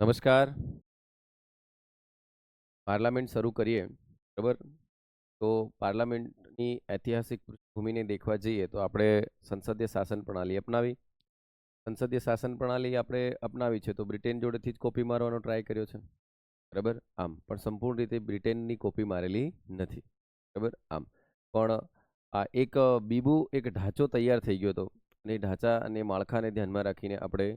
નમસ્કાર. પાર્લામેન્ટ શરૂ કરીએ, બરાબર? તો પાર્લામેન્ટની ઐતિહાસિક પૃષ્ઠભૂમિને દેખવા જઈએ તો આપણે સંસદીય શાસન પ્રણાલી અપનાવી. સંસદીય શાસન પ્રણાલી આપણે અપનાવી છે તો બ્રિટેન જોડેથી જ કોપી મારવાનો ટ્રાય કર્યો છે, બરાબર? આમ પણ સંપૂર્ણ રીતે બ્રિટેનની કોપી મારેલી નથી, બરાબર? આમ પણ આ એક ઢાંચો તૈયાર થઈ ગયો હતો અને એ ઢાંચા અને માળખાને ધ્યાનમાં રાખીને આપણે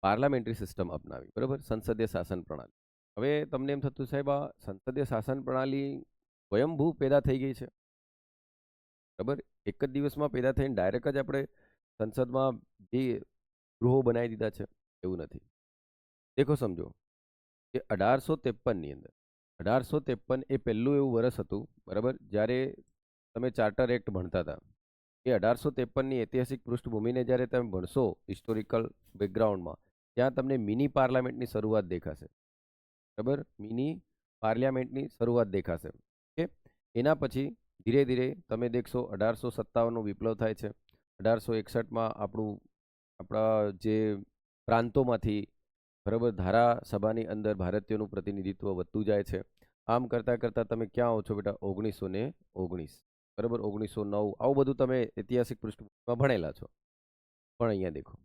પાર્લામેન્ટરી સિસ્ટમ અપનાવી, બરાબર? સંસદીય શાસન પ્રણાલી. હવે તમને એમ થતું સાહેબ આ સંસદીય શાસન પ્રણાલી સ્વયંભૂ પેદા થઈ ગઈ છે, બરાબર? એક જ દિવસમાં પેદા થઈને ડાયરેક્ટ જ આપણે સંસદમાં જે ગૃહો બનાવી દીધા છે એવું નથી. દેખો સમજો કે 1853ની અંદર 1853 એ પહેલું એવું વર્ષ હતું, બરાબર, જ્યારે તમે ચાર્ટર એક્ટ ભણતા હતા. એ 1853ની ઐતિહાસિક પૃષ્ઠભૂમિને જ્યારે તમે ભણશો હિસ્ટોરિકલ બેકગ્રાઉન્ડમાં, ત્યાં તમને મિની પાર્લામેન્ટની શરૂઆત દેખાશે, બરાબર? મિની પાર્લામેન્ટની શરૂઆત દેખાશે. ઓકે. એના પછી ધીરે ધીરે તમે દેખશો 1857નો વિપ્લવ થાય છે. 1861માં આપણા જે પ્રાંતોમાંથી, બરાબર, ધારાસભાની અંદર ભારતીયોનું પ્રતિનિધિત્વ વધતું જાય છે. આમ કરતાં કરતાં તમે ક્યાં આવો છો બેટા? 1919, બરાબર, 1909, આવું બધું તમે ઐતિહાસિક પૃષ્ઠભૂમિમાં ભણેલા છો. પણ અહીંયા દેખો,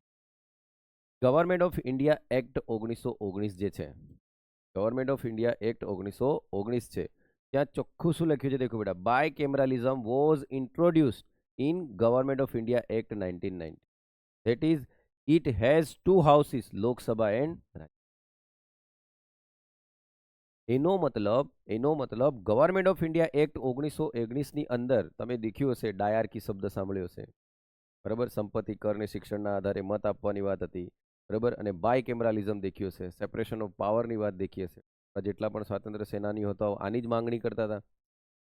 ગવર્મેન્ટ ઓફ ઇન્ડિયા એક્ટ 1919 જે છે, ગવર્મેન્ટ ઓફ ઇન્ડિયા એક્ટ 1919 છે, ત્યાં ચોખ્ખું શું લખ્યું છે? દેખો બેટા, bicameralism was introduced in government of India act 1990. That is it has two houses, Lok Sabha and Rajya Sabha. એનો મતલબ ગવર્મેન્ટ ઓફ ઇન્ડિયા એક્ટ 1919ની અંદર તમે દેખ્યું હશે, ડાયાર્કી શબ્દ સાંભળ્યો હશે, બરાબર? સંપત્તિ કર અને શિક્ષણના આધારે મત આપવાની વાત હતી, બરાબર? અને બાય કેમરાલિઝમ દેખ્યું હશે, સેપરેશન ઓફ પાવરની વાત દેખી હશે. જેટલા પણ સ્વાતંત્ર્ય સેનાનીઓ હતા આની જ માંગણી કરતા હતા,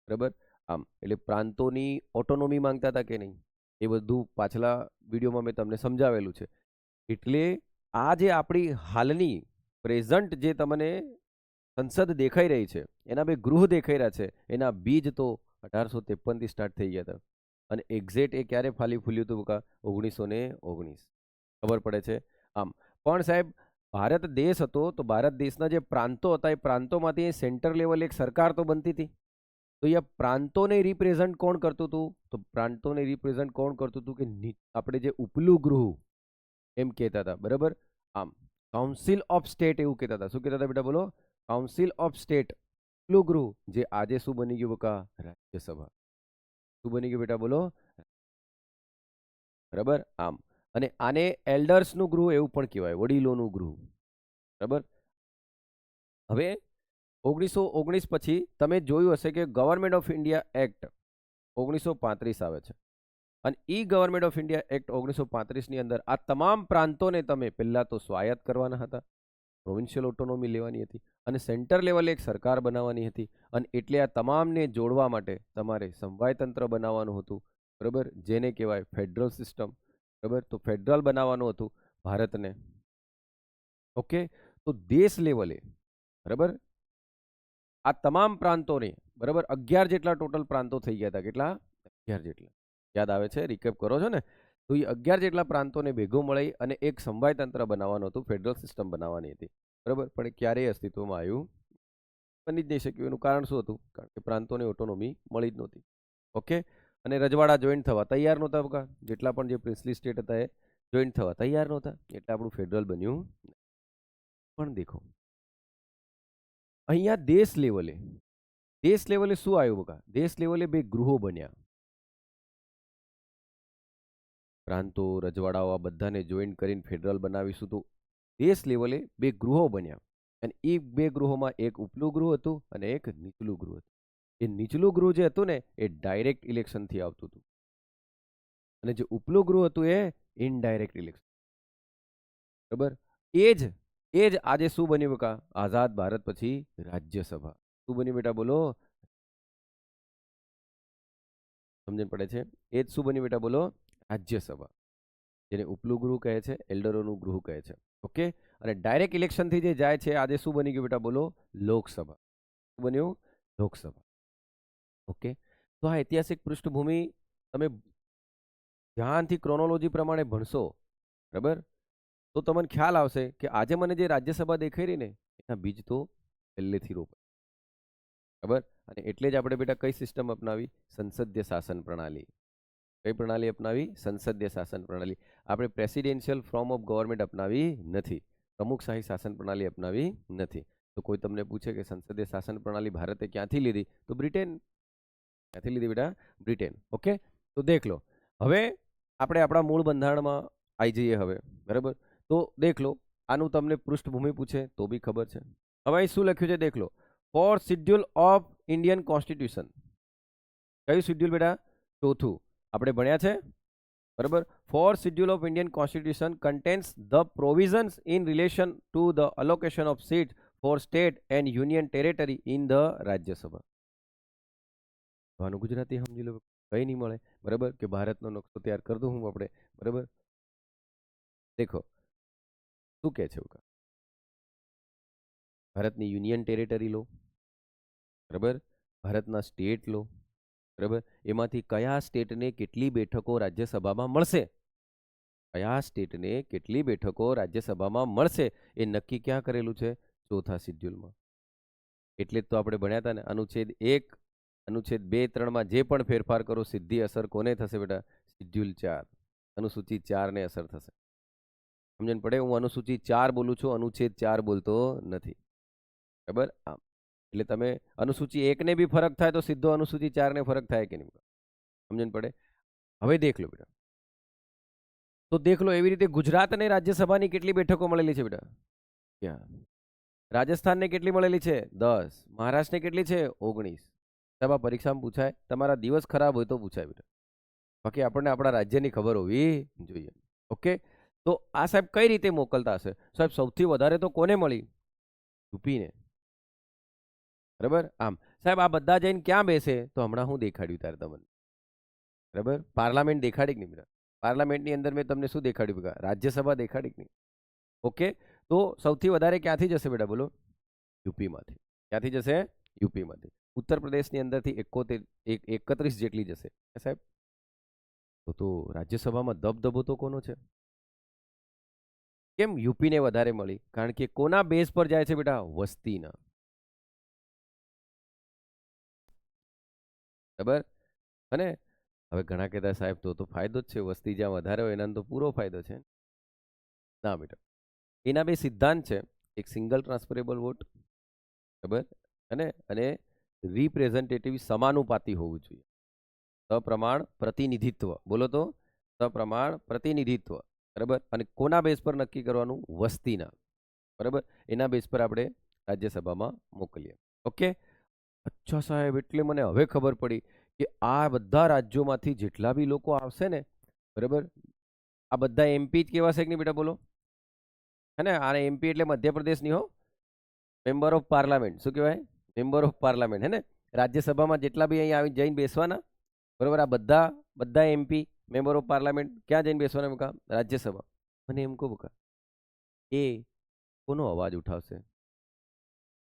બરાબર? આમ એટલે પ્રાંતોની ઓટોનોમી માંગતા હતા કે નહીં, એ બધું પાછલા વિડીયોમાં મેં તમને સમજાવેલું છે. એટલે આ જે આપણી હાલની પ્રેઝન્ટ જે તમને સંસદ દેખાઈ રહી છે, એના બે ગૃહ દેખાઈ રહ્યા છે, એના બીજ તો 1853થી સ્ટાર્ટ થઈ ગયા હતા. અને એક્ઝેક્ટ એ ક્યારે ફાલી ફૂલ્યું હતું કા? 1919. ખબર પડે છે? આમ પણ સાહેબ, ભારત દેશ હતો તો ભારત દેશના જે પ્રાંતો હતા એ પ્રાંતોમાંથી સેન્ટર લેવલ એક સરકાર તો બનતી હતી. તો એ પ્રાંતોને રિપ્રેઝન્ટ કોણ કરતું હતું? તો પ્રાંતોને રિપ્રેઝન્ટ કોણ કરતું હતું કે આપણે જે ઉપલું ગૃહ એમ કહેતા હતા, બરાબર? આમ કાઉન્સિલ ઓફ સ્ટેટ એવું કહેતા હતા. શું કહેતા હતા બેટા? બોલો. કાઉન્સિલ ઓફ સ્ટેટ, ઉપલું ગૃહ, જે આજે શું બની ગયું બકા? રાજ્યસભા. શું બની ગયું બેટા? બોલો. બરાબર. આમ અને આને એલ્ડર્સનું ગૃહ એવું પણ કહેવાય, વડીલોનું ગૃહ, બરાબર. હવે 1919 પછી તમે જોયું હશે કે ગવર્મેન્ટ ઓફ ઇન્ડિયા એક્ટ 1935 આવે છે. અને ઈ ગવર્મેન્ટ ઓફ ઇન્ડિયા એક્ટ 1935ની અંદર આ તમામ પ્રાંતોને તમે પહેલા તો સ્વાયત્ત કરવાના હતા, પ્રોવિન્શિયલ ઓટોનોમી લેવાની હતી, અને સેન્ટર લેવલે એક સરકાર બનાવવાની હતી. અને એટલે આ તમામને જોડવા માટે તમારે સમવાયતંત્ર બનાવવાનું હતું, બરાબર, જેને કહેવાય ફેડરલ સિસ્ટમ, બરાબર. તો ફેડરલ બનાવવાનું હતું ભારતને. ઓકે. તો દેશ લેવલે, બરાબર, આ તમામ પ્રાંતોને, બરાબર, 11 જેટલા ટોટલ પ્રાંતો થઈ ગયા હતા. કેટલા? 11 જેટલા. યાદ આવે છે? રિકેપ કરો છો ને? તો એ 11 જેટલા પ્રાંતોને ભેગું મળી અને એક સમવાયતંત્ર બનાવવાનું હતું, ફેડરલ સિસ્ટમ બનાવવાની હતી, બરાબર. પણ એ ક્યારેય અસ્તિત્વમાં આવ્યું બની જ નહીં શક્યું. એનું કારણ શું હતું? કારણ કે પ્રાંતોની ઓટોનોમી મળી જ નહોતી. ઓકે. અને રજવાડા જોઈન્ટ થવા તૈયાર નહોતા બકા. જેટલા પણ જે પ્રિન્સલી સ્ટેટ હતા એ જોઈન્ટ થવા તૈયાર નહોતા, એટલે આપણું ફેડરલ બન્યું. પણ દેખો અહીંયા દેશ લેવલે શું આવ્યું બકા? દેશ લેવલે બે ગૃહો બન્યા. પ્રાંતો, રજવાડાઓ આ બધાને જોઈન્ટ કરીને ફેડરલ બનાવીશું તો દેશ લેવલે બે ગૃહો બન્યા. અને એ બે ગૃહોમાં એક ઉપલું ગૃહ હતું અને એક નીચલું ગૃહ હતું. એ નીચલું ગૃહ જે હતું ને એ ડાયરેક્ટ ઇલેક્શનથી આવતું હતું, અને જે ઉપલું ગૃહ હતું એ ઇનડાયરેક્ટ ઇલેક્શન, બરાબર. એ જ આજે શું બન્યું બકા? આઝાદ ભારત પછી રાજ્યસભા. શું બન્યું બેટા? બોલો. સમજણ પડે છે? એ જ શું બન્યું બેટા? બોલો. રાજ્યસભા, જેને ઉપલું ગૃહ કહે છે, એલ્ડરોનું ગૃહ કહે છે. ઓકે. અને ડાયરેક્ટ ઇલેક્શનથી જે જાય છે, આજે શું બની ગયું બેટા? બોલો. લોકસભા. શું બન્યું? લોકસભા. ઓકે. તો આ ઐતિહાસિક પૃષ્ઠભૂમિ તમે ધ્યાનથી ક્રોનોલોજી પ્રમાણે ભણશો, બરાબર, તો તમને ખ્યાલ આવશે કે આજે મને જે રાજ્યસભા દેખાઈ રહી ને એના બીજ તો પહેલેથી રોપાય. બરાબર. અને એટલે જ આપણે બેટા કઈ સિસ્ટમ અપનાવી? સંસદીય શાસન પ્રણાલી. કઈ પ્રણાલી અપનાવી? સંસદીય શાસન પ્રણાલી. આપણે પ્રેસિડેન્શિયલ ફોર્મ ઓફ ગવર્નમેન્ટ અપનાવી નથી. પ્રમુખશાહી શાસન પ્રણાલી અપનાવી નથી. તો કોઈ તમને પૂછે કે સંસદીય શાસન પ્રણાલી ભારતે ક્યાંથી લીધી, તો બ્રિટેન. ક્યાંથી લીધી બેટા? બ્રિટેન. ઓકે, તો દેખ લો. હવે આપણે આપણા મૂળ બંધારણમાં આવી જઈએ હવે. બરાબર. તો દેખ લો, આનું તમને પૃષ્ઠભૂમિ પૂછે તો બી ખબર છે. હવે અહીં શું લખ્યું છે દેખ લો. Four schedule of Indian constitution. કયું શિડ્યુલ બેટા? ચોથું. આપણે ભણ્યા છે. બરાબર. Four schedule of Indian constitution contains the provisions in relation to the allocation of seat for state and union territory in the Rajya Sabha. આનું ગુજરાતી સમજી લો, કઈ નહીં મળે. બરાબર. કે ભારતનો નકશો તૈયાર કરી દઉં હું આપણે. બરાબર. દેખો શું કહે છે ભારતની યુનિયન ટેરેટરી લો. બરાબર. ભારતના સ્ટેટ લો. બરાબર. એમાંથી કયા સ્ટેટને કેટલી બેઠકો રાજ્યસભામાં મળશે, કયા સ્ટેટને કેટલી બેઠકો રાજ્યસભામાં મળશે એ નક્કી ક્યાં કરેલું છે? ચોથા શિડ્યુલમાં. એટલે જ તો આપણે ભણ્યા હતા ને, અનુચ્છેદ 1, અનુચ્છેદ 2, 3માં જે પણ ફેરફાર કરો સીધી અસર કોને થશે બેટા? શિડ્યુલ 4, અનુસૂચિ 4 ને અસર થશે. સમજણ પડે? હું અનુસૂચિ 4 બોલું છું, અનુચ્છેદ 4 બોલતો નથી. બરાબર. આમ એટલે તમે અનુસૂચિ 1 ને બી ફરક થાય તો સીધો અનુસૂચિ 4 ને ફરક થાય કે નહીં? સમજણ પડે? હવે દેખ લો બેટા. તો દેખ લો, એવી રીતે ગુજરાતને રાજ્યસભાની કેટલી બેઠકો મળેલી છે બેટા? ક્યાં? રાજસ્થાનને કેટલી મળેલી છે? 10. મહારાષ્ટ્રને કેટલી છે? 19. સાહેબ આ પરીક્ષામાં પૂછાય, તમારા દિવસ ખરાબ હોય તો પૂછાય બેટા, બાકી આપણને આપણા રાજ્યની ખબર હોવી જોઈએ. ઓકે, તો આ સાહેબ કઈ રીતે મોકલતા હશે? સાહેબ સૌથી વધારે તો કોને મળી? યુપીને. બરાબર. આમ સાહેબ આ બધા જઈને ક્યાં બેસે? તો હમણાં હું દેખાડ્યું ત્યારે તમને. બરાબર. પાર્લામેન્ટ દેખાડી કે નહીં બેટા? પાર્લામેન્ટની અંદર મેં તમને શું દેખાડ્યું બેટા? રાજ્યસભા દેખાડી કે નહીં? ઓકે, તો સૌથી વધારે ક્યાંથી જશે બેટા? બોલો. યુપીમાંથી. ક્યાંથી જશે? યુપીમાંથી. ઉત્તર પ્રદેશની અંદરથી 31 જેટલી જશે સાહેબ. તો રાજ્યસભામાં દબદબો તો કોનો છે? કેમ યુપીને વધારે મળી? કારણ કે કોના બેઝ પર જાય છે બેટા? વસ્તીના. બરાબર. અને હવે ઘણા કહેતા સાહેબ તો ફાયદો જ છે, વસ્તી જ્યાં વધારે હોય એના તો પૂરો ફાયદો છે. ના બેટા, એના બે સિદ્ધાંત છે. એક સિંગલ ટ્રાન્સફરેબલ વોટ. બરાબર. અને રિપ્રેઝેન્ટેટિવ સમાનુપાતી હોવું જોઈએ. સપ્રમાણ પ્રતિનિધિત્વ. બોલો તો. સપ્રમાણ પ્રતિનિધિત્વ. બરાબર. અને કોના બેઝ પર નક્કી કરવાનું? વસ્તીના. બરાબર. એના બેઝ પર આપણે રાજ્યસભામાં મોકલીએ. ઓકે. અચ્છા સાહેબ, એટલે મને હવે ખબર પડી કે આ બધા રાજ્યોમાંથી જેટલા બી લોકો આવશે ને, બરાબર, આ બધા એમપી જ કેવા છે કે નહીં બેટા? બોલો. હે ને? આ એમપી એટલે મધ્યપ્રદેશની હો, મેમ્બર ઓફ પાર્લામેન્ટ. શું કહેવાય? Member of parliament. હે ને? રાજ્યસભામાં જેટલા બી અહીં આવી જઈને બેસવાના, બરાબર, આ બધા એમપી મેમ્બર ઓફ પાર્લામેન્ટ ક્યાં જઈને બેસવાના બકા? રાજ્યસભા. મને એમ કહો બકા, એ કોનો અવાજ ઉઠાવશે?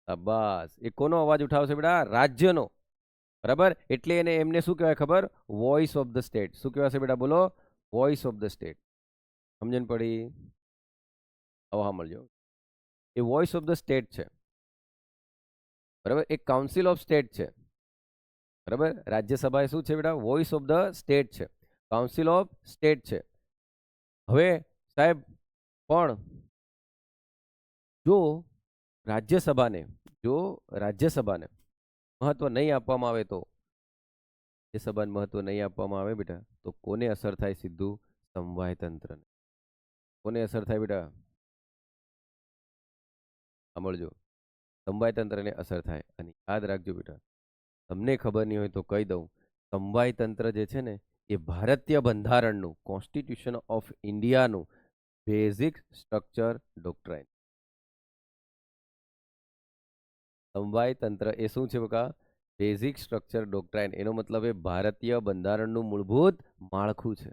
શાબાશ. એ કોનો અવાજ ઉઠાવશે બેટા? રાજ્યનો. બરાબર. એટલે એમને શું કહેવાય ખબર? Voice of the state. શું કહેવાશે બેટા? બોલો. Voice of the state. સમજણ પડી? હવે સાંભળજો. એ વોઇસ ઓફ ધ સ્ટેટ છે. બરાબર. એક કાઉન્સિલ ઓફ સ્ટેટ છે. બરાબર. રાજ્યસભા એ શું છે બેટા? વોઇસ ઓફ ધ સ્ટેટ છે, કાઉન્સિલ ઓફ સ્ટેટ છે. હવે સાહેબ પણ જો રાજ્યસભાને મહત્વ નહીં આપવામાં આવે તો, રાજ્યસભાને મહત્વ નહીં આપવામાં આવે બેટા, તો કોને અસર થાય? સીધું સમવાય તંત્રને. કોને અસર થાય બેટા? સાંભળજો. સમવાય તંત્રને અસર થાય. અને યાદ રાખજો બેટા, તમને ખબર નહીં હોય તો કહી દઉં, સમવાય તંત્ર જે છે ને એ ભારતીય બંધારણનું, કોન્સ્ટિટ્યુશન ઓફ ઇન્ડિયાનું બેઝિક સ્ટ્રક્ચર ડોક્ટ્રાઇન. સમવાય તંત્ર એ શું છે બકા? Basic structure doctrine. એનો મતલબ એ ભારતીય બંધારણનું મૂળભૂત માળખું છે.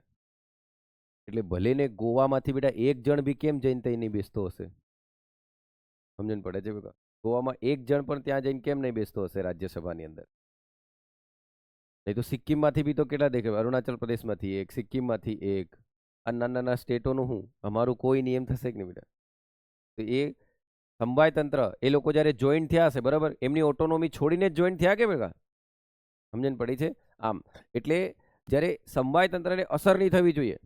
એટલે ભલે ને ગોવામાંથી બેટા એક જણ બી કેમ જઈને ત્યાં નહીં બેસતો હશે? સમજણ પડે છે બકા? ગોવામાં એક જણ પણ ત્યાં જઈને કેમ નહીં બેસતો હશે રાજ્યસભાની અંદર? નહીં તો સિક્કિમમાંથી બી તો કેટલા દેખાય? અરુણાચલ પ્રદેશમાંથી એક, સિક્કિમમાંથી એક, આ નાના નાના સ્ટેટોનું શું અમારું કોઈ નિયમ થશે કે નહીં બેટા? તો એ સમવાય તંત્ર એ લોકો જ્યારે જોઈન્ટ થયા હશે બરાબર, એમની ઓટોનોમી છોડીને જ જોઈન્ટ થયા કે બેટા? સમજણ પડી છે? આમ એટલે જ્યારે સમવાય તંત્રને અસર નહીં થવી જોઈએ,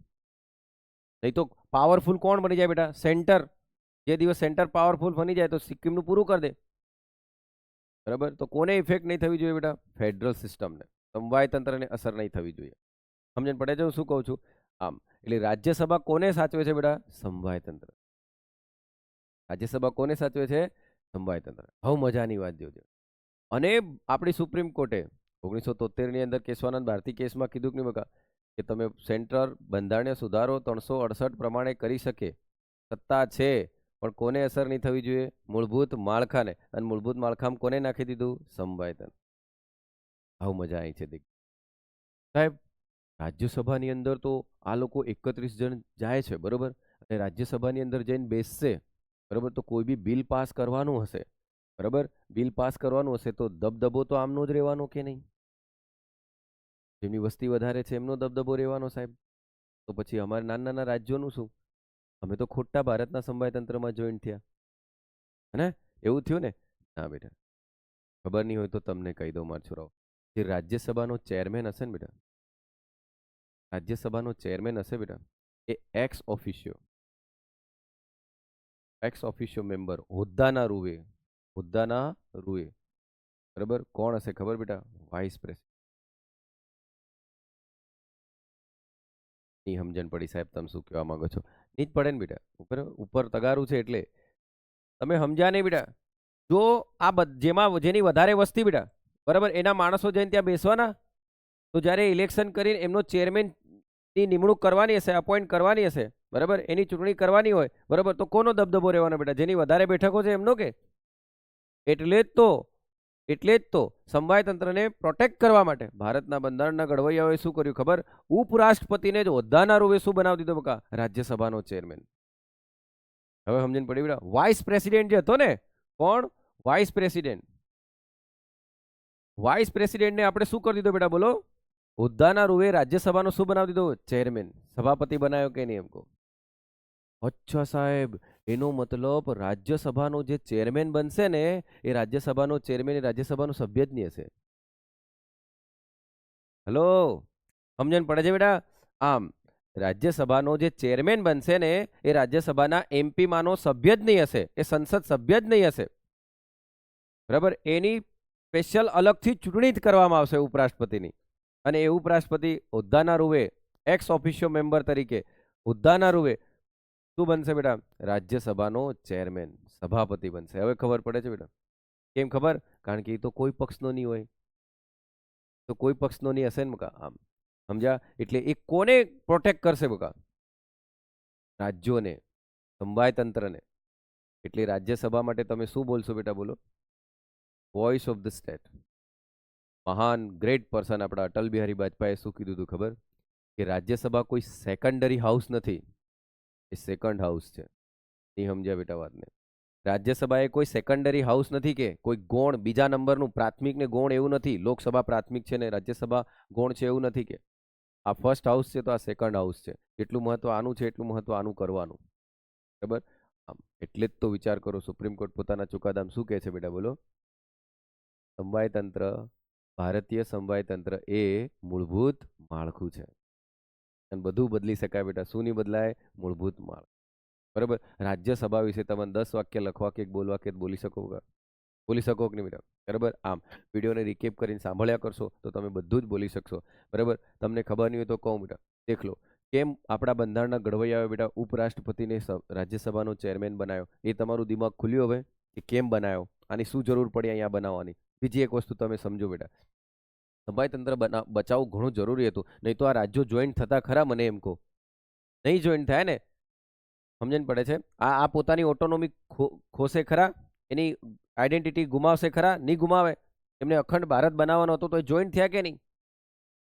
નહીં તો પાવરફુલ કોણ બની જાય બેટા? સેન્ટર. જે દિવસ સેન્ટર પાવરફુલ બની જાય તો સિક્કિમનું પૂરું કરી દે, બરાબર. તો કોને ઇફેક્ટ નહીં થવી જોઈએ બેટા? ફેડરલ સિસ્ટમને, સમવાય તંત્રને અસર નહીં થવી જોઈએ. સમજણ પડે છે હું શું કહું છું? આમ એટલે રાજ્યસભા કોને સાચવે છે બેટા? સમવાય તંત્ર. રાજ્યસભા કોને સાચવે છે? સમવાય તંત્ર. હવે મજાની વાત જોજો. અને આપણી સુપ્રીમ કોર્ટે 1973 ની અંદર કેશવાનંદ ભારતી કેસમાં કીધું કે નહીં બકા, કે તમે સેન્ટર બંધારણીય સુધારો 368 પ્રમાણે કરી શકે, સત્તા છે, પણ કોને અસર નહીં થવી જોઈએ? મૂળભૂત માળખાને. અને મૂળભૂત માળખામાં કોને નાખી દીધું? સમવાય તંત્ર. આવું મજા આવી છે દેખ સાહેબ. રાજ્યસભાની અંદર તો આ લોકો 31 જણ જાય છે બરોબર, અને રાજ્યસભાની અંદર જઈને બેસશે બરોબર, તો કોઈ બી બિલ પાસ કરવાનું હશે બરાબર, બિલ પાસ કરવાનું હશે તો દબદબો તો આમનો જ રહેવાનો કે નહીં? જેમની વસ્તી વધારે છે એમનો દબદબો રહેવાનો સાહેબ. તો પછી અમારે નાના નાના રાજ્યોનું શું? અમે તો ખોટા ભારતના સમવાય તંત્રમાં જોઈન્ટ થયા હે, એવું થયું ને? ના બેટા, ખબર નહીં હોય તો તમને કહી દઉં મારા છોરાઓ, જે રાજ્યસભાનો ચેરમેન હશે ને બેટા, રાજ્યસભાનો ચેરમેન હશે બેટા, એ એક્સ ઓફિશિયો મેમ્બર હોદ્દાના રૂએ બરાબર. કોણ હશે ખબર બેટા? Vice president. ની સમજણ પડી સાહેબ તમે શું કહેવા માંગો છો? નહીં જ પડે ને બેટા, ઉપર તગારું છે એટલે તમે સમજ્યા નહીં બેટા. જો આ જેમાં જેની વધારે વસ્તી બેટા બરાબર, એના માણસો જઈને ત્યાં બેસવાના, તો જ્યારે ઇલેક્શન કરીને એમનો ચેરમેનની નિમણૂક કરવાની હશે, અપોઇન્ટ કરવાની હશે બરાબર, એની ચૂંટણી કરવાની હોય બરાબર, તો કોનો દબદબો રહેવાનો બેટા? જેની વધારે બેઠકો છે એમનો કે? એટલે જ તો સમવાય તંત્રને પ્રોટેક્ટ કરવા માટે ભારતના બંધારણના ઘડવૈયાઓએ શું કર્યું ખબર? ઉપરાષ્ટ્રપતિને જ હોદ્દાના રૂપે શું બનાવી દીધો બકા? રાજ્યસભાનો ચેરમેન. હવે સમજણ પડી બેટા? વાઇસ પ્રેસિડેન્ટ જે હતો ને, કોણ? Vice president. વાઇસ પ્રેસિડેન્ટને આપણે શું કરી દીધો બેટા? બોલો. હોદ્દાના રૂપે રાજ્યસભાનો શું બનાવી દીધો? ચેરમેન. સભાપતિ બનાવ્યો કે નહીં એમ કહો? અચ્છા સાહેબ, એનો મતલબ રાજ્યસભાનો જે ચેરમેન બનશે ને, એ રાજ્યસભાનો ચેરમેન એ રાજ્યસભાનો સભ્ય જ નહીં હશે. હેલો, સમજણ પડે છે બેટા? આમ રાજ્યસભાનો જે ચેરમેન બનશે ને, એ રાજ્યસભાના એમપી માનો સભ્ય જ નહીં હશે, એ સંસદ સભ્ય જ નહીં હશે બરાબર. એની સ્પેશિયલ અલગથી ચૂંટણી જ કરવામાં આવશે ઉપરાષ્ટ્રપતિની, અને એ ઉપરાષ્ટ્રપતિ હોદ્દાના રૂપે એક્સ ઓફિશિયો મેમ્બર તરીકે હોદ્દાના રૂપે શું બનશે બેટા? રાજ્યસભાનો ચેરમેન, સભાપતિ બનશે. હવે ખબર પડે છે બેટા? કેમ ખબર? કારણ કે એ તો કોઈ પક્ષનો નહીં હોય, તો કોઈ પક્ષનો નહીં હશે ને બકા. આમ સમજ્યા? એટલે એ કોને પ્રોટેક્ટ કરશે બકા? રાજ્યોને, સમવાય તંત્રને. એટલે રાજ્યસભા માટે તમે શું બોલશો બેટા? બોલો. Voice of the state. મહાન ગ્રેટ પર્સન આપણા અટલ બિહારી વાજપેયીએ શું કીધું હતું ખબર? કે રાજ્યસભા કોઈ સેકન્ડરી હાઉસ નથી, એ સેકન્ડ હાઉસ છે. નહીં સમજ્યા બેટા વાતને? રાજ્યસભા એ કોઈ સેકન્ડરી હાઉસ નથી, કે કોઈ ગૌણ બીજા નંબરનું, પ્રાથમિક ને ગૌણ એવું નથી. લોકસભા પ્રાથમિક છે ને રાજ્યસભા ગૌણ છે એવું નથી, કે આ ફર્સ્ટ હાઉસ છે તો આ સેકન્ડ હાઉસ છે. જેટલું મહત્વ આનું છે એટલું મહત્વ આનું કરવાનું બરાબર. આમ એટલે જ તો વિચાર કરો, સુપ્રીમ કોર્ટ પોતાના ચુકાદામાં શું કહે છે બેટા? બોલો. સમવાય તંત્ર, ભારતીય સમવાય તંત્ર એ મૂળભૂત માળખું છે, અને બધું બદલી શકાય બેટા. શું નહીં બદલાય? મૂળભૂત માળખું બરાબર. રાજ્યસભા વિશે તમે 10 વાક્ય લખવા કે બોલવા કે બોલી શકો કે નહીં બેટા? બરાબર. આમ વિડીયોને રિકેપ કરીને સાંભળ્યા કરશો તો તમે બધું જ બોલી શકશો બરાબર. તમને ખબર નહીં હોય તો કહું બેટા, દેખ લો કેમ આપણા બંધારણના ઘડવૈયાએ બેટા ઉપરાષ્ટ્રપતિને રાજ્યસભાનો ચેરમેન બનાવ્યો. એ તમારું દિમાગ ખુલ્યું હવે કે કેમ બનાવ્યો, આની શું જરૂર પડી અહીંયા બનાવવાની. બીજી એક વસ્તુ તમે સમજો બેટા, સમવાય તંત્ર બચાવવું ઘણું જરૂરી હતું, નહીં તો આ રાજ્યો જોઈન્ટ થતા ખરા? મને એમ કહો, નહીં જોઈન્ટ થાય ને? સમજણ પડે છે? આ પોતાની ઓટોનોમી ખોશે ખરા? એની આઈડેન્ટિટી ગુમાવશે ખરા? નહીં ગુમાવે. એમને અખંડ ભારત બનાવવાનો હતો તો એ જોઈન્ટ થયા કે નહીં?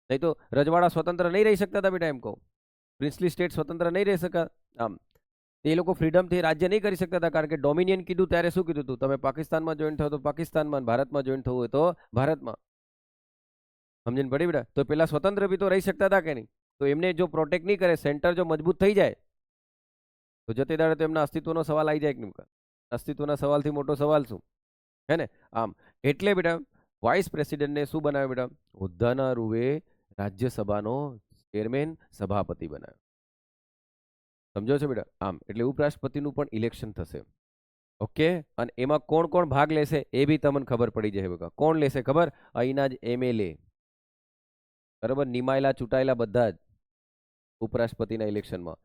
નહીં તો રજવાડા સ્વતંત્ર નહીં રહી શકતા હતા બેટા, એમ કહું. પ્રિન્સલી સ્ટેટ સ્વતંત્ર નહીં રહી શકા. આમ એ લોકો ફ્રીડમથી રાજ્ય નહીં કરી શકતા હતા, કારણ કે ડોમિનિયન કીધું ત્યારે શું કીધું હતું? તમે પાકિસ્તાનમાં જોઈન્ટ થાવ તો પાકિસ્તાનમાં, ભારતમાં જોઈન્ટ થવું હોય તો ભારતમાં. સમજણ પડી બેટા? તો પેલા સ્વતંત્ર બી તો રહી શકતા હતા કે નહીં? તો એમને જો પ્રોટેક્ટ નહીં કરે, સેન્ટર જો મજબૂત થઈ જાય તો જતે દાડે તો એમના અસ્તિત્વનો સવાલ આવી જાય કે નહીં? અસ્તિત્વના સવાલથી મોટો સવાલ શું? હે ને? આમ એટલે બેટા વાઇસ પ્રેસિડેન્ટને શું બનાવ્યો બેટા? હોદ્દાના રૂએ રાજ્યસભાનો ચેરમેન સભાપતિ બનાવ્યો. સમજો છો બેટા? આમ એટલે ઉપરાષ્ટ્રપતિનું પણ ઇલેક્શન થશે. ઓકે, અને એમાં કોણ કોણ ભાગ લેશે એ બી તમને ખબર પડી જાય બકા. કોણ લેશે ખબર? અહીંના જ MLA, બરાબર, નિમાયેલા ચૂંટાયેલા બધા જ ઉપરાષ્ટ્રપતિના ઇલેક્શનમાં.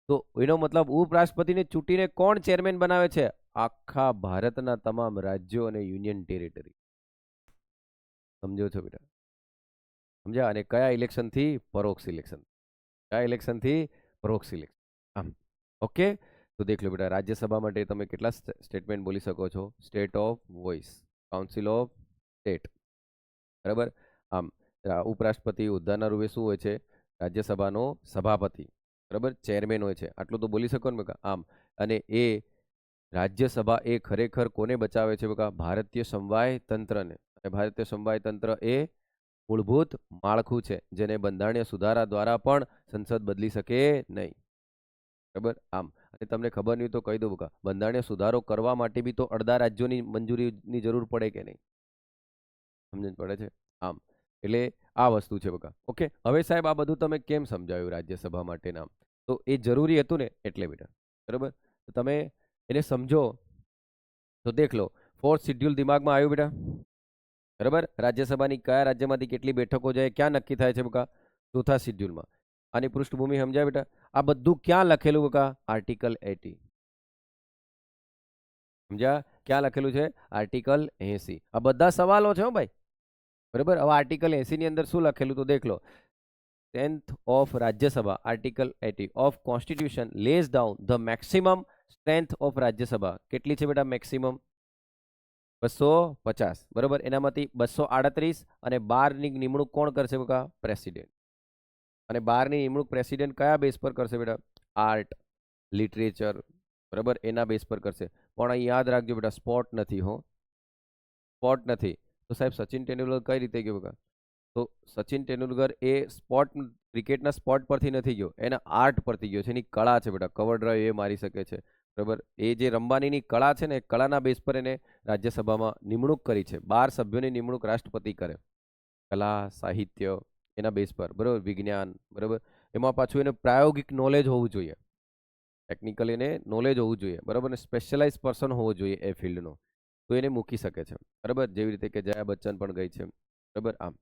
તો એનો મતલબ ઉપરાષ્ટ્રપતિને ચૂંટીને કોણ ચેરમેન બનાવે છે? આખા ભારતના તમામ રાજ્યો અને યુનિયન ટેરિટરી. સમજો છો બેટા? સમજ્યા? અને કયા ઇલેક્શનથી? પરોક્ષ ઇલેક્શન. કયા ઇલેક્શનથી? પરોક્ષ ઇલેક્શન. આમ ઓકે, તો દેખ લો બેટા, રાજ્યસભા માટે તમે કેટલા સ્ટેટમેન્ટ બોલી શકો છો? State of voice, council of state, બરાબર. આમ ઉપરાષ્ટ્રપતિ હોદ્દાના રૂપે શું હોય છે? રાજ્યસભાનો સભાપતિ, બરાબર, ચેરમેન હોય છે. આટલું તો બોલી શકો ને બકા? આમ અને એ રાજ્યસભા એ ખરેખર કોને બચાવે છે બકા? ભારતીય સમવાય તંત્રને. અને ભારતીય સમવાય તંત્ર એ મૂળભૂત માળખું છે જેને બંધારણીય સુધારા દ્વારા પણ સંસદ બદલી શકે નહીં. બરાબર. આમ અને તમને ખબર નહીં તો કહી દઉં બકા, બંધારણીય સુધારો કરવા માટે બી તો અડધા રાજ્યોની મંજૂરીની જરૂર પડે કે નહીં? સમજણ પડે છે? આમ એટલે આ વસ્તુ છે બકા. ઓકે, હવે સાહેબ આ બધું તમે કેમ સમજાવ્યું રાજ્યસભા માટેના? તો એ જરૂરી હતું ને એટલે બેટા, બરાબર. તો તમે એને સમજો તો દેખ લો, ફોર્થ શિડ્યુલ દિમાગમાં આવ્યું બેટા, બરાબર. રાજ્યસભાની કયા રાજ્યમાંથી કેટલી બેઠકો જાય ક્યાં નક્કી થાય છે બકા? ચોથા શિડ્યુલમાં. આની પૃષ્ઠભૂમિ સમજાય બેટા? આ બધું ક્યાં લખેલું બકા? આર્ટિકલ 80. સમજ્યા? ક્યાં લખેલું છે? આર્ટિકલ 80. આ બધા સવાલો છે હો ભાઈ, બરાબર. હવે આર્ટિકલ 80 ની અંદર શું લખેલું તો દેખ લો. Strength of Rajya Sabha, article 80 of constitution lays down the maximum strength of Rajya Sabha. કેટલી છે બેટા મેક્સિમમ? 250, બરાબર. એનામાંથી 238 અને 12 ની નિમણૂક કોણ કરશે બકા? પ્રેસિડેન્ટ. અને 12 ની નિમણૂક પ્રેસિડેન્ટ કયા બેઝ પર કરશે બેટા? આર્ટ, લિટરેચર, બરાબર, એના બેઝ પર કરશે. પણ અહીં યાદ રાખજો બેટા, સ્પોર્ટ નથી હો, સ્પોર્ટ નથી. તો સાહેબ સચિન તેંડુલકર કઈ રીતે ગયો બકા? તો સચિન તેંડુલકર એ સ્પોર્ટ ક્રિકેટના સ્પોર્ટ પરથી નથી ગયો, એના આર્ટ પરથી ગયો છે. એની કળા છે બેટા, કવર ડ્રાઈવ એ મારી શકે છે, બરાબર. એ જે રમવાનીની કળા છે ને, કળાના બેઝ પર એને રાજ્યસભામાં નિમણૂક કરી છે. 12 સભ્યોની નિમણૂક રાષ્ટ્રપતિ કરે. કલા, સાહિત્ય એના બેઝ પર, બરાબર, વિજ્ઞાન, બરાબર. એમાં પાછું એને પ્રાયોગિક નોલેજ હોવું જોઈએ, ટેકનિકલ એને નોલેજ હોવું જોઈએ, બરાબર. ને સ્પેશિયલાઇઝ પર્સન હોવો જોઈએ એ ફિલ્ડનો, તો એને મૂકી શકે છે, બરાબર. જેવી રીતે કે જયા બચ્ચન પણ ગઈ છે, બરાબર. આમ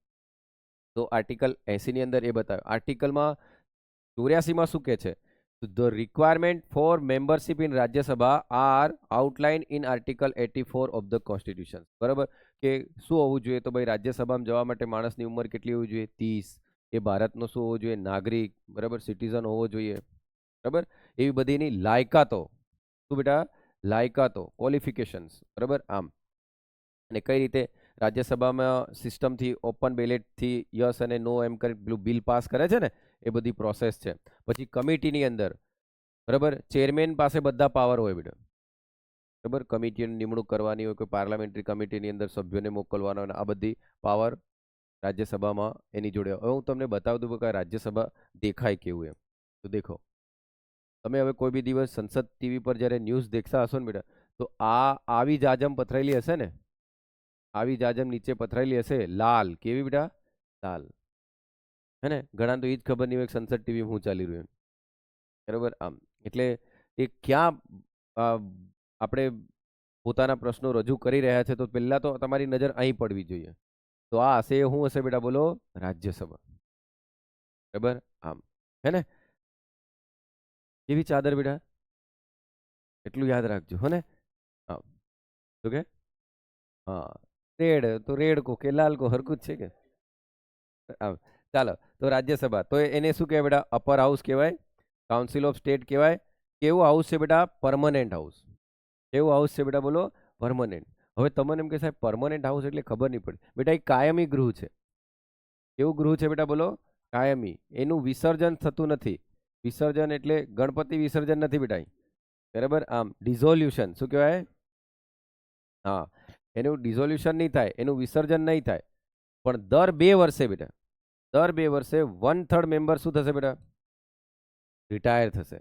તો આર્ટિકલ 80 ની અંદર એ બતાવ્યું. આર્ટિકલમાં 84 માં શું કહે છે? The requirement for membership in Rajya Sabha are outline in article 84 of the constitution, બરાબર. કે શું હોવું જોઈએ? તો ભાઈ રાજ્યસભામાં જવા માટે માણસની ઉંમર કેટલી હોવી જોઈએ? 30. એ ભારતનો શું હોવો જોઈએ? નાગરિક, બરાબર, સિટીઝન હોવો જોઈએ, બરાબર. એવી બધીની લાયકાતો, શું બેટા? લાયકાતો, ક્વોલિફિકેશન્સ, બરાબર. આમ અને કઈ રીતે રાજ્યસભામાં સિસ્ટમથી ઓપન બેલેટથી યસ અને નો એમ કરી પેલું બિલ પાસ કરે છે ને, એ બધી પ્રોસેસ છે. પછી કમિટીની અંદર, બરાબર, ચેરમેન પાસે બધા પાવર હોય બેટા, બરાબર. કમિટીની નિમણૂક કરવાની હોય, કોઈ પાર્લામેન્ટરી કમિટીની અંદર સભ્યોને મોકલવાનો, આ બધી પાવર રાજ્યસભામાં એની જોડે. હવે હું તમને બતાવી દઉં કે રાજ્યસભા દેખાય કેવું એમ. તો દેખો, તમે હવે કોઈ બી દિવસ સંસદ ટીવી પર જ્યારે ન્યૂઝ દેખતા હશો ને બેટા, તો આવી જાજમ પથરાયેલી હશે ને, આવી જાજમ નીચે પથરાયેલી હશે લાલ. કેવી બેટા? લાલ. હે ને? ઘણા તો એ જ ખબર નહીં હોય સંસદ ટીવી શું ચાલી રહ્યું, બરાબર. આમ એટલે એ ક્યાં આપણે પોતાના પ્રશ્નો રજૂ કરી રહ્યા છે, તો પહેલા તો તમારી નજર અહીં પડવી જોઈએ. તો આ હશે, શું હશે બેટા? બોલો. રાજ્યસભા, બરાબર. આમ હે ને? કેવી ચાદર બેટા? એટલું યાદ રાખજો હો ને. હા, શું કે? હા, રેડ તો રેડ કો કે લાલ કો હરકું જ છે કે. ચાલો, તો રાજ્યસભા તો એને શું કહેવાય બેટા? અપર હાઉસ કહેવાય, કાઉન્સિલ ઓફ સ્ટેટ કહેવાય. કેવું હાઉસ છે બેટા? Permanent house. કેવું હાઉસ છે બેટા? બોલો. પરમનન્ટ. હવે તમને એમ કે સાહેબ પરમનન્ટ હાઉસ એટલે ખબર નહીં પડે બેટા, એ કાયમી ગૃહ છે. કેવું ગૃહ છે બેટા? બોલો. કાયમી. એનું વિસર્જન થતું નથી. વિસર્જન એટલે ગણપતિ વિસર્જન નથી બેટા, બરાબર. આમ ડિઝોલ્યુશન શું કહેવાય? હા, એનું ડિઝોલ્યુશન નહીં થાય, એનું વિસર્જન નહીં થાય, પણ દર 2 વર્ષે બેટા, દર 2 વર્ષે 1/3 મેમ્બર શું થશે બેટા? રિટાયર થશે.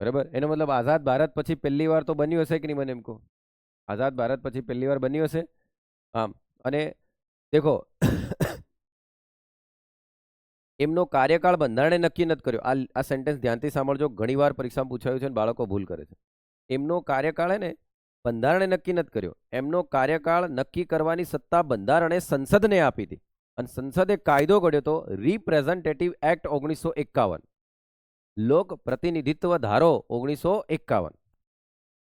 બરાબર, એનો મતલબ આઝાદ ભારત પછી પહેલી વાર તો બન્યું હશે કે નહીં? મને એમ કહો, આઝાદ ભારત પછી પહેલી વાર બન્યું હશે. આમ, અને દેખો એમનો કાર્યકાળ બંધારણે નક્કી નથી કર્યો. આ સેન્ટેન્સ ધ્યાનથી સાંભળજો, ઘણીવાર પરીક્ષામાં પૂછાયું છે અને બાળકો ભૂલ કરે છે. એમનો કાર્યકાળ હે ને બંધારણે નક્કી નથી કર્યો. એમનો કાર્યકાળ નક્કી કરવાની સત્તા બંધારણે સંસદને આપી હતી અને સંસદે કાયદો ઘડ્યો હતો રિપ્રેઝેન્ટેટિવ એક્ટ 1951, લોક પ્રતિનિધિત્વ ધારો 1951.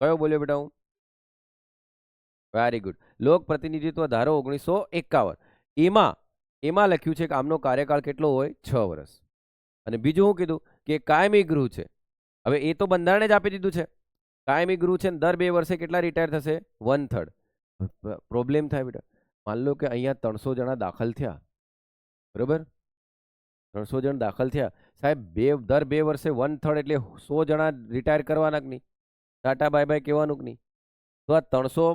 કયો બોલ્યો બેટા હું? Very good. લોક પ્રતિનિધિત્વ ધારો 1951. એમાં લખ્યું છે કે આમનો કાર્યકાળ કેટલો હોય? 6 વર્ષ. અને બીજું શું કીધું કે કાયમી ગૃહ છે. હવે એ તો બંધારણે જ આપી દીધું છે. કાયમી ગૃહ છે, દર 2 વર્ષે કેટલા રિટાયર થશે? 1/3. પ્રોબ્લેમ થાય બેટા, માન લો કે અહીંયા 300 જણા દાખલ થયા, બરોબર? 300 જણ દાખલ થયા સાહેબ, દર 2 વર્ષે 1/3 એટલે 100 જણા રિટાયર કરવાના કે નહીં? ટાટા બાય બાય કહેવાનું કે નહીં? તો આ 300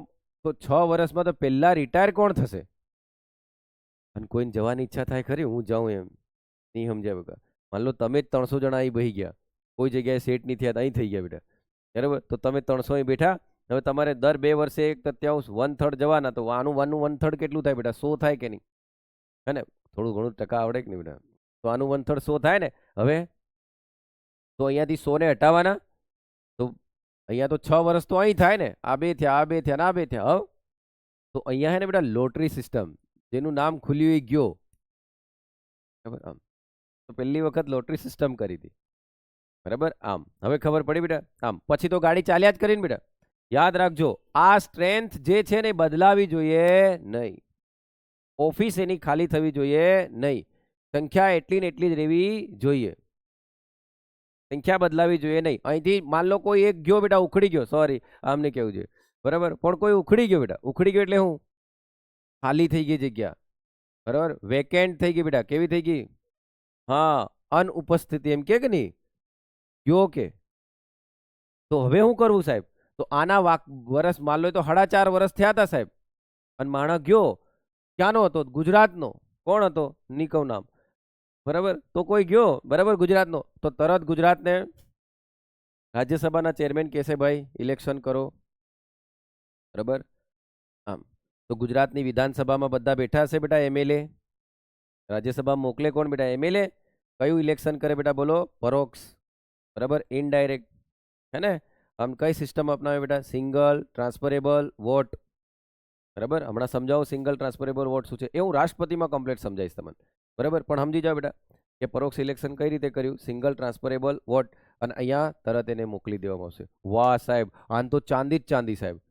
તો 6 વર્ષમાં તો પહેલા રિટાયર કોણ થશે? અને કોઈને જવાની ઈચ્છા થાય ખરી હું જાઉં એમ? નહીં સમજાય બકા. માન લો તમે જ 300 જણા અહીં બહી ગયા, કોઈ જગ્યાએ સેટ નહીં થયા, અહીં થઈ ગયા બેટા, બરાબર? તો તમે 300 અહીં બેઠા, હવે તમારે દર 2 વર્ષે 1/3 1/3 જવાના, તો આનું 1/3 કેટલું થાય બેટા? 100 થાય કે નહીં? હે ને? થોડું ઘણું ટકા આવડે કે નહીં બેટા? તો આનું 1/3 100 થાય ને. હવે તો અહીંયાથી 100 ને હટાવવાના, તો અહીંયા તો 6 વર્ષ તો અહીં થાય ને. આ 2 થયા, આ 2 થયા, આ 2 થયા. હવે તો અહીંયા હે ને બેટા લોટરી સિસ્ટમ, જેનું નામ ખુલ્યું એ ગયો, બરાબર? આમ તો પહેલી વખત લોટરી સિસ્ટમ કરી હતી, બરાબર? આમ હવે ખબર પડી બેટા. આમ પછી તો ગાડી ચાલ્યા જ કરીને બેટા. યાદ રાખજો, આ સ્ટ્રેન્થ જે છે ને બદલાવી જોઈએ નહીં. ઓફિસ એની ખાલી થવી જોઈએ નહીં. સંખ્યા એટલી ને એટલી જ રહેવી જોઈએ. સંખ્યા બદલાવી જોઈએ નહીં. અહીંથી માન લો કોઈ એક ગયો બેટા, ઉખડી ગયો, સોરી આમને કેવું જોઈએ, બરાબર? પણ કોઈ ઉખડી ગયો બેટા, ઉખડી ગયો એટલે હું? ખાલી થઈ ગઈ જગ્યા, બરાબર? વેકેન્ટ થઈ ગઈ બેટા. કેવી થઈ ગઈ? હા, અનુપસ્થિતિ એમ કે નહીં? ગયો કે? તો હવે શું કરવું સાહેબ? તો આના વર્ષ માન લો તો 4.5 વર્ષ થયા હતા સાહેબ, અને માણસ ગયો ક્યાંનો હતો? ગુજરાતનો. કોણ હતો? નિકવ નામ, બરાબર? તો કોઈ ગયો, બરાબર, ગુજરાતનો, તો તરત ગુજરાતને રાજ્યસભાના ચેરમેન કહેશે ભાઈ ઇલેક્શન કરો, બરાબર? આમ તો ગુજરાતની વિધાનસભામાં બધા બેઠા હશે બેટા, એમએલએ. રાજ્યસભામાં મોકલે કોણ બેટા? એમએલએ. કયું ઇલેક્શન કરે બેટા? બોલો? પરોક્ષ, બરાબર, ઇનડાયરેક્ટ, હે ને? આમ કઈ સિસ્ટમ અપનાવે બેટા? સિંગલ ટ્રાન્સફરેબલ વોટ, બરાબર? હમણાં સમજાવો સિંગલ ટ્રાન્સફરેબલ વોટ શું છે એ હું રાષ્ટ્રપતિમાં કમ્પ્લીટ સમજાવીશ તમને, બરાબર? પણ સમજી જાઓ બેટા કે પરોક્ષ ઇલેક્શન કઈ રીતે કર્યું? સિંગલ ટ્રાન્સફરેબલ વોટ, અને અહીંયા તરત એને મોકલી દેવામાં આવશે. વાહ સાહેબ, આન તો ચાંદી જ ચાંદી સાહેબ,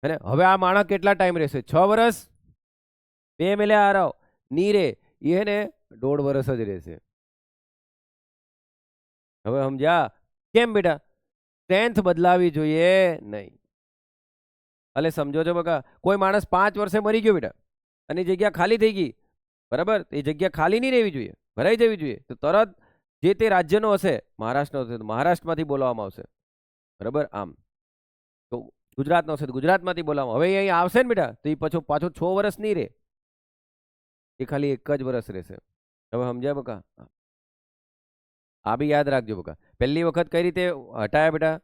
હે ને? હવે આ માણસ કેટલા ટાઈમ રહેશે? 6 વર્ષ. 2 એમએલએ આરાવ ની રે, એ ને 1.5 વર્ષ જ રહેશે. હવે સમજ્યા? કેમ બેટા? સ્ટ્રેન્થ બદલાવી જોઈએ નહીં. એટલે સમજો છો બકા, કોઈ માણસ 5 વર્ષે મરી ગયો બેટા, અને જગ્યા ખાલી થઈ ગઈ, બરાબર? એ જગ્યા ખાલી નહીં રહેવી જોઈએ, ભરાઈ જવી જોઈએ. તો તરત જે તે રાજ્યનો હશે, મહારાષ્ટ્રનો હશે તો મહારાષ્ટ્રમાંથી બોલાવવામાં આવશે, બરાબર? આમ તો ગુજરાતનો હશે તો ગુજરાતમાંથી બોલાવવામાં. હવે અહીં આવશે ને બેટા, તો એ પાછો 6 વર્ષ નહીં રહે, એ ખાલી 1 જ વર્ષ રહેશે. હવે સમજ્યા બકા? આ બી યાદ રાખજો બકા. પહેલી વખત કઈ રીતે હટાયા બેટા?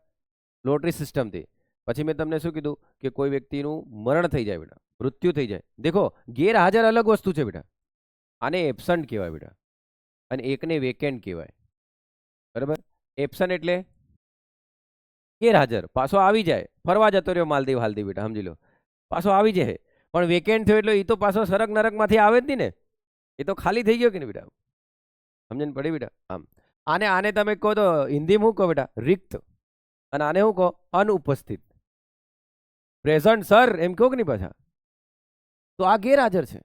લોટરી સિસ્ટમથી. પછી મેં તમને શું કીધું કે કોઈ વ્યક્તિનું મરણ થઈ જાય બેટા, મૃત્યુ થઈ જાય. દેખો, ગેરહાજર અલગ વસ્તુ છે બેટા, આને એબસન્ટ કહેવાય બેટા, અને એકને વેકેન્ટ કહેવાય, બરાબર? એબસન્ટ એટલે ગેરહાજર, પાછો આવી જાય, ફરવા જતો રહ્યો માલદીવ હાલદી બેટા, સમજી લો, પાછો આવી જાય. પણ વેકેન્ટ થયો એટલે એ તો પાછો સરક નરકમાંથી આવે જ નહીં ને, એ તો ખાલી થઈ ગયો કે નહીં બેટા? સમજણ પડી બેટા? આમ આને તમે કહો તો હિન્દીમાં શું કહો બેટા? રિક્ત. અને આને શું કહો? અનુપસ્થિત. પ્રેઝન્ટ સર એમ કહો કે નહીં પાછા? તો આ ગેરહાજર છે,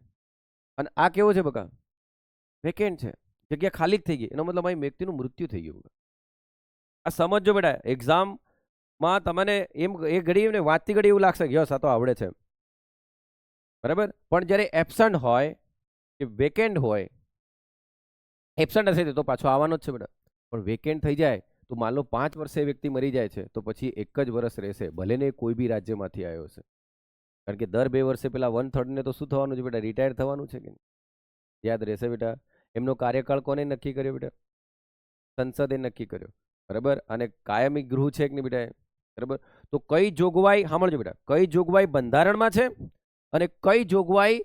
અને આ કેવો છે બકા? વેકેન્ટ છે, જગ્યા ખાલી જ થઈ ગઈ. એનો મતલબ અહીં વ્યક્તિનું મૃત્યુ થઈ ગયું. આ સમજો બેટા, એક્ઝામમાં તમને એમ એ ઘડી એમને વાંચતી ઘડી એવું લાગશે કે યસ આ તો આવડે છે, બરાબર? પણ જ્યારે એબસન્ટ હોય કે વેકેન્ટ હોય, એબસન્ટ હશે તો પાછો આવવાનો જ છે બેટા. પણ વેકેન્ટ થઈ જાય તો માન લો 5 વર્ષે વ્યક્તિ મરી જાય છે, તો પછી 1 જ વર્ષ રહેશે, ભલે ને કોઈ બી રાજ્યમાંથી આવ્યો હશે. કારણ કે દર 2 વર્ષે પેલા 1/3 ને તો શું થવાનું છે બેટા? રિટાયર થવાનું છે કે નહીં? યાદ રહેશે બેટા? એમનો કાર્યકાળ કોને નક્કી કર્યો બેટા? સંસદે નક્કી કર્યો, બરાબર. અને કાયમી ગૃહ છે કે નહીં બેટા? બરાબર. તો કઈ જોગવાઈ સાંભળજો બેટા, કઈ જોગવાઈ બંધારણમાં છે અને કઈ જોગવાઈ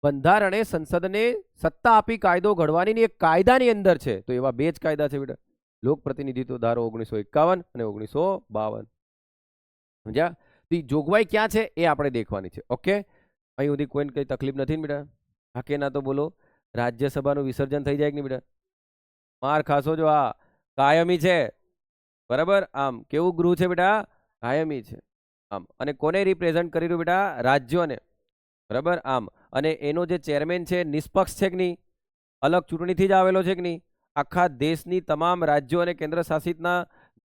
બંધારણે સંસદને સત્તા આપી કાયદો ઘડવાની એક કાયદાની અંદર છે? તો એવા બે જ કાયદા છે બેટા, લોક પ્રતિનિધિત્વ ધારો 1951 અને 1952. સમજ્યા? તો જોગવાઈ ક્યાં છે એ આપણે દેખવાની છે. ઓકે, અહીં સુધી કોઈને કઈ તકલીફ નથી ને બેટા? હા કે ના તો બોલો. રાજ્યસભાનું વિસર્જન થઈ જાય કે નહીં બેટા? માર ખાસો જો આ કાયમી છે, બરાબર. આમ કેવું ગૃહ છે બેટા? કાયમી છે. આમ અને કોને રિપ્રેઝન્ટ કરી રહ્યું બેટા? રાજ્યોને, બરાબર. આમ અને એનો જે ચેરમેન છે નિષ્પક્ષ છે કે નહીં? અલગ ચૂંટણીથી જ આવેલો છે કે નહીં? આખા દેશની તમામ રાજ્યો અને કેન્દ્ર શાસિતના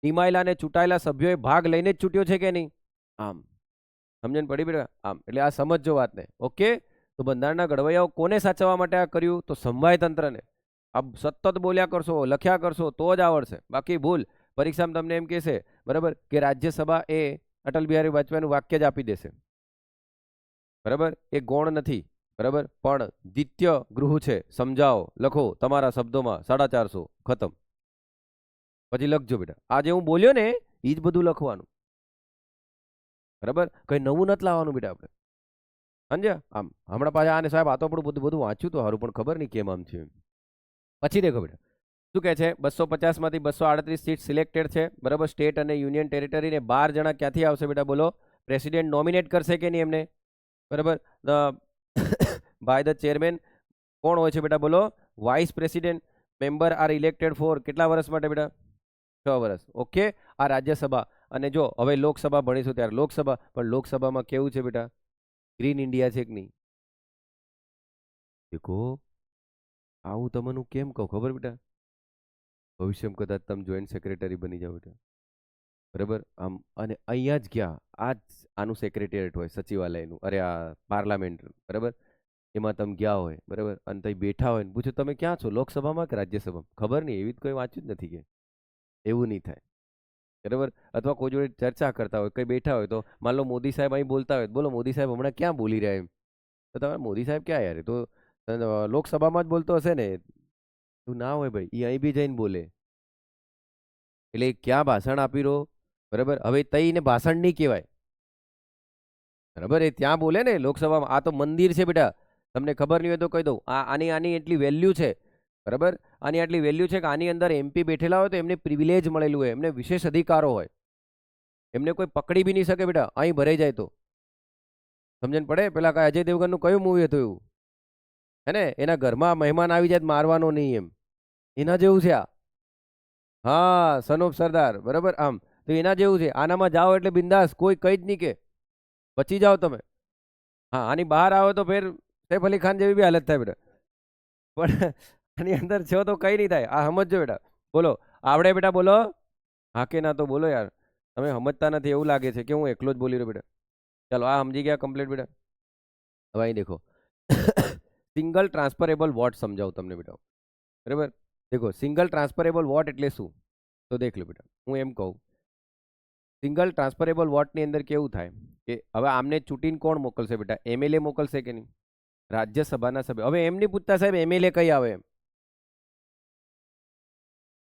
નિમાયેલા અને ચૂંટાયેલા સભ્યોએ ભાગ લઈને જ ચૂંટ્યો છે કે નહીં? આમ સમજણ પડી બેટા? આમ એટલે આ સમજજો વાતને. ઓકે, તો બંધારણના ઘડવૈયાઓ કોને સાચવવા માટે આ કર્યું? તો સમવાય તંત્રને. આ સતત બોલ્યા કરશો, લખ્યા કરશો તો જ આવડશે, બાકી ભૂલ. પરીક્ષામાં તમને એમ કહેશે, બરાબર, કે રાજ્યસભા એ અટલ બિહારી વાજપેયીનું વાક્ય જ આપી દેશે, બરાબર. એ ગૌણ નથી, બરાબર, પણ દ્વિતીય ગૃહ છે. સમજાવો, લખો તમારા શબ્દોમાં 450 ખતમ. પછી લખજો બેટા, આ જે હું બોલ્યો ને એ જ બધું લખવાનું, બરાબર. કઈ નવું નથી લાવવાનું બેટા આપણે. સમજ્યા? આમ હમણાં પાછા આને સાહેબ આ તો આપણું બધું વાંચ્યું તો સારું, પણ ખબર નહીં કેમ આમ છે. પછી દેખો બેટા શું કહે છે, 250 માંથી 238 સીટ સિલેક્ટેડ છે, બરાબર. સ્ટેટ અને યુનિયન ટેરિટરીને 12 જણા ક્યાંથી આવશે બેટા? બોલો. પ્રેસિડેન્ટ નોમિનેટ કરશે કે નહીં એમને? બરાબર. બાય ધ ચેરમેન કોણ હોય છે બેટા? બોલો. Vice president. Member are elected for કેટલા વર્ષ માટે બેટા? 6 વર્ષ. ઓકે, આ રાજ્યસભા. અને જો હવે લોકસભા ભણીશું ત્યારે લોકસભા, પણ લોકસભામાં કેવું છે બેટા? ગ્રીન ઇન્ડિયા છે કે નહીં? દેખો આવું તમને કેમ કહું ખબર બેટા? ભવિષ્યમાં કદાચ તમે જોઈન્ટ સેક્રેટરી બની જાઓ બેટા, બરાબર. આમ અને અહીંયા જ ગયા આ જ આનું સેક્રેટેરિયેટ હોય સચિવાલયનું, અરે આ પાર્લામેન્ટ, બરાબર. એમાં તમે ગયા હોય, બરાબર, અને ત્યાં બેઠા હોય ને પૂછો તમે ક્યાં છો, લોકસભામાં કે રાજ્યસભામાં? ખબર નહીં, એવી જ કોઈ વાંચ્યું જ નથી કે એવું નહીં થાય, બરાબર. અથવા કોઈ જોડે ચર્ચા કરતા હોય, કઈ બેઠા હોય તો માન લો મોદી સાહેબ અહીં બોલતા હોય, બોલો મોદી સાહેબ હમણાં ક્યાં બોલી રહ્યા એમ? તો તમે મોદી સાહેબ ક્યાં યાર, તો લોકસભામાં જ બોલતો હશે ને? તું ના હોય ભાઈ, એ અહીં બી જઈને બોલે. એટલે એ ક્યાં ભાષણ આપી રહ્યો, બરાબર. હવે તઈને ભાષણ નહીં કહેવાય, બરાબર. એ ત્યાં બોલે ને લોકસભામાં. આ તો મંદિર છે બેટા, તમને ખબર નહીં હોય તો કહી દઉં. આની આની એટલી વેલ્યુ છે, બરાબર. આની આટલી વેલ્યુ છે કે આની અંદર એમપી બેઠેલા હોય તો એમને પ્રિવિલેજ મળેલું હોય, એમને વિશેષ અધિકારો હોય, એમને કોઈ પકડી બી નહીં શકે બેટા અહીં ભરાઈ જાય તો. સમજણ પડે? પેલા અજય દેવગનનું કયું મૂવી હતું એવું, હે ને? એના ઘરમાં મહેમાન આવી જાય મારવાનો નહીં એમ, એના જેવું છે આ. હા, સન ઓફ સરદાર, બરાબર. આમ તો એના જેવું છે. આનામાં જાઓ એટલે બિંદાસ, કોઈ કઈ જ નહીં કે બચી જાઓ તમે. હા, આની બહાર આવો તો ફેર સૈફ અલી ખાન જેવી બી હાલત થાય બેટા, પણ આની અંદર છો તો કઈ નહીં થાય. આ સમજજો બેટા. બોલો, આવડે બેટા? બોલો. હા કે ના તો બોલો યાર, તમે સમજતા નથી એવું લાગે છે કે હું એકલો જ બોલી રહ્યો બેટા. ચાલો આ સમજી ગયા કમ્પ્લીટ બેટા. હવે અહીં દેખો સિંગલ ટ્રાન્સફરેબલ વોટ સમજાવું તમને બેટા, બરાબર. દેખો સિંગલ ટ્રાન્સફરેબલ વોટ એટલે શું, તો દેખ લો બેટા. હું એમ કહું, સિંગલ ટ્રાન્સફરેબલ વોટની અંદર કેવું થાય કે હવે આમને ચૂંટીને કોણ મોકલશે બેટા? એમએલએ મોકલશે કે નહીં? રાજ્યસભાના સભ્ય. હવે એમ નહીં પૂછતા સાહેબ એમએલએ કઈ આવે એમ,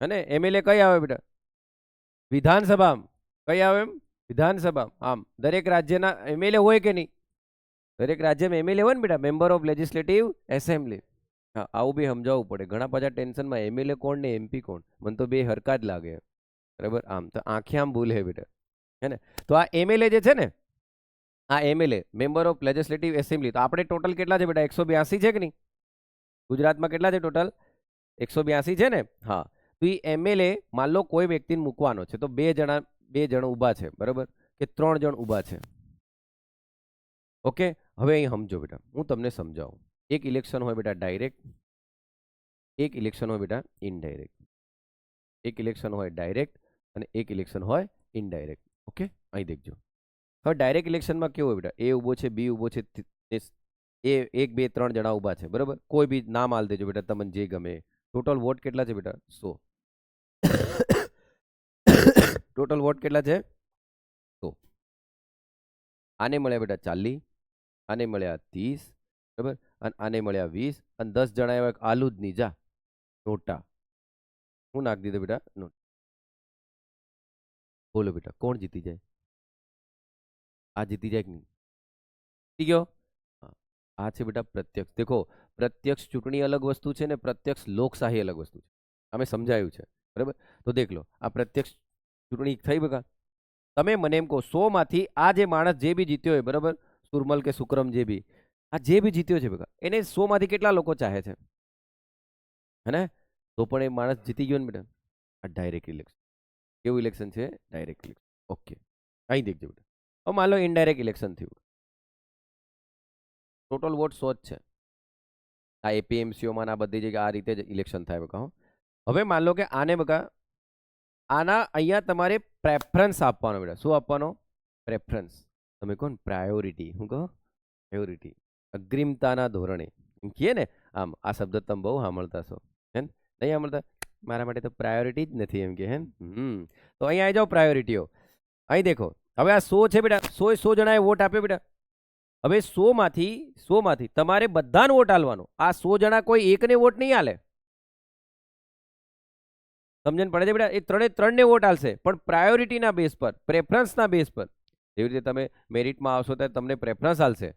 હે ને? એમએલએ કઈ આવે બેટા? વિધાનસભા. કઈ આવે એમ? વિધાનસભા. આમ દરેક રાજ્યના એમએલએ હોય કે નહીં? દરેક રાજ્યમાં એમએલએ હોય ને બેટા, મેમ્બર ઓફ લેજિસ્લેટિવ એસેમ્બલી. હા, આવું બી સમજાવવું પડે. ઘણા પાછા ટેન્શનમાં એમએલએ કોણ ને એમપી કોણ, મને તો બે હરકા જ લાગે, બરાબર. આમ તો આંખે આમ ભૂલ હે બેટા, હે ને? તો આ એમએલએ જે છે ને, આ MLA member of legislative assembly, તો આપણે ટોટલ કેટલા છે બેટા? 182 છે કે નહીં? ગુજરાતમાં કેટલા છે ટોટલ? 182 છે ને? હા. તો એ એમએલએ માન લો કોઈ વ્યક્તિને મૂકવાનો છે તો બે જણ ઊભા છે, બરાબર, કે 3 જણ ઊભા છે. ઓકે, હવે અહીં સમજો બેટા, હું તમને સમજાવું. એક ઇલેક્શન હોય બેટા ડાયરેક્ટ, એક ઇલેક્શન હોય બેટા ઇનડાયરેક્ટ. એક ઇલેક્શન હોય ડાયરેક્ટ અને એક ઇલેક્શન હોય ઇનડાયરેક્ટ. ઓકે, અહીં દેખજો. હવે ડાયરેક્ટ ઇલેક્શનમાં કેવું હોય બેટા? એ ઊભો છે, બી ઊભો છે, એ 1 2 3 જણા ઊભા છે, બરાબર. કોઈ બી નામ આલ દેજો બેટા, તમને જે ગમે. ટોટલ વોટ કેટલા છે બેટા? 100. ટોટલ વોટ કેટલા છે? 100. આને મળ્યા બેટા 40, આને મળ્યા 30, બરાબર, અને આને મળ્યા 20, અને 10 જણા એવા આલુ જ નહીં જા, નોટા. હું નાખી દીધો બેટા નોટા. બોલો બેટા કોણ જીતી જાય? આ જીતી જાય કે નહીં? જીતી ગયો. હા. આ છે બેટા પ્રત્યક્ષ. દેખો, પ્રત્યક્ષ ચૂંટણી અલગ વસ્તુ છે ને પ્રત્યક્ષ લોકશાહી અલગ વસ્તુ છે. અમે સમજાયું છે, બરાબર? તો દેખ લો, આ પ્રત્યક્ષ ચૂંટણી થઈ બકા. તમે મને એમ કહો 100 માંથી આ જે માણસ જે બી જીત્યો હોય, બરાબર, સુરમલ કે સુક્રમ જે બી, આ જે બી જીત્યો છે બકા, એને 100 માંથી કેટલા લોકો ચાહે છે? હે ને? તો પણ એ માણસ જીતી ગયો ને બેટા. આ ડાયરેક્ટ ઇલેક્શન. કેવું ઇલેક્શન છે? Direct election. ઓકે, અહીં દેખજો બેટા. હવે માન લો ઇનડાયરેક્ટ ઇલેક્શન થયું, ટોટલ વોટ 100 જ છે. આ એપીએમસીઓમાં આ બધી જગ્યાએ આ રીતે જ ઇલેક્શન થાય બકા. હવે માન લો કે આને બકા, આના અહીંયા તમારે પ્રેફરન્સ આપવાનો બેટા. શું આપવાનો? પ્રેફરન્સ. તમે કહો ને પ્રાયોરિટી. શું કહો? પ્રાયોરિટી. અગ્રિમતાના ધોરણે એમ કહીએ ને, આમ આ શબ્દ તમે બહુ સાંભળતા છો, હે ને? નહીં સાંભળતા? મારા માટે તો પ્રાયોરિટી જ નથી એમ કે, હે? તો અહીંયા આવી જાઓ પ્રાયોરિટીઓ. અહીં દેખો, હવે આ 100 છે બેટા, 100 જણાએ વોટ આપ્યો બેટા. હવે 100 માંથી તમારે બધાને વોટ આલવાનો. આ 100 જણા કોઈ એકને વોટ નહીં આલે. સમજણ પડે છે બેટા? એ ત્રણને વોટ આલશે, પણ પ્રાયોરિટીના બેઝ પર, પ્રેફરન્સના બેઝ પર. જેવી રીતે તમે મેરિટમાં આવશો ત્યારે તમને પ્રેફરન્સ આલશે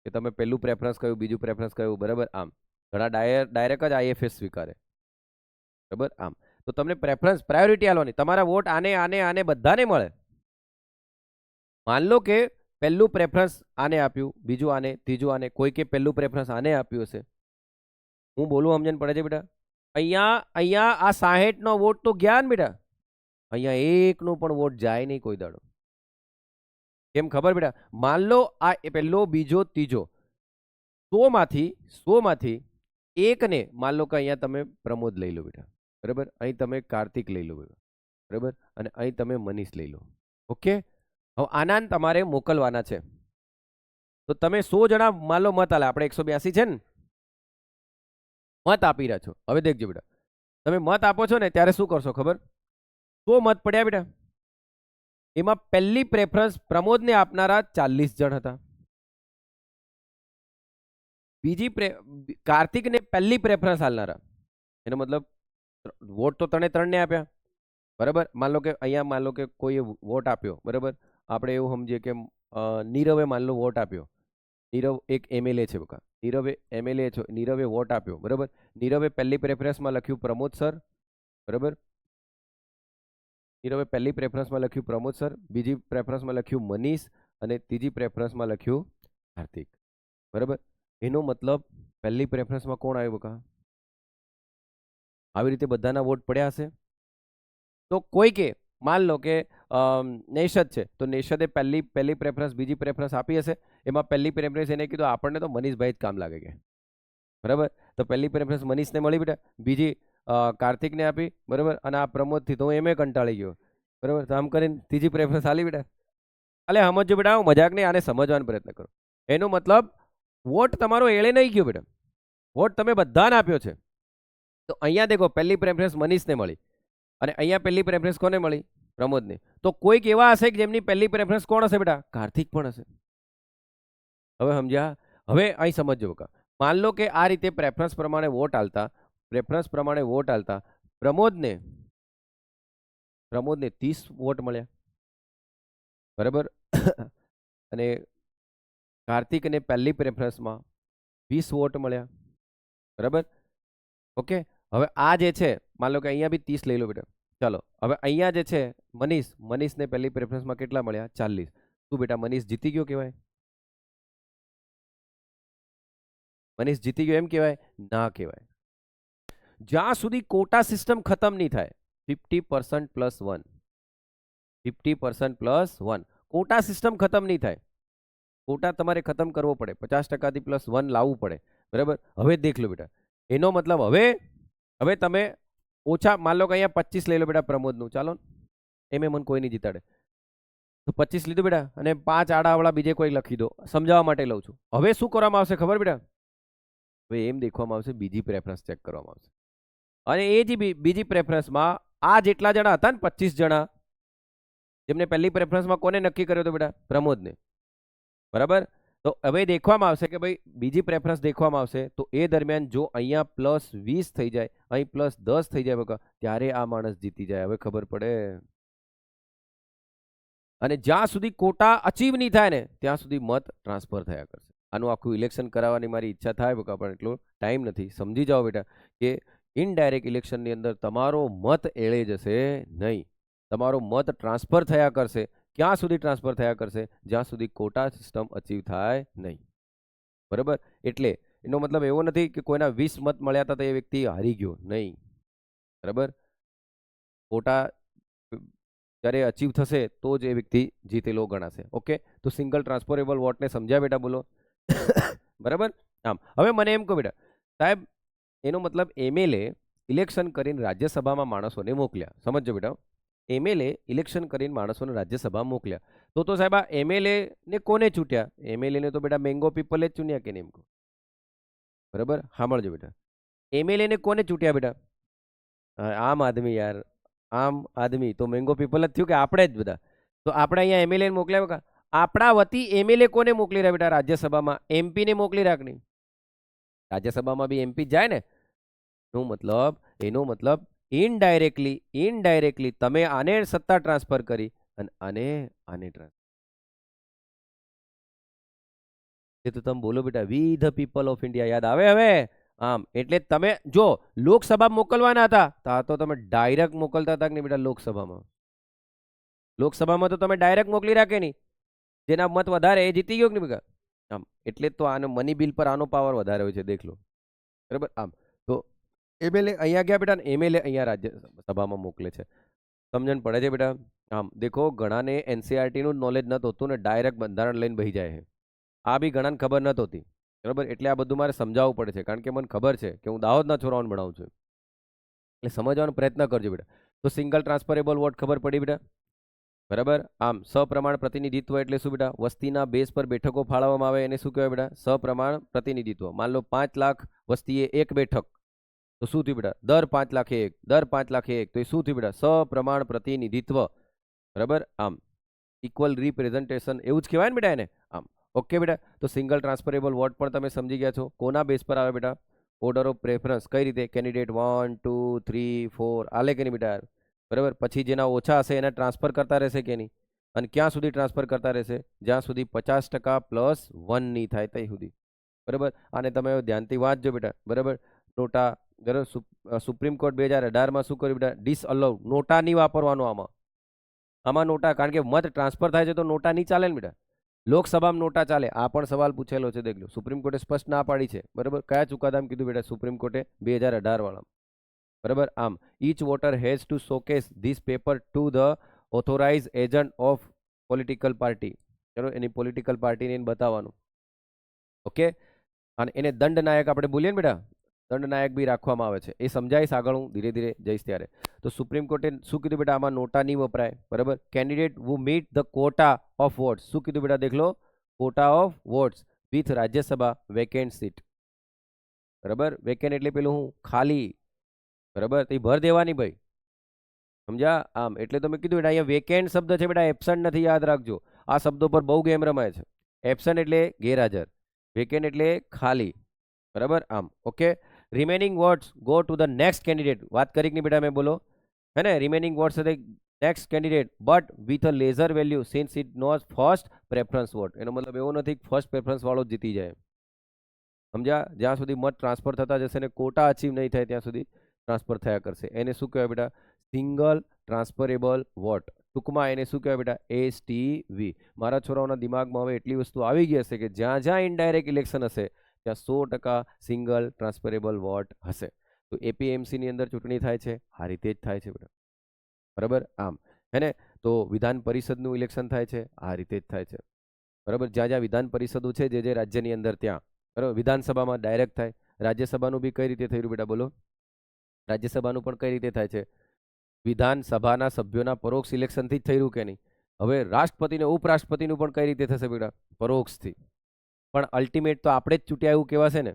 કે તમે પહેલું પ્રેફરન્સ કયું, બીજું પ્રેફરન્સ કયું, બરાબર? આમ ઘણા ડાયરેક્ટ જ આઈએફએસ સ્વીકારે, બરાબર? આમ તો તમને પ્રેફરન્સ, પ્રાયોરિટી આલવાની. તમારા વોટ આને આને આને બધાને મળે. માન લો કે પહેલું પ્રેફરન્સ આને આપ્યું, બીજું આને, ત્રીજું આને, કોઈ કે પહેલું પ્રેફરન્સ આને આપ્યું હશે. હું બોલું સમજણ પડે છે બેટા? અહીંયા આ 60 નો વોટ તો ગયા ને બેટા. અહીંયા એકનો પણ વોટ જાય નહીં કોઈ દાડો. કેમ ખબર બેટા? માન લો આ પહેલો, બીજો, ત્રીજો, 100 માંથી એકને માન લો કે અહીંયા તમે પ્રમોદ લઈ લો બેટા, બરાબર? અહીં તમે કાર્તિક લઈ લો બેટા, બરાબર? અને અહીં તમે મનીષ લઈ લો. ઓકે, હવે આના તમારે મોકલવાના છે. તો તમે 100 જણા માન લો મત આલે, આપણે 182 છે ને, મત આપી રહ્યા છો. હવે દેખજો બેટા, તમે મત આપો છો ને ત્યારે શું કરશો ખબર? 100 મત પડ્યા બેટા, એમાં પહેલી પ્રેફરન્સ પ્રમોદને આપનારા 40 જણ હતા. બીજી કાર્તિકને પહેલી પ્રેફરન્સ આલનારા, એનો મતલબ વોટ તો ત્રણે ને આપ્યા, બરાબર? માન લો કે અહીંયા માન લો કે કોઈએ વોટ આપ્યો, બરાબર? આપણે એવું સમજીએ કે નીરવે માન લો વોટ આપ્યો. નીરવ એક એમએલએ છે બકા. નીરવે વોટ આપ્યો, બરાબર? નીરવે પહેલી પ્રેફરન્સમાં લખ્યું પ્રમોદ સર, બરાબર? નીરવે પહેલી પ્રેફરન્સમાં લખ્યું પ્રમોદ સર, બીજી પ્રેફરન્સમાં લખ્યું મનીષ, અને ત્રીજી પ્રેફરન્સમાં લખ્યું કાર્તિક, બરાબર? એનો મતલબ પહેલી પ્રેફરન્સમાં કોણ આવ્યું બકા? આવી રીતે બધાના વોટ પડ્યા હશે. તો કોઈ કે માન લો કે નેશદ છે, તો નેશદે પહેલી પ્રેફરન્સ, બીજી પ્રેફરન્સ આપી હશે. એમાં પહેલી પ્રેફરન્સ એને કીધું આપણને તો મનીષભાઈ જ કામ લાગે કે, બરાબર? તો પહેલી પ્રેફરન્સ મનીષને મળી બેટા, બીજી કાર્તિકને આપી, બરાબર? અને આ પ્રમોદથી તો હું એમે કંટાળી ગયો, બરાબર? તો આમ કરીને ત્રીજી પ્રેફરન્સ આલી બેટા. અલે સમજો બેટા, હું મજાક નહીં, આને સમજવાનો પ્રયત્ન કરો. એનો મતલબ વોટ તમારો એળે નહીં ગયો બેટા, વોટ તમે બધાને આપ્યો છે. તો અહીંયા દેખો, પહેલી પ્રેફરન્સ મનીષને મળી, અને અહીંયા પહેલી પ્રેફરન્સ કોને મળી? પ્રમોદને. તો કોઈક એવા હશે કે જેમની પહેલી પ્રેફરન્સ કોણ હશે બેટા? કાર્તિક પણ હશે. હવે સમજ્યા? હવે અહીં સમજો બકા, માન લો કે આ રીતે પ્રેફરન્સ પ્રમાણે વોટ આલતા પ્રમોદને 30 વોટ મળ્યા, બરાબર? અને કાર્તિકને પહેલી પ્રેફરન્સમાં 20 વોટ મળ્યા, બરાબર? ઓકે, હવે આ જે છે માન લો કે અહીંયા બી 30 લઈ લો બેટા. ચાલો, હવે અહીંયા જે છે મનીષને પહેલી પ્રેફરન્સમાં કેટલા મળ્યા? 40. શું બેટા મનીષ જીતી ગયો કહેવાય? મનીષ જીતી ગયો એમ કહેવાય? ના કહેવાય. જ્યાં સુધી કોટા સિસ્ટમ ખતમ નહીં થાય, 50% + 1, 50% + 1, કોટા સિસ્ટમ ખતમ નહીં થાય. કોટા તમારે ખતમ કરવો પડે, 50%થી +1 લાવવું પડે, બરાબર? હવે દેખ લો બેટા, એનો મતલબ હવે તમે ઓછા, માન લો કે અહીંયા 25 લઈ લો બેટા પ્રમોદનું, ચાલો એમ મને કોઈ નહીં જીતાડે. તો 25 લીધું બેટા, અને 5 આડાવાળા બીજે કોઈ લખી દો, સમજાવવા માટે લઉં છું. હવે શું કરવામાં આવશે ખબર બેટા? હવે એમ દેખવામાં આવશે, બીજી પ્રેફરન્સ ચેક કરવામાં આવશે. અને એ જે બીજી પ્રેફરન્સમાં આ જેટલા જણા હતા ને, 25 જણા, જેમને પહેલી પ્રેફરન્સમાં કોને નક્કી કર્યો હતો બેટા? પ્રમોદને, બરાબર? તો હવે દેખવામાં આવશે કે ભાઈ બીજી પ્રેફરન્સ દેખવામાં આવશે તો એ દરમિયાન જો અહીંયા +20 થઈ જાય, અહીં +10 થઈ જાય બકા, ત્યારે આ માણસ જીતી જાય. હવે ખબર પડે. અને જ્યાં સુધી કોટા અચીવ નહીં થાય ને ત્યાં સુધી મત ટ્રાન્સફર થયા કરશે. આનું આખું ઇલેક્શન કરાવવાની મારી ઈચ્છા થાય બકા, પણ એટલો ટાઈમ નથી. સમજી જાઓ બેટા કે ઇનડાયરેક્ટ ઇલેક્શનની અંદર તમારો મત એળે જશે નહીં, તમારો મત ટ્રાન્સફર થયા કરશે. ક્યાં સુધી ટ્રાન્સફર થયા કરશે? જ્યાં સુધી કોટા સિસ્ટમ અચીવ થાય નહીં. બરાબર? એટલે એનો મતલબ એવો નથી કે કોઈના 20 મત મળ્યા હતા તો એ વ્યક્તિ હારી ગયો, નહીં. બરાબર? કોટા જ્યારે અચીવ થશે તો જ એ વ્યક્તિ જીતેલો ગણાશે. ઓકે, તો સિંગલ ટ્રાન્સફરેબલ વોટને સમજ્યા બેટા? બોલો. બરાબર. આમ હવે મને એમ કહો બેટા સાહેબ, એનો મતલબ એમએલએ ઇલેક્શન કરીને રાજ્યસભામાં માણસોને મોકલ્યા. સમજો બેટા, એમએલએ ઇલેક્શન કરીને માણસોને રાજ્યસભા મોકલ્યા, તો સાહેબ આ એમએલએ ને કોને ચૂંટ્યા? એમએલએ ને તો બેટા મેંગો પીપલે જ ચૂન્યા કે નહીં એમ કહો. બરાબર? સાંભળજો બેટા, એમએલએ ને કોને ચૂંટ્યા બેટા? આમ આદમી યાર, આમ આદમી. તો મેંગો પીપલ જ થયું કે આપણે જ બધા? તો આપણે અહીંયા એમએલએ મોકલ્યા બકા. આપણા વતી એમએલએ કોને મોકલી રહ્યા બેટા રાજ્યસભામાં? એમપી ને મોકલી રાખ નહીં. રાજ્યસભામાં બી એમપી જાય ને. એનો મતલબ ઇનડાયરેક્ટલી તમે આને સત્તા ટ્રાન્સફર કરી અને આને ટ્રાન્સફર. એ તો તમે બોલો બેટા, વી ધ પીપલ ઓફ ઇન્ડિયા યાદ આવે હવે? આમ એટલે તમે જો લોકસભા મોકલવાના હતા તો તમે ડાયરેક્ટ મોકલતા હતા કે નહીં બેટા? લોકસભામાં તો તમે ડાયરેક્ટ મોકલી રાખે નહીં, જેના મત વધારે એ જીતી ગયો કે નહીં બેટા? આમ એટલે તો આનો મની બિલ પર આનો પાવર વધારે હોય છે, દેખ લો. બરાબર? આમ તો એમએલએ અહીંયા ગયા બેટા, એમએલએ અહીંયા રાજ્યસભામાં મોકલે છે. સમજણ પડે છે બેટા? આમ દેખો, ઘણાને એનસીઆરટી નું નોલેજ નતું હોતું ને ડાયરેક્ટ બંધારણ લઈને બેસી જાય છે. આ બી ઘણાને ખબર નહોતી હોતી. બરાબર? એટલે આ બધું મારે સમજાવવું પડે છે, કારણ કે મને ખબર છે કે હું દાહોદના છોરાઓને ભણાવું છું. એટલે સમજવાનો પ્રયત્ન કરજો બેટા. તો સિંગલ ટ્રાન્સફરેબલ વોટ ખબર પડી બેટા? બરાબર? આમ સપ્રમાણ પ્રતિનિધિત્વ એટલે શું બેટા? વસ્તીના બેઝ પર બેઠકો ફાળવવામાં આવે એને શું કહેવાય બેટા? સપ્રમાણ પ્રતિનિધિત્વ. માન લો 5 લાખ વસ્તીએ એક બેઠક, તો શું થયું બેટા? દર 5 લાખે એક, દર 5 લાખે એક. તો એ શું થયું બેટા? સપ્રમાણ પ્રતિનિધિત્વ. બરાબર? આમ ઇક્વલ રિપ્રેઝન્ટેશન એવું જ કહેવાય ને બેટા એને? આમ ઓકે બેટા. તો સિંગલ ટ્રાન્સફરેબલ વોટ પણ તમે સમજી ગયા છો. કોના બેઝ પર આવે બેટા? Order of preference. કઈ રીતે? કેન્ડિડેટ 1 2 3 4 આલે કે નહીં બેટા? બરાબર? પછી જેના ઓછા હશે એને ટ્રાન્સફર કરતા રહેશે કે નહીં? અને ક્યાં સુધી ટ્રાન્સફર કરતા રહેશે? જ્યાં સુધી 50% + 1 નહીં થાય ત્યાં સુધી. બરાબર? આને તમે ધ્યાનથી વાંચજો બેટા. બરાબર? નોટા. બરાબર? સુપ્રીમ કોર્ટ 2018માં શું કર્યું બેટા? ડિસઅલાઉ. નોટા નહીં વાપરવાનો આમાં નોટા, કારણ કે મત ટ્રાન્સફર થાય છે તો નોટા નહીં ચાલે ને બેટા. લોકસભામાં નોટા ચાલે. આ પણ સવાલ પૂછેલો છે, દેખ લો. સુપ્રીમ કોર્ટે સ્પષ્ટ ના પાડી છે. બરાબર? કયા ચુકાદામાં કીધું બેટા? સુપ્રીમ કોર્ટે 2018 વાળા. બરાબર? આમ each voter has to showcase this paper to the authorise agent of political party. ચલો, એની પોલિટિકલ પાર્ટીને એને બતાવવાનું. ઓકે, અને એને દંડનાયક આપણે બોલીએ ને બેટા, દંડનાયક બી રાખવામાં આવે છે. એ સમજાઈશ આગળ, હું ધીરે ધીરે જઈશ ત્યારે. તો સુપ્રીમ કોર્ટે શું કીધું બેટા? આમાં નોટા નહીં વપરાય. બરાબર? Candidate who meet the quota of votes. શું કીધું બેટા? દેખ લો, quota of votes with Rajya Sabha vacant seat. બરાબર? વેકેન્ટ એટલે પેલું હું ખાલી. બરાબર? તો ભર દેવાની ભાઈ. સમજ્યા? આમ એટલે તો મેં કીધું બેટા અહીંયા વેકેન્ટ શબ્દ છે બેટા, એબસન્ટ નથી, યાદ રાખજો. આ શબ્દો પર બહુ ગેમ રમાય છે. એબસન્ટ એટલે ગેરહાજર, વેકેન્ટ એટલે ખાલી. બરાબર? આમ okay. Remaining votes go to the next candidate. વાત કરી કે નહીં બેટા? મેં બોલો હે ને? રિમેનિંગ વોટ્સ સાથે next candidate but with a lesser value since it not first preference vote. એનો મતલબ એવો નથી કે ફર્સ્ટ પ્રેફરન્સ વાળો જીતી જાય. સમજ્યા? જ્યાં સુધી મત ટ્રાન્સફર થતા જશે ને કોટા અચીવ નહીં થાય ત્યાં સુધી ટ્રાન્સફર થયા કરશે. એને શું કહેવાય બેટા? Single transferable vote. ટૂંકમાં એને શું કહેવાય બેટા? STV. મારા છોરાઓના દિમાગમાં હવે એટલી વસ્તુ આવી ગઈ હશે કે જ્યાં જ્યાં ઇનડાયરેક્ટ ઇલેક્શન હશે ત્યાં 100% સિંગલ ટ્રાન્સફરેબલ વોટ હશે. તો APMCની અંદર ચૂંટણી થાય છે આ રીતે જ થાય છે બેટા. બરાબર? આમ હે ને? તો વિધાન પરિષદનું ઇલેક્શન થાય છે આ રીતે જ થાય છે. બરાબર? જ્યાં જ્યાં વિધાન પરિષદો છે જે રાજ્યની અંદર ત્યાં. બરાબર? વિધાનસભામાં ડાયરેક્ટ થાય. રાજ્યસભાનું બી કઈ રીતે થયું બેટા? બોલો. રાજ્યસભાનું પણ કઈ રીતે થાય છે? વિધાનસભાના સભ્યોના પરોક્ષ ઇલેક્શનથી જ થયું કે નહીં? હવે રાષ્ટ્રપતિને ઉપરાષ્ટ્રપતિનું પણ કઈ રીતે થશે બેટા? પરોક્ષથી. પણ અલ્ટિમેટ તો આપણે જ ચૂંટ્યા એવું કહેવાશે ને,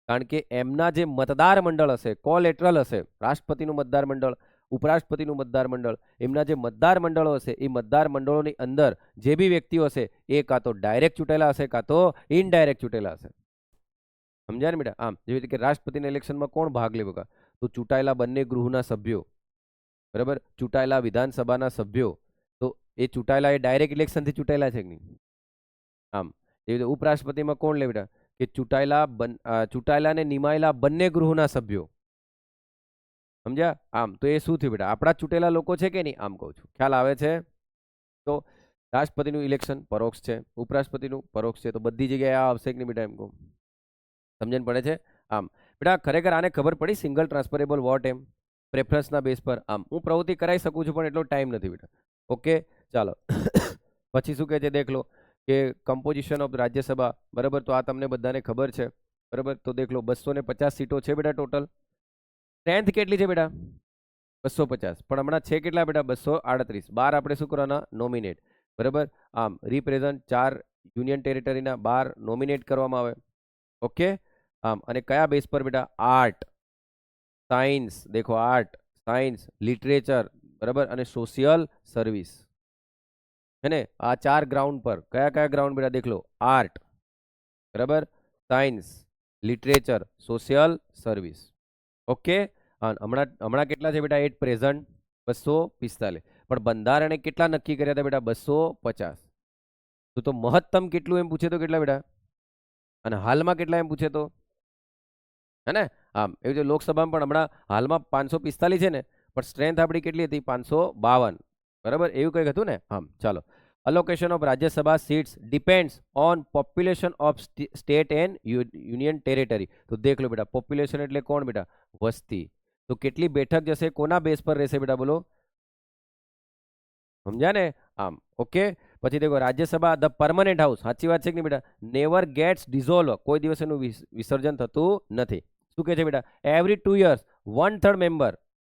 કારણ કે એમના જે મતદાર મંડળ હશે, કોલેટરલ હશે, રાષ્ટ્રપતિનું મતદાર મંડળ ઉપરાષ્ટ્રપતિનું મતદાર મંડળ, એમના જે મતદાર મંડળો હશે એ મતદાર મંડળોની અંદર જે બી વ્યક્તિઓ હશે એ કાં તો ડાયરેક્ટ ચૂંટેલા હશે કાં તો ઇનડાયરેક્ટ ચૂંટેલા હશે. સમજ્યા ને બેટા? આમ જેવી રીતે કે રાષ્ટ્રપતિના ઇલેક્શનમાં કોણ ભાગ લે બકા? તો ચૂંટાયેલા બંને ગૃહના સભ્યો, બરાબર, ચૂંટાયેલા વિધાનસભાના સભ્યો, તો એ ચૂંટાયેલા એ ડાયરેક્ટ ઇલેક્શનથી ચૂંટાયેલા છે કે નહીં? આમ એવી રીતે ઉપરાષ્ટ્રપતિમાં કોણ લે બેટા? કે ચૂંટાયેલા ને નિમાયેલા બંને ગૃહના સભ્યો. સમજ્યા? આમ તો એ શું થયું બેટા? આપણા ચૂંટેલા લોકો છે કે નહીં? આમ કહું છું, ખ્યાલ આવે છે? તો રાષ્ટ્રપતિનું ઇલેક્શન પરોક્ષ છે, ઉપરાષ્ટ્રપતિનું પરોક્ષ છે, તો બધી જગ્યાએ આ આવશે કે નહીં બેટા? એમ કહું, સમજણ પડે છે? આમ બેટા ખરેખર આને ખબર પડી સિંગલ ટ્રાન્સફરેબલ વોટ એમ પ્રેફરન્સના બેઝ પર. આમ હું પ્રવૃત્તિ કરાવી શકું છું પણ એટલો ટાઈમ નથી બેટા. ઓકે ચાલો પછી શું કહે છે દેખ લો કે કમ્પોઝિશન ઓફ રાજ્યસભા, બરાબર, તો આ તમને બધાને ખબર છે, બરાબર. તો દેખ લો 250 સીટો છે બેટા ટોટલ. સ્ટ્રેન્થ કેટલી છે બેટા? 250. પણ હમણાં છે કેટલા બેટા? 238. 12 આપણે શું કરવાના? નોમિનેટ, બરાબર. આમ રિપ્રેઝન્ટ 4 યુનિયન ટેરિટરીના 12 નોમિનેટ કરવામાં આવે. ઓકે આમ અને કયા બેઝ પર બેટા? આર્ટ, સાયન્સ, દેખો આર્ટ, સાયન્સ, લિટરેચર, બરાબર, અને સોશિયલ સર્વિસ, है ने? आ 4 ग्राउंड पर कया कया ग्राउंड बेटा देख लो? आर्ट, बराबर, science, literature, social service. Okay हमणा हमणा केटला छे बेटा? At present 245. पण બંધારણે કેટલા નક્કી કર્યા હતા બેટા? 250. તો મહત્તમ કેટલું એમ પૂછે તો કેટલા બેટા? અને હાલમાં કેટલા એમ પૂછે તો? હે ને? આમ એવી રીતે લોકસભામાં પણ હમણાં હાલમાં 545 છે ને, પણ સ્ટ્રેન્થ આપણી કેટલી હતી? 552. બરાબર, એવું કંઈક હતું ને? આમ ચાલો. Allocation of Rajya Sabha seats depends on population of state and union territory. તો દેખ લો બેટા, પોપ્યુલેશન એટલે કોણ બેટા? વસ્તી. તો કેટલી બેઠક જશે? કોના બેઝ પર રહેશે બેટા? બોલો, સમજ્યા ને? આમ ઓકે. પછી દેખો રાજ્યસભા ધ પરમનન્ટ હાઉસ, સાચી વાત છે કે નહીં બેટા? નેવર ગેટ્સ ડિઝોલ્વ, કોઈ દિવસ એનું વિસર્જન થતું નથી. શું કહે છે બેટા? એવરી 2 years 1/3 મેમ્બર,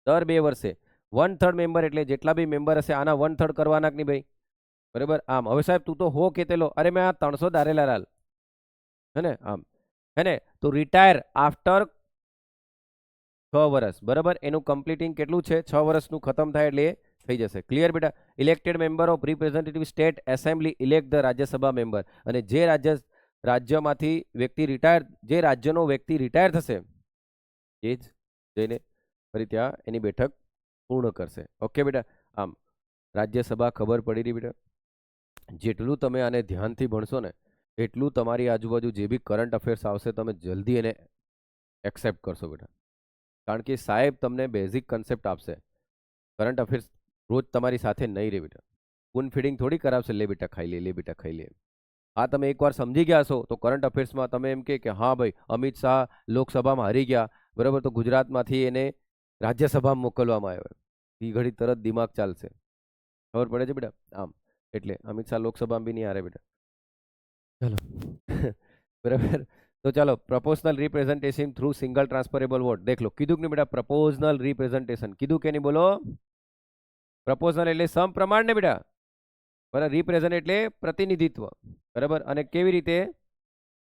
દર 2 વર્ષે 1/3 મેમ્બર, એટલે જેટલા બી મેમ્બર હશે આના 1/3 કરવાના કે નહીં ભાઈ? બરાબર. આમ હવે સાહેબ તું તો હો કેતેલો, અરે મેં આ 300 ધારેલા લાલ, હે ને? આમ હે ને? તો રિટાયર આફ્ટર 6 વર્ષ, બરાબર. એનું કમ્પ્લીટિંગ કેટલું છે? 6 વર્ષનું ખતમ થાય એટલે થઈ જશે. ક્લિયર બેટા? Elected member of representative state assembly elect the Rajya Sabha member. અને જે રાજ્યમાંથી વ્યક્તિ રિટાયર, જે રાજ્યનો વ્યક્તિ રિટાયર થશે એ જ જઈને ફરી ત્યાં એની બેઠક પૂર્ણ કરશે. ઓકે બેટા? આમ રાજ્યસભા ખબર પડી રહી બેટા? જેટલું તમે આને ધ્યાનથી ભણશો ને એટલું તમારી આજુબાજુ જે બી કરંટ અફેર્સ આવશે તમે જલ્દી એને એક્સેપ્ટ કરશો બેટા. કારણ કે સાહેબ તમને બેઝિક કન્સેપ્ટ આપશે. કરંટ અફેર્સ રોજ તમારી સાથે નહીં રહે બેટા. સ્પૂન ફીડિંગ થોડી કરાવશે, લે બેટા ખાઈ લે, લે બેટા ખાઈ લે. આ તમે એકવાર સમજી ગયા છો તો કરંટ અફેર્સમાં તમે એમ કે હા ભાઈ અમિત શાહ લોકસભામાં હારી ગયા, બરાબર, તો ગુજરાતમાંથી એને રાજ્યસભામાં મોકલવામાં આવ્યો, એ ઘડી તરત દિમાગ ચાલશે. ખબર પડે છે બેટા? આમ એટલે અમિત શાહ લોકસભામાં બી નહીં હારે બેટા. ચાલો બરાબર. તો ચાલો, proportional representation through single transferable vote. દેખ લો, કીધું કે નહીં બેટા? પ્રપોઝનલ રિપ્રેઝન્ટેશન કીધું કે નહીં? બોલો. પ્રપોઝનલ એટલે સમપ્રમાણ ને બેટા, બરાબર. રિપ્રેઝન્ટ એટલે પ્રતિનિધિત્વ, બરાબર. અને કેવી રીતે?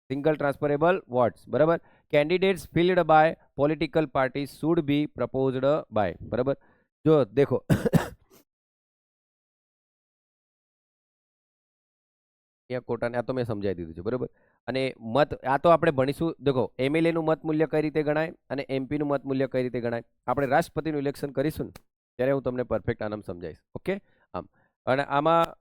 સિંગલ ટ્રાન્સફરેબલ વોટ્સ, બરાબર. Candidates filled by political party should be proposed by, બરાબર. જો દેખો કોટાને આ તો મેં સમજાવી દીધું છે, બરાબર. અને મત આ તો આપણે ભણીશું. દેખો એમએલએ નું મત મૂલ્ય કઈ રીતે ગણાય અને એમપી નું મત મૂલ્ય કઈ રીતે ગણાય આપણે રાષ્ટ્રપતિનું ઇલેક્શન કરીશું ને ત્યારે હું તમને પરફેક્ટ આનામ સમજાવીશ. ઓકે. આમ અને આમાં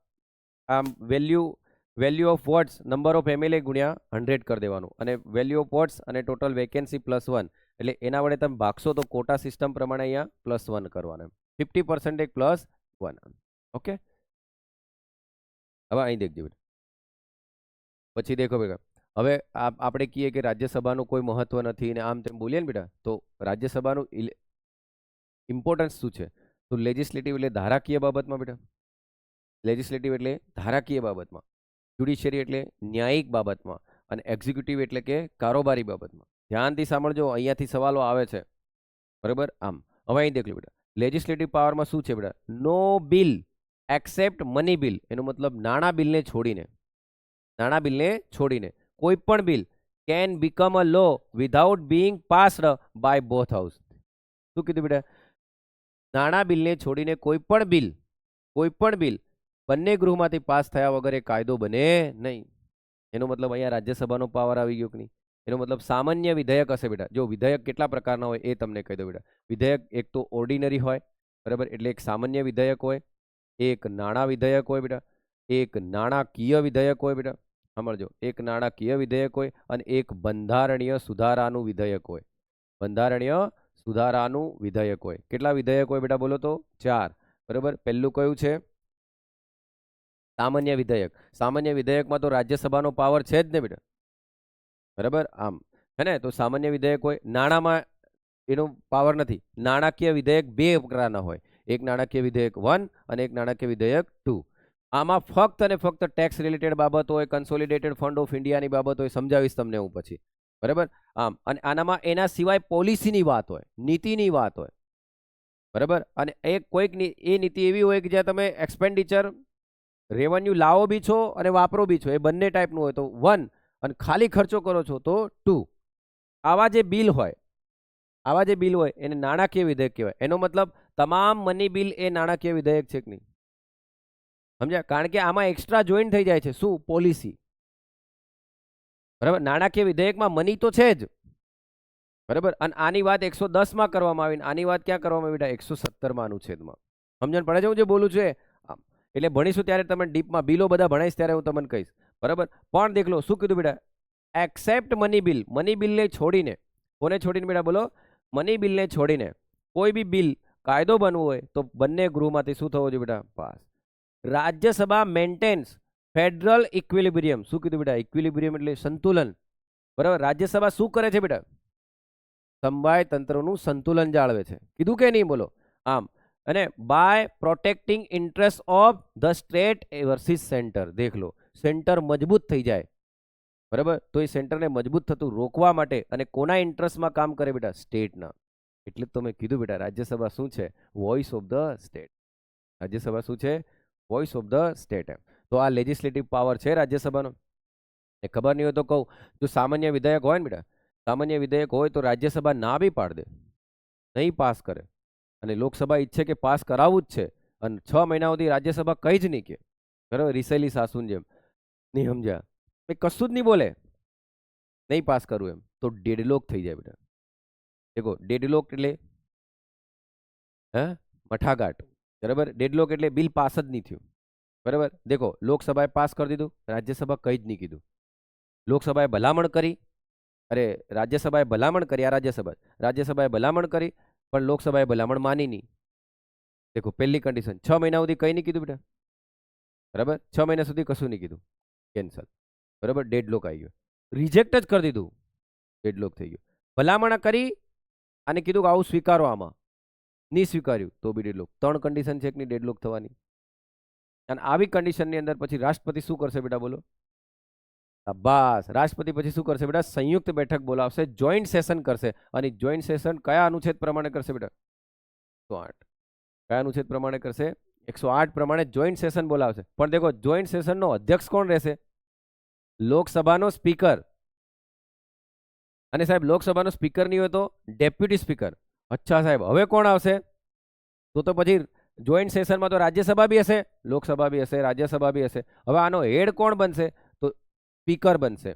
આમ value of votes number of MLA ગુણ્યા 100 કરી દેવાનું, અને વેલ્યુ ઓફ વોટ્સ અને ટોટલ વેકેન્સી +1, એટલે એના વડે તમે ભાગશો તો કોટા સિસ્ટમ પ્રમાણે અહીંયા +1 કરવાનું, 50% +1. ઓકે. હવે અહીં દેખજો. પછી દેખો બેટા, હવે આપણે કહીએ કે રાજ્યસભાનું કોઈ મહત્વ નથી ને આમ તેમ બોલીએ ને બેટા, તો રાજ્યસભાનું ઇમ્પોર્ટન્સ શું છે? તો લેજિસ્લેટિવ એટલે ધારાકીય બાબતમાં બેટા, લેજિસ્લેટિવ એટલે ધારાકીય બાબતમાં, જ્યુડિશિયરી એટલે ન્યાયિક બાબતમાં, અને એક્ઝિક્યુટિવ એટલે કે કારોબારી બાબતમાં. ધ્યાનથી સાંભળજો, અહીંયાથી સવાલો આવે છે, બરાબર. આમ હવે અહીં દેખ લો બેટા, લેજિસ્લેટિવ પાવરમાં શું છે બેટા? નો બિલ એક્સેપ્ટ મની બિલ, એનો મતલબ નાણાં બિલને છોડીને, નાણાં બિલને છોડીને કોઈ પણ bill can become a law without being passed by both house. શું કીધું બેટા? નાણાં બિલને છોડીને કોઈ પણ બિલ બંને ગૃહમાંથી પાસ થયા વગર એ કાયદો બને નહીં. એનો મતલબ અહીંયા રાજ્યસભાનો પાવર આવી ગયો કે નહીં. એનો મતલબ સામાન્ય વિધેયક હશે બેટા. જો વિધેયક કેટલા પ્રકારના હોય એ તમને કહી દઉં બેટા. વિધેયક એક તો ઓર્ડિનરી હોય, બરાબર, એટલે એક સામાન્ય વિધેયક હોય, એક નાણાં વિધેયક હોય બેટા, એક નાણાકીય વિધેયક હોય બેટા. સમજો, એક નાણાકીય વિધેયક હોય અને એક બંધારણીય સુધારાનું વિધેયક હોય. બંધારણીય સુધારાનું વિધેયક હોય. કેટલા વિધેયક હોય બેટા બોલો તો? 4. બરાબર. પહેલું કયું છે? સામાન્ય વિધેયક. સામાન્ય વિધેયકમાં તો રાજ્યસભાનો પાવર છે જ ને બેટા, બરાબર. આમ હે ને, તો સામાન્ય વિધેયક હોય. નાણાંમાં એનો પાવર નથી. નાણાકીય વિધેયક બે પ્રકારના હોય, એક નાણાકીય વિધેયક 1 અને એક નાણાકીય વિધેયક 2. આમાં ફક્ત અને ફક્ત ટેક્સ રિલેટેડ બાબત હોય, કન્સોલિડેટેડ ફંડ ઓફ ઇન્ડિયાની બાબત હોય, સમજાવીશ તમને હું પછી, બરાબર. આમ અને આનામાં એના સિવાય પોલિસીની વાત હોય, નીતિની વાત હોય, બરાબર. અને એક કોઈક એ નીતિ એવી હોય કે જ્યાં તમે એક્સપેન્ડિચર રેવન્યુ લાવો બી છો અને વાપરો બી છો, એ બંને ટાઈપનું હોય, તો 1 અને ખાલી ખર્ચો કરો છો તો 2. આવા જે બિલ હોય એને નાણાકીય વિધેયક કહેવાય. એનો મતલબ તમામ મની બિલ એ નાણાકીય વિધેયક છે કે નહીં? સમજ્યા? કારણ કે આમાં એક્સ્ટ્રા જોઈન થઈ જાય છે. શું? પોલિસી, બરાબર. નાણાકીય વિધેયકમાં મની તો છે જ, બરાબર. અને આની વાત 110 કરવામાં આવી, આની વાત ક્યાં કરવામાં આવી બેટા? 117 અનુચ્છેદમાં. સમજણ પડે છે હું જે બોલું છું? એટલે ભણીશું ત્યારે તમે ડીપમાં બિલો બધા ભણાઈશ ત્યારે હું તમને કહીશ, બરાબર. પણ દેખ લો શું કીધું બેટા? Accept money bill. મની બિલને છોડીને, કોને છોડીને બેટા બોલો? મની બિલને છોડીને કોઈ બી બિલ કાયદો બનવું હોય તો બંને ગૃહમાંથી શું થવો જોઈએ બેટા? Pass. Rajya Sabha maintains federal equilibrium. શું કીધું બેટા? ઇક્વિલિબ્રિયમ એટલે સંતુલન, બરાબર. રાજ્યસભા શું કરે છે બેટા? સમવાય તંત્રનું સંતુલન જાળવે છે. કીધું કે નહીં બોલો? આમ અને by protecting interest of the state versus centre. દેખ લો, સેન્ટર મજબૂત થઈ જાય, બરાબર, તો એ સેન્ટરને મજબૂત થતું રોકવા માટે અને કોના ઇન્ટરેસ્ટમાં કામ કરે બેટા? સ્ટેટના. એટલે તો મેં કીધું બેટા રાજ્યસભા શું છે? Voice of the state. Rajya Sabha શું છે? Voice of the state. એમ તો આ લેજિસ્લેટિવ પાવર છે રાજ્યસભાનો. એ ખબર નહીં હોય તો કહું, જો સામાન્ય વિધેયક હોય ને બેટા, સામાન્ય વિધેયક હોય તો રાજ્યસભા ના બી પાડ દે, નહીં પાસ કરે, અને લોકસભા ઈચ્છે કે પાસ કરાવવું જ છે, અને 6 મહિના સુધી રાજ્યસભા કંઈ જ નહીં કે, બરાબર, રિસેલી સાસુન જેમ, નહીં સમજ્યા? એ કશું જ નહીં બોલે, નહીં પાસ કરવું એમ, તો ડેડલોક થઈ જાય બેટા. દેખો, ડેડલોક એટલે મઠાઘાટ, બરાબર. ડેડલોક એટલે બિલ પાસ જ નહીં થયું, બરાબર. દેખો, લોકસભાએ પાસ કરી દીધું, રાજ્યસભા કંઈ જ નહીં કીધું. લોકસભાએ ભલામણ કરી, રાજ્યસભાએ ભલામણ કરી, રાજ્યસભાએ ભલામણ કરી, પણ લોકસભાએ ભલામણ માની નહીં. દેખો, પહેલી કન્ડિશન, 6 મહિના સુધી કંઈ નહીં કીધું બેટા, બરાબર. 6 મહિના સુધી કશું નહીં કીધું, કેન્સલ, બરાબર. ડેડલોક આવી ગયો. રિજેક્ટ જ કરી દીધું, ડેડલોક થઈ ગયો. ભલામણ કરી અને કીધું કે આવું સ્વીકારો, આમાં નહીં સ્વીકાર્યું તો બી ડેડલોક. 3 કન્ડિશન છે કે નહીં ડેડલોક થવાની. અને આવી કન્ડિશનની અંદર પછી રાષ્ટ્રપતિ શું કરશે બેટા બોલો? બસ, રાષ્ટ્રપતિ પછી શું કરશે બેટા? સંયુક્ત બેઠક બોલાવશે, જોઈન્ટ સેશન કરશે. અને જોઈન્ટ સેશન કયા અનુચ્છેદ પ્રમાણે કરશે બેટા? 108. કયા અનુચ્છેદ પ્રમાણે કરશે? 108 પ્રમાણે જોઈન્ટ સેશન બોલાવશે. પણ દેખો, જોઈન્ટ સેશનનો અધ્યક્ષ કોણ રહેશે? લોકસભાનો સ્પીકર. અને સાહેબ લોકસભાનો સ્પીકર નહીં હોય તો ડેપ્યુટી સ્પીકર. અચ્છા સાહેબ, હવે કોણ આવશે? તો પછી જોઈન્ટ સેશનમાં તો રાજ્યસભા બી હશે, લોકસભા બી હશે, રાજ્યસભા બી હશે. હવે આનો હેડ કોણ બનશે? તો સ્પીકર બનશે,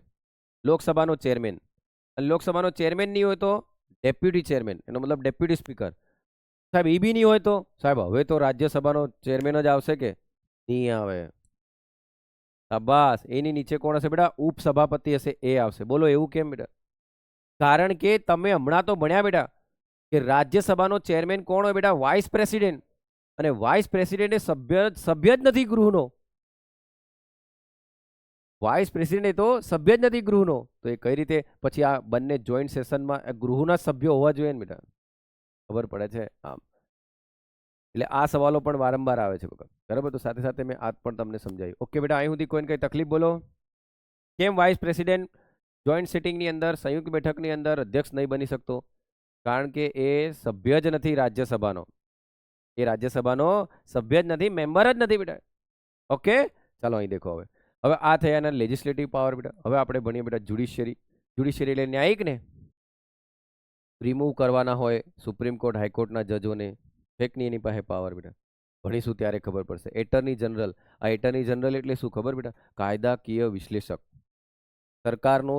લોકસભાનો ચેરમેન. અને લોકસભાનો ચેરમેન નહીં હોય તો ડેપ્યુટી ચેરમેન, એનો મતલબ ડેપ્યુટી સ્પીકર. સાહેબ એ બી નહીં હોય તો સાહેબ હવે તો રાજ્યસભાનો ચેરમેન જ આવશે કે નહીં આવે? બસ, એની નીચે કોણ હશે બેટા? ઉપસભાપતિ હશે, એ આવશે. બોલો એવું કેમ બેટા? કારણ કે તમે હમણાં તો ભણ્યા બેટા કે રાજ્યસભાનો ચેરમેન કોણ હોય બેટા? Vice president. અને વાઇસ પ્રેસિડેન્ટ એ સભ્ય જ નથી ગૃહનો. વાઇસ પ્રેસિડેન્ટ તો સભ્ય જ નથી ગૃહનો, તો એ કઈ રીતે પછી આ બંને જોઈન્ટ સેશનમાં ગૃહના સભ્યો હોવા જોઈએ ને બેટા? ખબર પડે છે? આમ એટલે આ સવાલો પણ વારંવાર આવે છે, બરાબર. તો સાથે સાથે મેં આ પણ તમને સમજાવ્યું. ઓકે બેટા, અહીં સુધી કોઈને કઈ તકલીફ બોલો? કેમ વાઇસ પ્રેસિડેન્ટ જોઈન્ટ સિટિંગની અંદર, સંયુક્ત બેઠકની અંદર અધ્યક્ષ નહીં બની શકતો? કારણ કે એ સભ્ય જ નથી રાજ્યસભાનો. એ રાજ્યસભાનો સભ્ય જ નથી, મેમ્બર જ નથી બેટા. ઓકે, ચાલો અહીં દેખો. હવે આ થયા એના લેજિસ્લેટિવ પાવર બેટા. હવે આપણે ભણીએ બેટા જ્યુડિશિયરી. જ્યુડિશિયરી એટલે ન્યાયિક ને રિમૂવ કરવાના હોય સુપ્રીમ કોર્ટ હાઈકોર્ટના જજોને, ફેક નહીં એની પાસે પાવર બેટા, ભણીશું ત્યારે ખબર પડશે. એટર્ની જનરલ, આ એટર્ની જનરલ એટલે શું ખબર બેટા? કાયદાકીય વિશ્લેષક. સરકારનો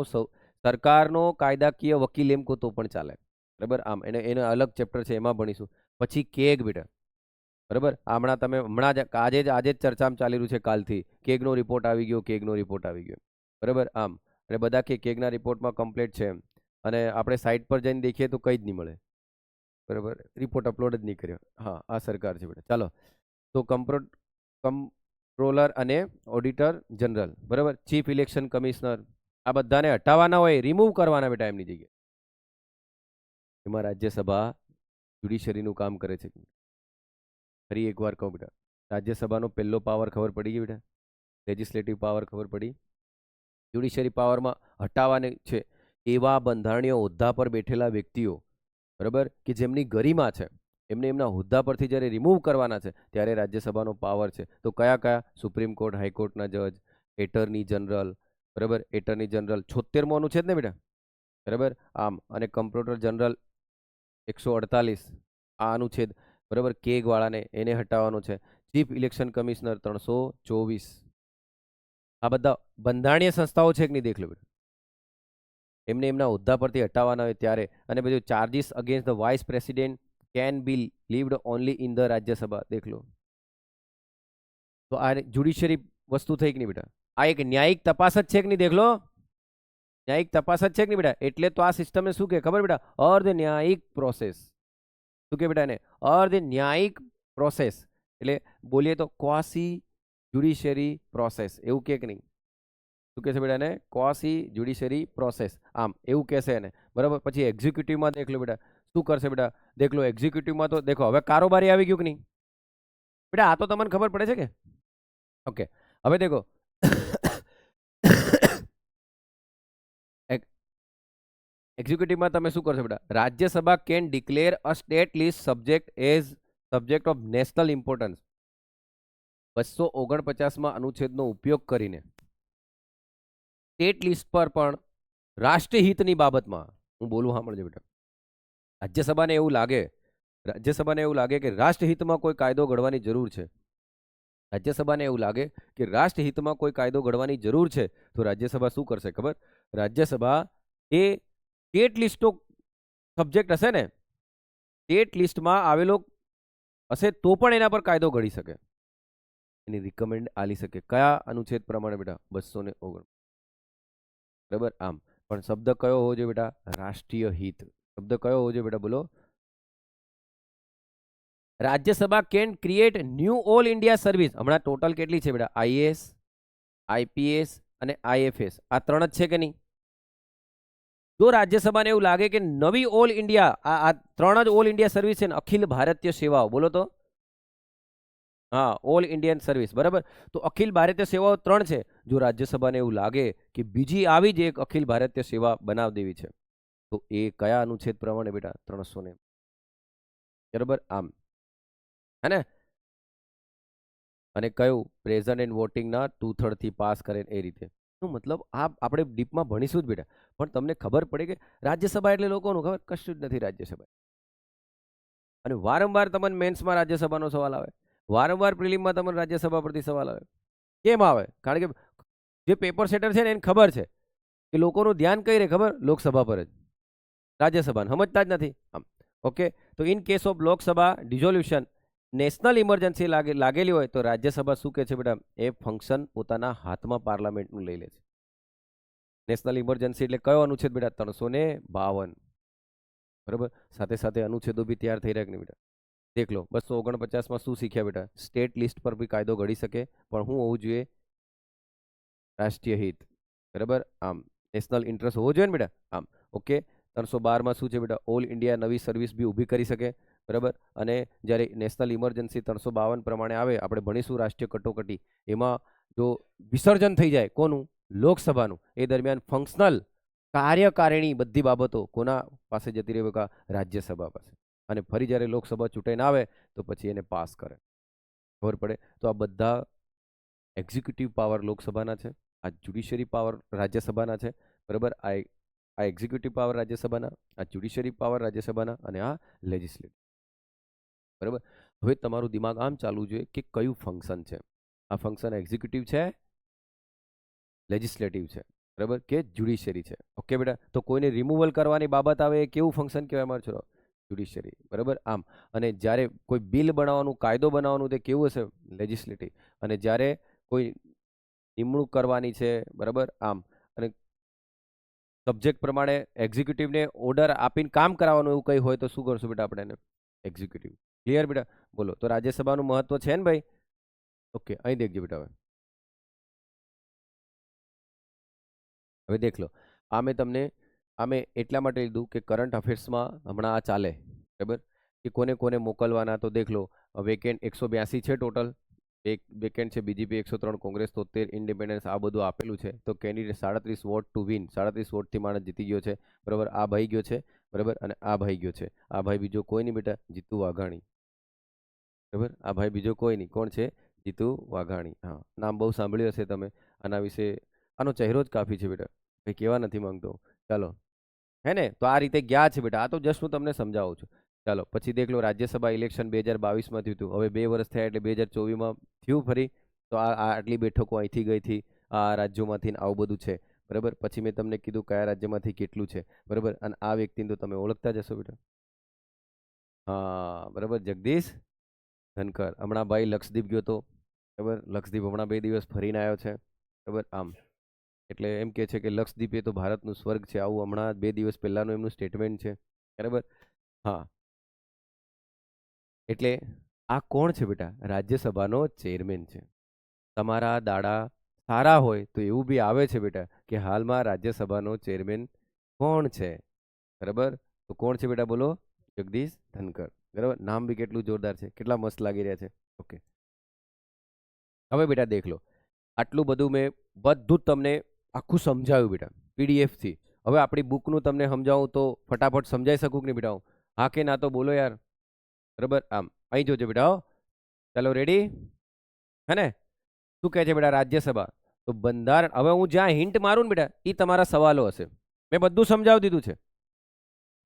સરકારનો કાયદાકીય વકીલ એમ કહો તો પણ ચાલે. બરાબર, આમ એને એને અલગ ચેપ્ટર છે એમાં ભણીશું. પછી કેગ બેટા, બરાબર, હમણાં જ આજે જ ચર્ચામાં ચાલી રહ્યું છે કાલથી, કેગનો રિપોર્ટ આવી ગયો, કેગનો રિપોર્ટ આવી ગયો. બરાબર, આમ અને બધા કે કેગના રિપોર્ટમાં કમ્પ્લીટ છે એમ, અને આપણે સાઇટ પર જઈને દેખીએ તો કંઈ જ નહીં મળે. બરાબર, રિપોર્ટ અપલોડ જ નહીં કર્યો. હા, આ સરકાર છે બેટા. ચાલો, તો કમ્પ્ટ્રોલર અને ઓડિટર જનરલ, બરાબર, ચીફ ઇલેક્શન કમિશનર, આ બધાને હટાવવાના હોય, રિમૂવ કરવાના બેટા એમની જગ્યાએ. એમાં રાજ્યસભા જ્યુડિશરીનું કામ કરે છે. ફરી એકવાર કહું બેટા, રાજ્યસભાનો પહેલો પાવર ખબર પડી ગઈ બેટા, લેજિસ્લેટિવ પાવર ખબર પડી. જ્યુડિશરી પાવરમાં હટાવવાની છે એવા બંધારણીય હોદ્દા પર બેઠેલા વ્યક્તિઓ, બરાબર, કે જેમની ગરિમા છે, એમને એમના હોદ્દા પરથી જ્યારે રિમૂવ કરવાના છે ત્યારે રાજ્યસભાનો પાવર છે. તો કયા કયા? સુપ્રીમ કોર્ટ, હાઈકોર્ટના જજ, એટર્ની જનરલ, બરાબર, એટર્ની જનરલ 76મો અનુચ્છેદ ને બેટા, બરાબર, આમ, અને કમ્પ્ટ્રોલર જનરલ 148 આ અનુચ્છેદ, બરાબર, કેગ વાળાને એને હટાવવાનો છે. Chief election commissioner 324. આ બધા બંધારણીય સંસ્થાઓ છે કે નહીં દેખ લો બેટા, એમને એમના હોદ્દા પરથી હટાવવાના હોય ત્યારે. અને બધું charges against the vice president can be levied only in the Rajya Sabha, દેખ લો. તો આ જ્યુડિશરી વસ્તુ થઈ કે નહીં બેટા? આ એક ન્યાયિક તપાસ જ છે કે નહીં દેખ લો, ન્યાયિક તપાસ જ છે કે નહીં બેટા? એટલે તો આ સિસ્ટમને શું કે ખબર બેટા? અર્ધ ન્યાયિક પ્રોસેસ. શું કે બેટા એને? અર્ધ ન્યાયિક પ્રોસેસ. એટલે બોલીએ તો ક્વાસી જ્યુડિશરી પ્રોસેસ, એવું કે નહીં? શું કહે છે બેટા એને? ક્વાસી જ્યુડિશરી પ્રોસેસ, આમ એવું કહેશે એને. બરાબર, પછી એક્ઝિક્યુટિવમાં દેખ લો બેટા, શું કરશે બેટા? દેખ લો, એક્ઝિક્યુટિવમાં તો દેખો હવે કારોબારી આવી ગયું કે નહીં બેટા? આ તો તમને ખબર પડે છે કે? ઓકે, હવે દેખો એક્ઝિક્યુટિવમાં તમે શું કરશો બેટા? Rajya Sabha can declare a state list subject as subject of national importance. 249માં અનુચ્છેદનો ઉપયોગ કરીને સ્ટેટ લિસ્ટ પર પણ રાષ્ટ્રીય હિતની બાબતમાં, હું બોલું સાંભળજો બેટા, રાજ્યસભાને એવું લાગે કે રાષ્ટ્રહિતમાં કોઈ કાયદો ઘડવાની જરૂર છે, રાજ્યસભાને એવું લાગે કે રાષ્ટ્રહિતમાં કોઈ કાયદો ઘડવાની જરૂર છે, તો રાજ્યસભા શું કરશે ખબર? રાજ્યસભા એ સ્ટેટ લિસ્ટો સબ્જેક્ટ હશે ને, સ્ટેટ લિસ્ટમાં આવેલો હશે તો પણ એના પર કાયદો ઘડી શકે, એની રિકમેન્ડ આલી શકે. કયા અનુચ્છેદ પ્રમાણે બેટા? 249. બરાબર, આમ, પણ શબ્દ કયો હોવો જોઈએ બેટા? રાષ્ટ્રીય હિત. શબ્દ કયો હોવો જોઈએ બેટા? બોલો. Rajya Sabha can create new all India service. હમણાં ટોટલ કેટલી છે બેટા? આઈએએસ, આઈપીએસ અને આઈએફએસ, આ 3 જ છે કે નહીં? જો રાજ્યસભાને એવું લાગે કે નવી ઓલ ઇન્ડિયા, આ 3 જ ઓલ ઇન્ડિયા સર્વિસ છે ને, અખિલ ભારતીય સેવાઓ, બોલો તો. હા, ઓલ ઇન્ડિયન સર્વિસ, બરાબર. તો અખિલ ભારતીય સેવાઓ 3 છે. જો રાજ્યસભાને એવું લાગે કે બીજી આવી જ એક અખિલ ભારતીય સેવા બનાવી દેવી છે, તો એ કયા અનુચ્છેદ પ્રમાણે બેટા? 300 બરાબર, આમ, હે ને? અને કયું? પ્રેઝન્ટ એન્ડ વોટિંગના 2/3 થી પાસ કરે એ રીતે. શું મતલબ? આ આપણે ડીપમાં ભણીશું જ બેટા, પણ તમને ખબર પડે કે રાજ્યસભા એટલે લોકોનું ખબર કશું જ નથી રાજ્યસભા. અને વારંવાર તમને મેન્સમાં રાજ્યસભાનો સવાલ આવે, વારંવાર પ્રિલિમમાં તમને રાજ્યસભા પરથી સવાલ આવે. કેમ આવે? કારણ કે જે પેપર સેટર છે ને એને ખબર છે કે લોકોનું ધ્યાન કઈ રહે ખબર? લોકસભા પર જ, રાજ્યસભાને સમજતા જ નથી. આમ, ઓકે. તો in case of Lok Sabha dissolution, national emergency લાગેલી હોય તો રાજ્યસભા શું કહે છે બેટા? એ ફંક્શન પોતાના હાથમાં પાર્લામેન્ટનું લઈ લે છે. નેશનલ ઇમરજન્સી એટલે કયો અનુચ્છેદ બેટા? 352. બરાબર, સાથે સાથે અનુચ્છેદો બી તૈયાર થઈ રહ્યા કે નહીં બેટા? દેખ લો, 249માં શું શીખ્યા બેટા? સ્ટેટ લિસ્ટ પર બી કાયદો ઘડી શકે, પણ શું હોવું જોઈએ? રાષ્ટ્રીય હિત. બરાબર, આમ, નેશનલ ઇન્ટરેસ્ટ હોવો જોઈએ ને બેટા? આમ, ઓકે. 312માં શું છે બેટા? ઓલ ઇન્ડિયા નવી સર્વિસ બી ઊભી કરી શકે. બરાબર, અને જ્યારે નેશનલ ઇમરજન્સી 352 પ્રમાણે આવે, આપણે ભણીશું રાષ્ટ્રીય કટોકટી, એમાં જો વિસર્જન થઈ જાય કોનું? લોકસભાનું, એ દરમિયાન ફંક્શનલ કાર્યકારિણી બધી બાબતો કોના પાસે જતી રહે બકા? રાજ્યસભા પાસે. અને ફરી જ્યારે લોકસભા ચૂંટાઈને આવે તો પછી એને પાસ કરે. ખબર પડે? તો આ બધા એક્ઝિક્યુટિવ પાવર લોકસભાના છે, આ જ્યુડિશરી પાવર રાજ્યસભાના છે. બરાબર, આ એક્ઝિક્યુટિવ પાવર રાજ્યસભાના, આ જ્યુડિશરી પાવર રાજ્યસભાના, અને આ લેજિસ્લેટિવ. બરાબર. હવે તમારું દિમાગ આમ ચાલવું જોઈએ કે કયું ફંક્શન છે. આ ફંક્શન એક્ઝિક્યુટિવ છે, લેજિસ્લેટિવ છે, બરાબર, કે જ્યુડિશિયરી છે. ઓકે બેટા, તો કોઈને રિમૂવલ કરવાની બાબત આવે એ કેવું ફંક્શન કહેવાય મારો છોરો? જ્યુડિશિયરી. બરાબર. આમ, અને જ્યારે કોઈ બિલ બનાવવાનું, કાયદો બનાવવાનું, તે કેવું હશે? લેજિસ્લેટિવ. અને જ્યારે કોઈ નિમણૂક કરવાની છે, બરાબર, આમ, અને સબ્જેક્ટ પ્રમાણે એક્ઝિક્યુટિવને ઓર્ડર આપીને કામ કરાવવાનું એવું કંઈ હોય તો શું કરશું બેટા આપણે એને? એક્ઝિક્યુટિવ. ક્લિયર બેટા? બોલો, તો રાજ્યસભાનું મહત્વ છે ને ભાઈ? ઓકે, અહીં દેખજો બેટા. હવે દેખ લો, આ મેં તમને એટલા માટે લીધું કે કરંટ અફેર્સમાં હમણાં આ ચાલે, બરાબર, કે કોને કોને મોકલવાના. તો દેખ લો, વેકેન્ટ 182 છે ટોટલ. એક વેકેન્ટ છે બીજેપી 103, કોંગ્રેસ 73, ઇન્ડિપેન્ડન્સ, આ બધું આપેલું છે. તો કેન્ડિડેટ 37 વોટ ટુ વિન, 37 વોટથી માણસ જીતી ગયો છે. બરાબર, આ ભાઈ ગયો છે. બરાબર, અને આ ભાઈ ગયો છે. આ ભાઈ બીજો કોઈ નહીં બેટા, જીતુ વાઘાણી. બરાબર, આ ભાઈ બીજો કોઈ નહીં, કોણ છે? જીતુ વાઘાણી. હા, નામ બહુ સાંભળ્યું હશે તમે. આના વિશે, આનો ચહેરો જ કાફી છે બેટા, કંઈ કહેવા નથી માંગતો. ચાલો, હે ને? તો આ રીતે ગયા છે બેટા. આ તો જસ્ટ હું તમને સમજાવું છું. ચાલો, પછી દેખ લો, રાજ્યસભા ઇલેક્શન 2022માં થયું હતું. હવે 2 વર્ષ થયા એટલે 2024માં થયું ફરી. તો આટલી બેઠકો અહીંથી ગઈ હતી, આ રાજ્યોમાંથી, આવું બધું છે. બરાબર. પછી મેં તમને કીધું કયા રાજ્યમાંથી કેટલું છે. બરાબર, અને આ વ્યક્તિને તો તમે ઓળખતા જશો બેટા. હા, બરાબર, જગદીશ ધનકર. હમણાં ભાઈ લક્ષદ્વીપ ગયો તો, બરાબર, લક્ષદ્વીપ હમણાં 2 દિવસ ફરીને આવ્યો છે. બરાબર, આમ, એટલે એમ કે છે કે લક્ષદ્વીપ એ તો ભારતનું સ્વર્ગ છે, આવું હમણાં 2 દિવસ પહેલાનું એમનું સ્ટેટમેન્ટ છે. બરાબર. હા, એટલે આ કોણ છે બેટા? રાજ્યસભાનો ચેરમેન છે. તમારા દાડા સારા હોય તો એવું બી આવે છે બેટા કે હાલમાં રાજ્યસભાનો ચેરમેન કોણ છે? બરાબર, તો કોણ છે બેટા? બોલો. જગદીશ ધનકર. બરાબર, નામ બી કેટલું જોરદાર છે, કેટલા મસ્ત લાગી રહ્યા છે. ઓકે, હવે બેટા દેખ લો, આટલું બધું મેં બધું જ તમને આખું સમજાવ્યું બેટા PDF થી. હવે આપણી બુકનું તમને સમજાવું તો ફટાફટ સમજાઈ શકું કે નહીં બેટા? હા કે ના તો બોલો યાર. બરાબર, આમ, અહીં જોજો બેટા. હો, ચાલો, રેડી? હે ને? શું કહે છે બેટા? રાજ્યસભા. તો બંધારણ, હવે હું જ્યાં હિન્ટ મારું ને બેટા, એ તમારા સવાલો હશે. મેં બધું સમજાવી દીધું છે,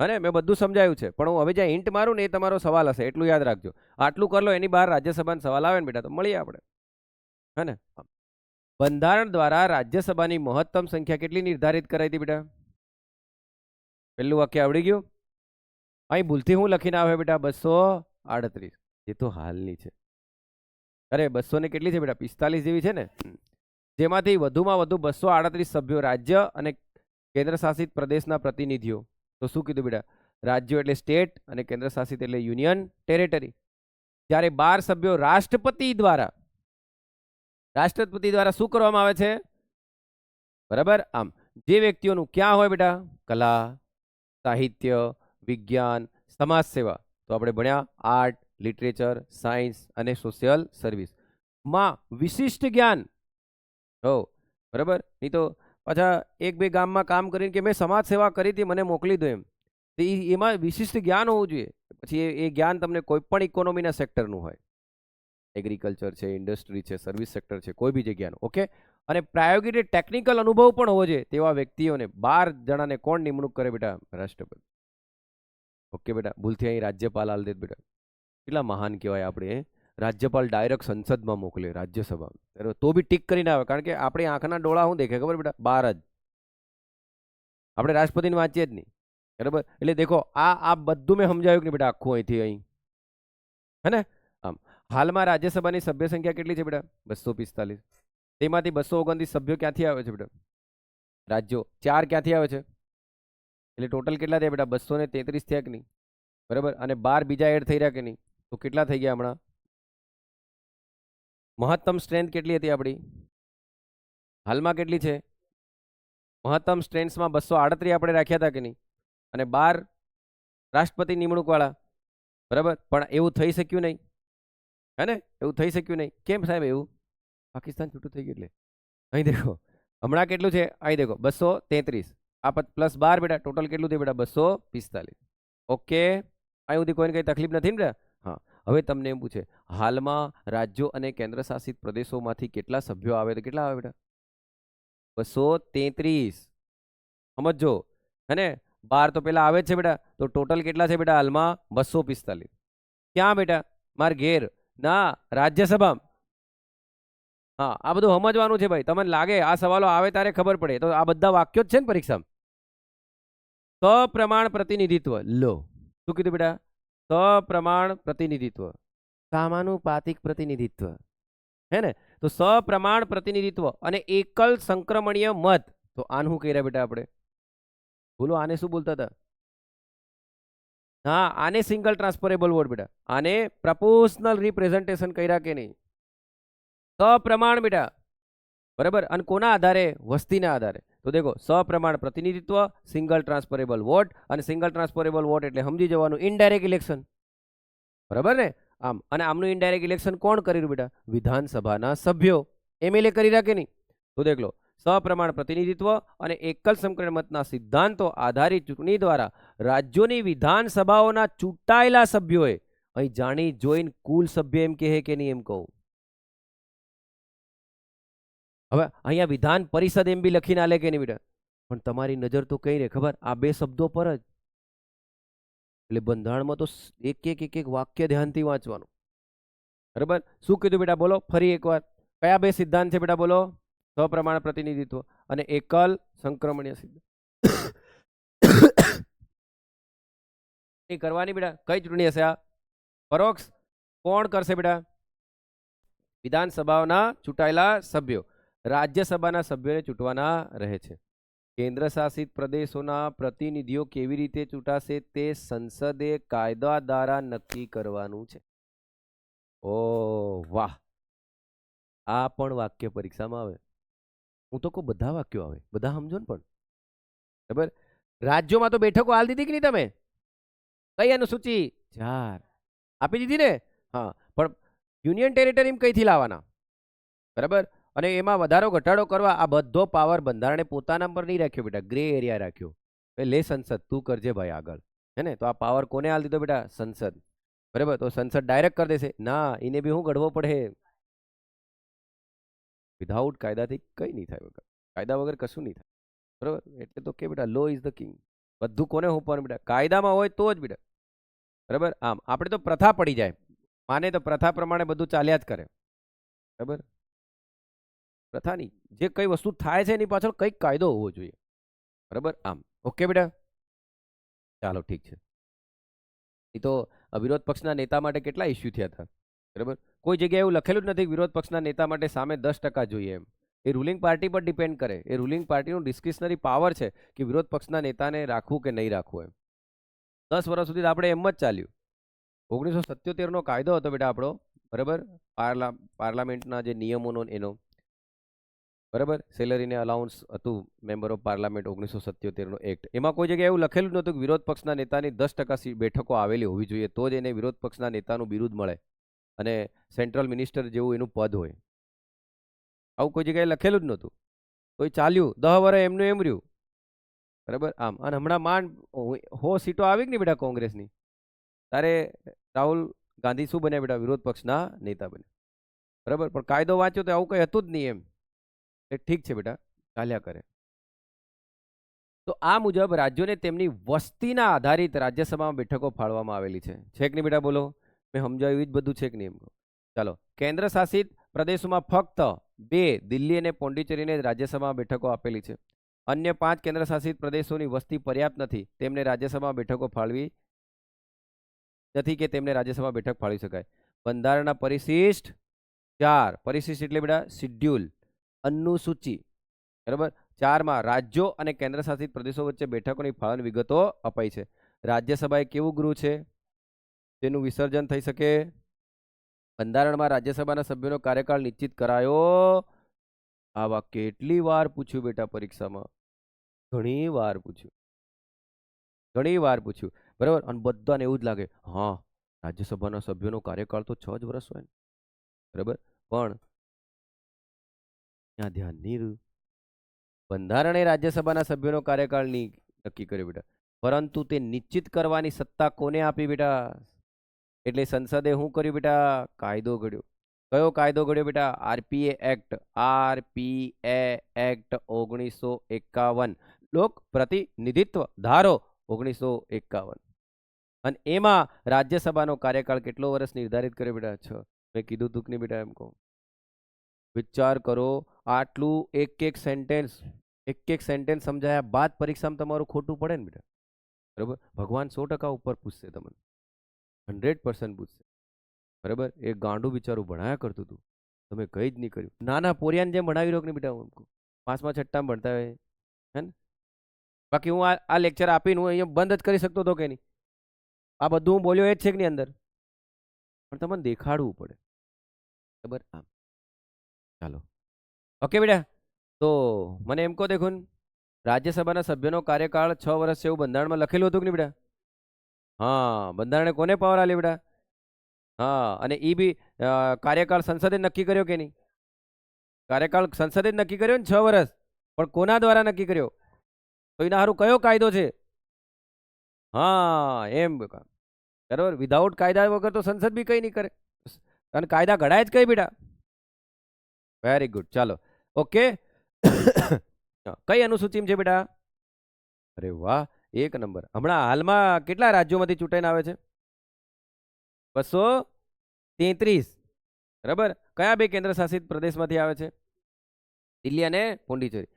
હે, મેં બધું સમજાવ્યું છે, પણ હું હવે જ્યાં હિન્ટ મારું ને એ તમારો સવાલ હશે, એટલું યાદ રાખજો. આટલું કરી લો, એની બહાર રાજ્યસભાનો સવાલ આવે ને બેટા તો મળીએ આપણે, હે ને? બંધારણ દ્વારા રાજ્યસભાની મહત્તમ સંખ્યા કેટલી નિર્ધારિત કરાઈ હતી બેટા? પહેલું વાક્ય આવડી ગયું? અહીં ભૂલથી હું લખીને આવે બેટા? 238. એ તો હાલની છે. અરે, 200 ને કેટલી છે બેટા? 45 જેવી છે ને. જેમાંથી વધુમાં વધુ 238 સભ્યો રાજ્ય અને કેન્દ્ર શાસિત પ્રદેશના પ્રતિનિધિઓ. તો શું કીધું બેટા? રાજ્યો એટલે સ્ટેટ અને કેન્દ્ર શાસિત એટલે યુનિયન ટેરેટરી. જ્યારે 12 સભ્યો રાષ્ટ્રપતિ દ્વારા શું કરવામાં આવે છે? બરાબર, આમ, જે વ્યક્તિઓનું ક્યાં હોય બેટા? કલા, સાહિત્ય, વિજ્ઞાન, સમાજ સેવા. તો આપણે ભણ્યા આર્ટ, લિટરેચર, સાયન્સ અને સોશિયલ સર્વિસ માં વિશિષ્ટ જ્ઞાન. હો, બરાબર. નહીં તો પાછા 1-2 ગામમાં કામ કરીને કે મેં સમાજ સેવા કરી હતી, મને મોકલી દો એમ. તો એમાં વિશિષ્ટ જ્ઞાન હોવું જોઈએ. પછી એ જ્ઞાન તમને કોઈ પણ ઇકોનોમીના સેક્ટરનું હોય, એગ્રીકલ્ચર છે, ઇન્ડસ્ટ્રી છે, સર્વિસ સેક્ટર છે, કોઈ બી જગ્યાનું. ઓકે, અને પ્રાયોગિક ટેકનિકલ અનુભવ પણ હોવો જોઈએ. તેવા વ્યક્તિઓને 12 જણાને કોણ નિમણૂક કરે બેટા? રાષ્ટ્રપતિ. ઓકે બેટા, ભૂલથી અહીં રાજ્યપાલ આલ દે બેટા. કેટલા મહાન કહેવાય આપણે. રાજ્યપાલ ડાયરેક્ટ સંસદમાં મોકલે, રાજ્યસભા, તો બી ટીક કરીને આવે. કારણ કે આપણી આંખના ડોળા શું દેખે ખબર બેટા? 12 જ. આપણે રાષ્ટ્રપતિને વાંચીએ જ નહીં. બરાબર, એટલે દેખો, આ બધું મેં સમજાવ્યું કે નહીં બેટા? આખું અહીંથી અહીં, હે ને? આમ, હાલમાં રાજ્યસભાની સભ્ય સંખ્યા કેટલી છે બેટા? 245. તેમાંથી 229 સભ્યો ક્યાંથી આવે છે બેટા? રાજ્યો. 4 ક્યાંથી આવે છે? એટલે ટોટલ કેટલા થયા બેટા? 233 થયા કે નહીં? બરાબર, અને 12 બીજા એડ થઈ રહ્યા કે નહીં? તો કેટલા થઈ ગયા હમણાં? મહત્તમ સ્ટ્રેન્થ કેટલી હતી આપણી? હાલમાં કેટલી છે? મહત્તમ સ્ટ્રેન્થમાં 238 આપણે રાખ્યા હતા કે નહીં? અને 12 રાષ્ટ્રપતિ નિમણૂક વાળા. બરાબર, પણ એવું થઈ શક્યું નહીં, હે ને? એવું થઈ શક્યું નહીં. કેમ સાહેબ એવું? પાકિસ્તાન છૂટું થઈ ગયું એટલે. અહીં દેખો, હમણાં કેટલું છે? અહીં દેખો, 233. આ પ્લસ 12 બેટા, ટોટલ કેટલું થયું બેટા? 245. ઓકે, અહીં સુધી કોઈને કઈ તકલીફ નથી ને બેટા? હા. હવે તમને એમ પૂછે, હાલમાં રાજ્યો અને કેન્દ્ર શાસિત પ્રદેશોમાંથી કેટલા સભ્યો આવે? તો કેટલા આવે બેટા? 233. સમજો, હે ને? 12 તો પેલા આવે જ છે બેટા. તો ટોટલ કેટલા છે બેટા હાલમાં? 245. ક્યાં બેટા? માર ઘેર. ના, રાજ્યસભા. હા, આ બધું સમજવાનું છે ભાઈ. તમને લાગે આ સવાલો આવે ત્યારે ખબર પડે, તો આ બધા વાક્યો જ છે ને પરીક્ષામાં. સપ્રમાણ પ્રતિનિધિત્વ. લો, શું કીધું બેટા? સપ્રમાણ પ્રતિનિધિત્વ, સામાનુપાતિક પ્રતિનિધિત્વ, હે ને? તો સપ્રમાણ પ્રતિનિધિત્વ અને એકલ સંક્રમણીય મત. તો આને શું કહી રહ્યા બેટા આપણે? બોલો, આને શું બોલતા હતા? હા, આને સિંગલ ટ્રાન્સફરેબલ વોટ બેટા. આને પ્રપોર્શનલ રિપ્રેઝન્ટેશન કર્યા કે નહીં? સપ્રમાણ બેટા, બરાબર. અને કોના આધારે? વસ્તીના આધારે. તો દેખો, સપ્રમાણ પ્રતિનિધિત્વ, સિંગલ ટ્રાન્સફરેબલ વોટ, અને સિંગલ ટ્રાન્સફરેબલ વોટ એટલે સમજી જવાનું ઇનડાયરેક્ટ ઇલેક્શન, બરાબર ને? આમ, અને આમનું ઇનડાયરેક્ટ ઇલેક્શન કોણ કર્યું બેટા? વિધાનસભાના સભ્યો, એમએલએ કરી રાખે નહીં. તો દેખ લો, સપ્રમાણ પ્રતિનિધિત્વ અને એકલ સંકલન મતના સિદ્ધાંતો આધારિત ચૂંટણી દ્વારા રાજ્યોની વિધાનસભાઓના ચૂંટાયેલા સભ્યોએ, અહીં જાણી જોઈને કુલ સભ્ય એમ કહે કે નહીં એમ કહું. હવે અહીંયા વિધાન પરિષદ એમ બી લખીને આલે કે નહીં બેટા? પણ તમારી નજર તો કઈ રે ખબર? આ બે શબ્દો પર જ. એટલે બંધારણમાં તો એક વાક્ય ધ્યાનથી વાંચવાનું, બરાબર. શું કીધું બેટા? બોલો ફરી એકવાર. કયા બે સિદ્ધાંત છે બેટા? બોલો. સપ્રમાણ પ્રતિનિધિત્વ અને એકલ સંક્રમણીય સિદ્ધાંત કરવાની બેટા. કઈ ચૂંટણી હશે આ? પરોક્ષ. કોણ કરશે બેટા? વિધાનસભાઓના ચૂંટાયેલા સભ્યો. રાજ્યસભાના સભ્યોને ચૂંટવાના રહે છે. કેન્દ્ર શાસિત પ્રદેશોના પ્રતિનિધિઓ કેવી રીતે ચૂંટાશે તે સંસદે કાયદા દ્વારા નક્કી કરવાનું છે. ઓ વાહ, આ પણ વાક્ય પરીક્ષામાં આવે. હું તો કહું બધા વાક્યો આવે, બધા સમજો ને. પણ બરાબર, રાજ્યોમાં તો બેઠકો હાલ દીધી કે નહીં તમે? કઈ અનુસૂચિ? 4 આપી દીધી ને? હા, પણ યુનિયન ટેરિટરી કઈથી લાવવાના? બરાબર. અને એમાં વધારો ઘટાડો કરવા આ બધો પાવર બંધારણે પોતાના પર નહીં રાખ્યો બેટા, ગ્રે એરિયા રાખ્યો. લે સંસદ તું કરજે ભાઈ આગળ, હે ને? તો આ પાવર કોને હાલ દીધો બેટા? સંસદ. બરાબર. તો સંસદ ડાયરેક્ટ કરી દેશે? ના, એને બી હું ઘડવો પડે. વિધાઉટ કાયદાથી કઈ નહીં થાય વગર, કાયદા વગર કશું નહીં થાય, બરાબર. એટલે તો કે બેટા લો ઇઝ ધ કિંગ. બધું કોને હોપવાનું બેટા? કાયદામાં હોય તો જ બેટા, બરાબર. આમ આપણે તો પ્રથા પડી જાય, માને તો પ્રથા પ્રમાણે બધું ચાલ્યા જ કરે, બરાબર. પ્રથાની જે કઈ વસ્તુ થાય છે એની પાછળ કઈક કાયદો હોવો જોઈએ, બરાબર. આમ ઓકે બેટા, ચાલો ઠીક છે. એ તો વિરોધ પક્ષના નેતા માટે કેટલા ઇસ્યુ થયા હતા, બરાબર. કોઈ જગ્યાએ એવું લખેલું જ નથી વિરોધ પક્ષના નેતા માટે સામે 10% જોઈએ એમ. એ રૂલિંગ પાર્ટી પર ડિપેન્ડ કરે. એ રૂલિંગ પાર્ટીનું ડિસ્ક્રિશનરી પાવર છે કે વિરોધ પક્ષના નેતાને રાખવું કે નહીં રાખવું એમ. 10 વર્ષ સુધી આપણે એમ જ ચાલ્યું. 1977 નો કાયદો હતો બેટા આપણો, બરાબર. પાર્લામેન્ટના જે નિયમોનો એનો, બરાબર. સેલરીને અલાઉન્સ હતું મેમ્બર ઓફ પાર્લામેન્ટ 1977 નો એક્ટ. એમાં કોઈ જગ્યાએ એવું લખેલું નહોતું કે વિરોધ પક્ષના નેતાની 10% બેઠકો આવેલી હોવી જોઈએ તો જ એને વિરોધ પક્ષના નેતાનું બિરુદ મળે અને સેન્ટ્રલ મિનિસ્ટર જેવું એનું પદ હોય. આવું કોઈ જગ્યાએ લખેલું જ નહોતું. તો એ ચાલ્યું 10 વર્ષ એમનું એમ રહ્યું, બરાબર. આમ, અને હમણાં માંડ 100 સીટો આવી કે નહીં બેટા કોંગ્રેસની, તારે રાહુલ ગાંધી શું બન્યા બેટા? વિરોધ પક્ષના નેતા બન્યા, બરાબર. પણ કાયદો વાંચ્યો તો આવું કંઈ હતું જ નહીં એમ. એ ઠીક છે બેટા, ચાલ્યા કરે. તો આ મુજબ રાજ્યોને તેમની વસ્તીના આધારિત રાજ્યસભામાં બેઠકો ફાળવામાં આવેલી છે. છે કે નહીં બેટા? બોલો, મેં સમજાવ્યું જ બધું છે કે નહીં એમ? ચાલો, કેન્દ્ર શાસિત પ્રદેશોમાં ફક્ત 2 દિલ્હી અને પોંડિચેરીને રાજ્યસભામાં બેઠકો આપેલી છે. અન્ય 5 કેન્દ્ર શાસિત પ્રદેશોની વસ્તી પર્યાપ્ત નથી તેમને રાજ્યસભામાં બેઠકો ફાળવી નથી કે તેમને રાજ્યસભામાં બેઠક ફાળવી શકાય. બંધારણના પરિશિષ્ટ 4, પરિશિષ્ટ એટલે બેટા શિડ્યુલ, અનુસૂચિ, બરાબર. 4માં રાજ્યો અને કેન્દ્ર શાસિત પ્રદેશો વચ્ચે બેઠકોની ફાળવણી વિગતો અપાઈ છે. રાજ્યસભા એ કેવું ગૃહ છે તેનું વિસર્જન થઈ શકે? બંધારણમાં રાજ્યસભાના સભ્યોનો કાર્યકાળ નિશ્ચિત કરાયો. આ વાક્ય કેટલી વાર પૂછ્યું બેટા પરીક્ષામાં? ઘણી વાર પૂછ્યું, ઘણી વાર પૂછ્યું, બરાબર. અને બધાને એવું જ લાગે હા રાજ્યસભાના સભ્યોનો કાર્યકાળ તો 6 જ વર્ષ હોય ને, બરાબર. પણ ત્યાં ધ્યાન નહીં રહ્યું. બંધારણે રાજ્યસભાના સભ્યોનો કાર્યકાળ નક્કી કર્યો બેટા, પરંતુ તે નિશ્ચિત કરવાની સત્તા કોને આપી બેટા? એટલે સંસદે શું કર્યું બેટા? કાયદો ઘડ્યો. કયો કાયદો ઘડ્યો બેટા? આરપીએ એક્ટ. આરપીએ એક્ટ 1951, લોક પ્રતિનિધિત્વ ધારો 1951. અને એમાં રાજ્યસભાનો કાર્યકાળ કેટલો વર્ષ નિર્ધારિત કર્યો બેટા? 6. મેં કીધું તું કે નહીં બેટા? એમ કહું. વિચાર કરો, આટલું એક એક સેન્ટેન્સ સમજાયા બાદ પરીક્ષામાં તમારું ખોટું પડે ને બેટા, બરાબર? ભગવાન 100% ઉપર પૂછશે તમને, 100% પૂછશે, બરાબર? એ ગાંડું બિચારું ભણાયા કરતું હતું, તમે કઈ જ નહીં કર્યું. નાના પોરિયાને જેમ ભણાવી રહ્યો કે નહીં બેટા? હું પાંચમા છઠ્ઠામાં ભણતા હોય હે ને? બાકી હું આ લેક્ચર આપીને હું અહીંયા બંધ જ કરી શકતો હતો કે નહીં? આ બધું હું બોલ્યો એ જ છે કે નહીં અંદર? પણ તમને દેખાડવું પડે, બરાબર? આમ ચાલો, ઓકે બેટા. તો મને એમ કહો, દેખો ને, રાજ્યસભાના સભ્યનો કાર્યકાળ 6 વર્ષ છે એવું બંધારણમાં લખેલું હતું કે નહીં બેટા? હા, બંધારણે કોને પાવર આલી બેટા? હા, અને એ બી કાર્યકાળ સંસદે નક્કી કર્યો કે નહીં? કાર્યકાળ સંસદે જ નક્કી કર્યો ને 6 વર્ષ, પણ કોના દ્વારા નક્કી કર્યો? તો એના હારું કયો કાયદો છે? હા, એમ બરાબર. વિધાઉટ કાયદા વગર તો સંસદ બી કઈ નહીં કરે, અને કાયદા ઘડાય જ કઈ બેટા? Very good. ચાલો, ઓકે. કઈ અનુસૂચિમાં છે બેટા? અરે વાહ, એક નંબર. હમણાં હાલમાં કેટલા રાજ્યોમાંથી ચૂંટાઈને આવે છે? 233, બરાબર. કયા બે કેન્દ્ર શાસિત પ્રદેશમાંથી આવે છે? દિલ્હી અને પોંડિચેરી.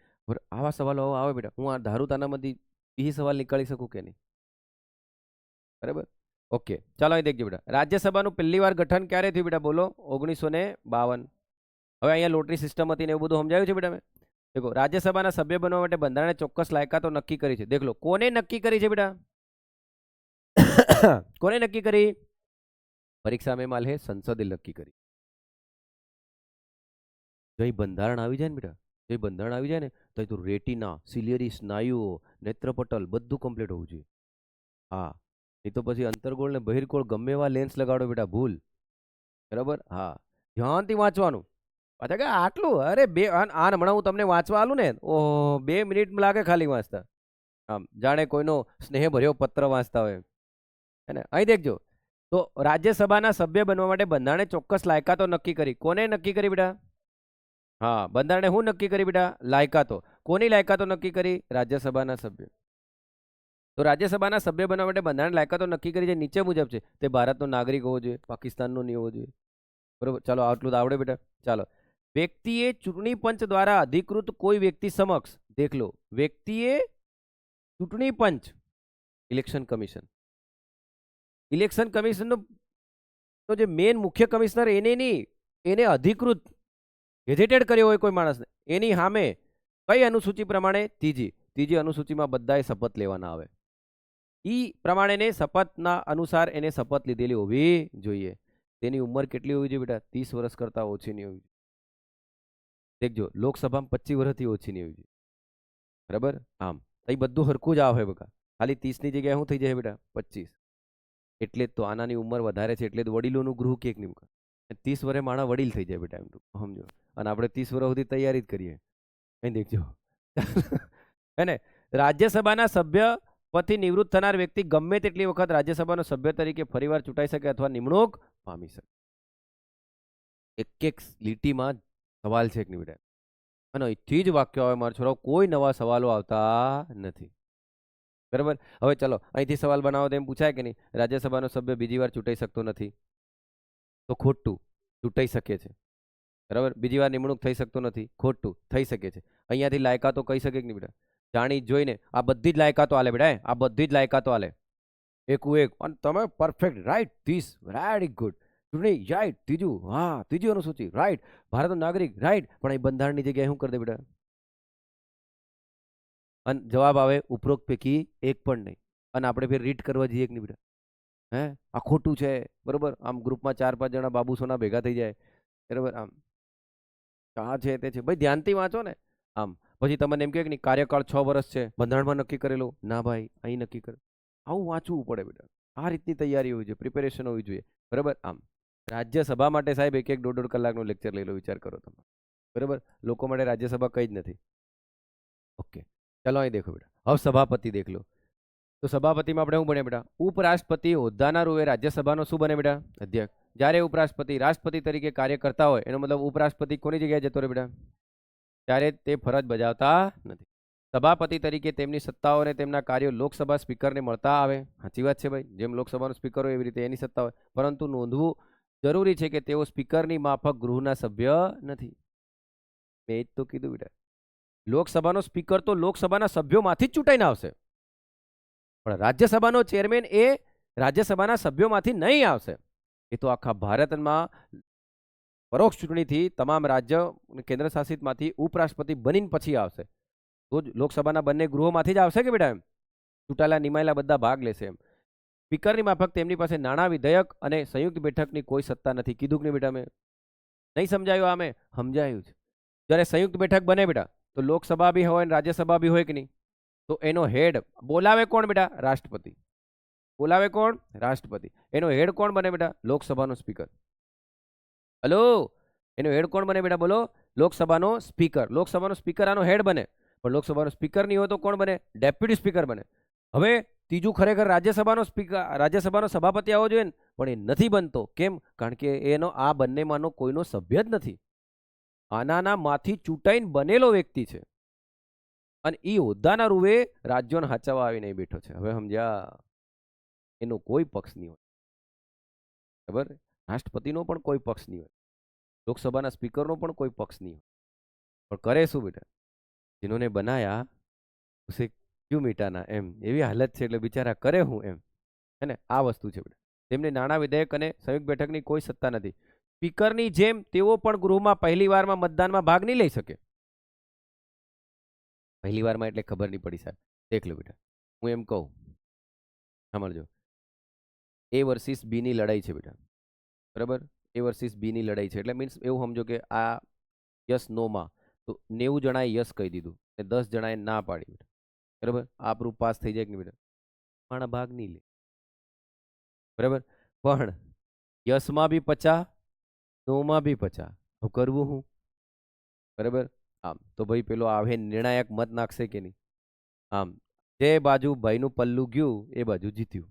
આવા સવાલો આવે બેટા, હું આ ધારું તાનામાંથી બીજી સવાલ નીકાળી શકું કે નહીં? બરાબર, ઓકે. ચાલો અહીં દેખજો બેટા, રાજ્યસભાનું પહેલી વાર ગઠન ક્યારે થયું બેટા? બોલો. 1952. હવે અહીંયા લોટરી સિસ્ટમ હતી ને એવું બધું સમજાયું છે બેટા મેં? દેખો, રાજ્યસભાના સભ્ય બનવા માટે બંધારણે ચોક્કસ લાયકાતો નક્કી કરી છે. દેખ લો, કોને નક્કી કરી છે બેટા? કોને નક્કી કરી? પરીક્ષા મેં માલ હે સંસદે નક્કી કરી. જઈ બંધારણ આવી જાય ને બેટા, જઈ બંધારણ આવી જાય ને તો રેટિના, સિલિયરી સ્નાયુઓ, નેત્રપટલ બધું કમ્પ્લીટ હોવું જોઈએ. હા, એ તો પછી અંતર્ગોળ ને બહિર્ગોળ ગમે એવા લેન્સ લગાડો બેટા, ભૂલ. બરાબર? હા, ધ્યાનથી વાંચવાનું. પાછા કે આટલું, અરે બે આન હમણાં હું તમને વાંચવા આલું ને, ઓહો, 2 મિનિટ લાગે ખાલી વાંચતા. આમ જાણે કોઈનો સ્નેહ ભર્યો પત્ર વાંચતા હોય, હે ને? અહીં દેખજો, તો રાજ્યસભાના સભ્ય બનવા માટે બંધારણે ચોક્કસ લાયકાતો નક્કી કરી. કોને નક્કી કરી બેટા? હા, બંધારણે શું નક્કી કરી બેટા? લાયકાતો. કોની લાયકાતો નક્કી કરી? રાજ્યસભાના સભ્ય. તો રાજ્યસભાના સભ્ય બનવા માટે બંધારણ લાયકાતો નક્કી કરી જે નીચે મુજબ છે. તે ભારતનો નાગરિક હોવો જોઈએ, પાકિસ્તાનનો નહીં હોવો જોઈએ, બરોબર? ચાલો, આટલું તો આવડે બેટા. ચાલો, વ્યક્તિએ ચૂંટણી પંચ દ્વારા અધિકૃત કોઈ વ્યક્તિ સમક્ષ, દેખ લો, વ્યક્તિએ ચૂંટણી પંચ, ઇલેક્શન કમિશન, ઇલેક્શન કમિશનનો તો જે મેન મુખ્ય કમિશનર એને નહીં, એને અધિકૃત ગેઝેટેડ કર્યો હોય કોઈ માણસને, એની સામે કઈ અનુસૂચિ પ્રમાણે? ત્રીજી અનુસૂચિમાં બધાએ શપથ લેવાના આવે. ઈ પ્રમાણેને શપથના અનુસાર એને શપથ લીધેલી હોવી જોઈએ. તેની ઉંમર કેટલી હોવી જોઈએ બેટા? 30 વર્ષ કરતા ઓછી નહીં હોવી જોઈએ. દેખજો, લોકસભામાં 25 વર્ષથી ઓછી નહીં હોવી જોઈએ, બરાબર? આમ એ બધું હરખું જ આવે બકા, ખાલી 30ની જગ્યાએ શું થઈ જાય બેટા? 25. એટલે જ તો આનાની ઉંમર વધારે છે, એટલે જ વડીલોનું ગૃહ કેક નહીં. 30 વર્ષે માણસ વડીલ થઈ જાય બેટા, એમ તો સમજો. અને આપણે 30 વર્ષ સુધી તૈયારી જ કરીએ. અહીં દેખજો. હે ને? રાજ્યસભાના સભ્ય પદથી નિવૃત્ત થનાર વ્યક્તિ ગમે તેટલી વખત રાજ્યસભાનો સભ્ય તરીકે ફરીવાર ચૂંટાઈ શકે અથવા નિમણૂક પામી શકે. એક લીટીમાં સવાલ છે કે નહીં બેટા? અને અહીંથી જ વાક્ય આવે મારા છોરાઓ, કોઈ નવા સવાલો આવતા નથી, બરાબર? હવે ચલો, અહીંથી સવાલ બનાવો તો એમ પૂછાય કે નહીં, રાજ્યસભાનો સભ્ય બીજી વાર ચૂંટાઈ શકતો નથી? તો ખોટું, ચૂંટાઈ શકે છે, બરાબર? બીજી વાર નિમણૂક થઈ શકતો નથી? ખોટું, થઈ શકે છે. અહીંયાથી લાયકાતો કહી શકે કે નહીં બેટા? જાણી જોઈને આ બધી જ લાયકાતો આલે બેટા, આ બધી જ લાયકાતો આલે, એકું એક. અને તમે perfect, right, this, very good. ચૂંટણી, રાઈટ. ત્રીજું, હા, ત્રીજી અનુસૂચિ, રાઈટ. ભારતનો નાગરિક, રાઈટ. પણ અહીં બંધારણની જગ્યાએ શું કરી દે બેટા? અને જવાબ આવે ઉપરોક્ત પૈકી એક પણ નહીં. અને આપણે ફેર રીડ કરવા જઈએ કે નહીં બેટા? હે, આ ખોટું છે, બરોબર? આમ ગ્રુપમાં 4-5 જણા બાબુ સોના ભેગા થઈ જાય, બરાબર? આમ આ છે તે છે, ભાઈ ધ્યાનથી વાંચો ને. આમ પછી તમને એમ કહે કે નહીં કાર્યકાળ 6 વર્ષ છે, બંધારણમાં નક્કી કરેલું, ના ભાઈ, અહીં નક્કી કરે. આવું વાંચવું પડે બેટા, આ રીતની તૈયારી હોવી જોઈએ, પ્રિપેરેશન હોવી જોઈએ, બરાબર? આમ રાજ્યસભા માટે સાહેબ 1-1, 1.5 કલાકનો લેક્ચર લઈ લો, વિચાર કરો તમે, બરાબર? લોકો માટે રાજ્યસભા કઈ જ નથી. ઓકે, ચલો અહીં દેખો બેટા, હવે સભાપતિ દેખ લો. તો સભાપતિમાં આપણે શું બને બેટા? ઉપરાષ્ટ્રપતિ હોદ્દાના રૂએ રાજ્યસભાનો શું બને બેટા? અધ્યક્ષ. જ્યારે ઉપરાષ્ટ્રપતિ રાષ્ટ્રપતિ તરીકે કાર્ય કરતા હોય, એનો મતલબ ઉપરાષ્ટ્રપતિ કોની જગ્યાએ જતો રહે બેટા? ત્યારે તે ફરજ બજાવતા નથી. સભાપતિ તરીકે તેમની સત્તાઓ અને તેમના કાર્યો લોકસભા સ્પીકરને મળતા આવે. સાચી વાત છે ભાઈ, જેમ લોકસભાનો સ્પીકર હોય એવી રીતે એની સત્તા હોય, પરંતુ નોંધવું જરૂરી છે કે તેઓ સ્પીકરની માફક ગૃહના સભ્ય નથી. મેં જ તો કીધું બેટા, લોકસભાનો સ્પીકર તો લોકસભાના સભ્યોમાંથી જ ચૂંટાઈને આવશે, પણ રાજ્યસભાનો ચેરમેન એ રાજ્યસભાના સભ્યોમાંથી નહીં આવશે. એ તો આખા ભારતમાં પરોક્ષ ચૂંટણીથી તમામ રાજ્ય કેન્દ્ર શાસિતમાંથી ઉપરાષ્ટ્રપતિ બનીને પછી આવશે. તો જ લોકસભાના બંને ગૃહોમાંથી જ આવશે કે બેટા, એમ ચૂંટાયેલા નિમાયેલા બધા ભાગ લેશે. એમ સ્પીકરની માફક તેમની પાસે નાણાં વિધેયક અને સંયુક્ત બેઠકની કોઈ સત્તા નથી. કીધું કે નહીં બેટા, મેં નહીં સમજાયું? આમે સમજાયું છે. જ્યારે સંયુક્ત બેઠક બને બેટા, તો લોકસભા બી હોય અને રાજ્યસભા બી હોય કે નહીં, તો એનો હેડ બોલાવે કોણ બેટા? રાષ્ટ્રપતિ. બોલાવે કોણ? રાષ્ટ્રપતિ. એનો હેડ કોણ બને બેટા? લોકસભાનો સ્પીકર. હલો, એનો હેડ કોણ બને બેટા? બોલો. લોકસભાનો સ્પીકર. લોકસભાનો સ્પીકર આનો હેડ બને, પણ લોકસભાનો સ્પીકર નહીં હોય તો કોણ બને? ડેપ્યુટી સ્પીકર બને. હવે ત્રીજું ખરેખર રાજ્યસભાનો સ્પીકર, રાજ્યસભાનો સભાપતિ આવવો જોઈએ ને, પણ એ નથી બનતો. કેમ? કારણ કે એનો આ બંનેમાંનો કોઈનો સભ્ય જ નથી. આનાના માંથી ચૂંટાઈને બનેલો વ્યક્તિ છે, અને એ હોદ્દાના રૂવે રાજ્યોને હાચવવા આવી નહીં બેઠો છે. હવે સમજ્યા? એનો કોઈ પક્ષ નહીં હોય, ખબર? રાષ્ટ્રપતિનો પણ કોઈ પક્ષ નહીં હોય, લોકસભાના સ્પીકરનો પણ કોઈ પક્ષ નહીં હોય, પણ કરે શું બેટા? जिन्होंने बनाया उसे क्यों मिटाना, એમ એવી હાલત છે. એટલે બિચારા કરે હું, એમ હે ને? આ વસ્તુ છે બેટા. તેમને નાણાં વિધેયક અને સંયુક્ત બેઠકની કોઈ સત્તા નથી. સ્પીકરની જેમ તેઓ પણ ગૃહમાં પહેલી વારમાં મતદાનમાં ભાગ નહીં લઈ શકે. પહેલી વારમાં એટલે ખબર નહીં પડી સાહેબ. દેખ લો બેટા, હું એમ કહું, સાંભળજો. એ વર્સિસ બી ની લડાઈ છે બેટા, બરાબર? એ વર્સિસ બી ની લડાઈ છે, એટલે મીન્સ એવું સમજો કે આ યસ નો માં તો 90 જણાએ યસ કહી દીધું અને 10 જણાએ ના પાડી બેટા, બરાબર? આ પ્રૂફ પાસ થઈ જાય કે નહીં બેટા? માણા ભાગ નહીં લે, બરાબર? પણ યસમાં બી 50, નોમાં બી 50. હવે કરવું હું, બરાબર? આમ તો ભાઈ પેલો આવે નિર્ણાયક મત નાખશે કે નહીં? આમ જે બાજુ ભાઈનું પલ્લું ગયું એ બાજુ જીત્યું,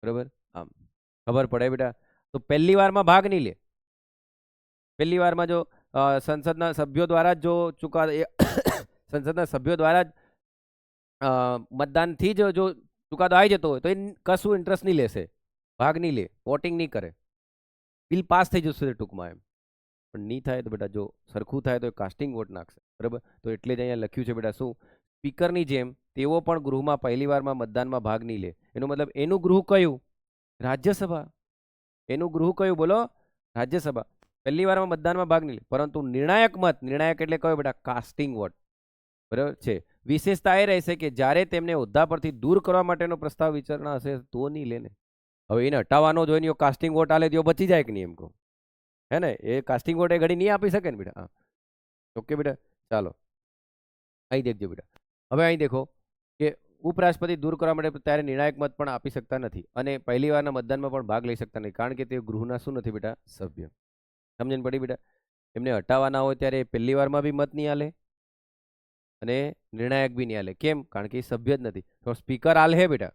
બરાબર? આમ ખબર પડે બેટા. તો પહેલી વારમાં ભાગ નહીં લે. પહેલી વારમાં જો સંસદના સભ્યો દ્વારા જ જો સંસદના સભ્યો દ્વારા જ મતદાનથી જ જો ચુકાદો આવી જતો હોય તો એ કશું ઇન્ટરેસ્ટ નહીં લેશે, ભાગ નહીં લે, વોટિંગ નહીં કરે, બિલ પાસ થઈ જશે ટૂંકમાં. એમ પણ નહીં થાય તો બેટા, જો સરખું થાય તો એ કાસ્ટિંગ વોટ નાખશે, બરાબર? તો એટલે જ અહીંયા લખ્યું છે બેટા, શું? સ્પીકરની જેમ તેઓ પણ ગૃહમાં પહેલી વારમાં મતદાનમાં ભાગ નહીં લે. એનો મતલબ એનું ગૃહ કયું? રાજ્યસભા. એનું ગૃહ કયું? બોલો. રાજ્યસભા. પહેલી વારમાં મતદાનમાં ભાગ નહીં લે, પરંતુ નિર્ણાયક મત, નિર્ણાયક એટલે કયો બેટા? કાસ્ટિંગ વોટ, બરાબર છે. વિશેષતા એ રહેશે કે જ્યારે તેમને હોદ્દા પરથી દૂર કરવા માટેનો પ્રસ્તાવ વિચારણા હશે તો નહીં લે ને. હવે એને હટાવવાનો જ હોય ને, કાસ્ટિંગ વોટ આલે તો બચી જાય કે નહીં, એમ કહું, હે ને? એ કાસ્ટિંગ વોટ એ ઘડી નહીં આપી શકે ને બેટા. હા, ઓકે બેટા, ચાલો અહીં દેખજો બેટા. હવે અહીં દેખો કે ઉપરાષ્ટ્રપતિ દૂર કરવા માટે ત્યારે નિર્ણાયક મત પણ આપી શકતા નથી અને પહેલી વારના મતદાનમાં પણ ભાગ લઈ શકતા નથી, કારણ કે તે ગૃહના શું નથી બેટા? સભ્ય. સમજણ પડી બેટા? એમને હટાવવાના હોય ત્યારે પહેલી વારમાં બી મત નહીં આલે અને નિર્ણાયક બી નહીં આલે. કેમ? કારણ કે એ સભ્ય જ નથી. તો સ્પીકર આલે હે બેટા,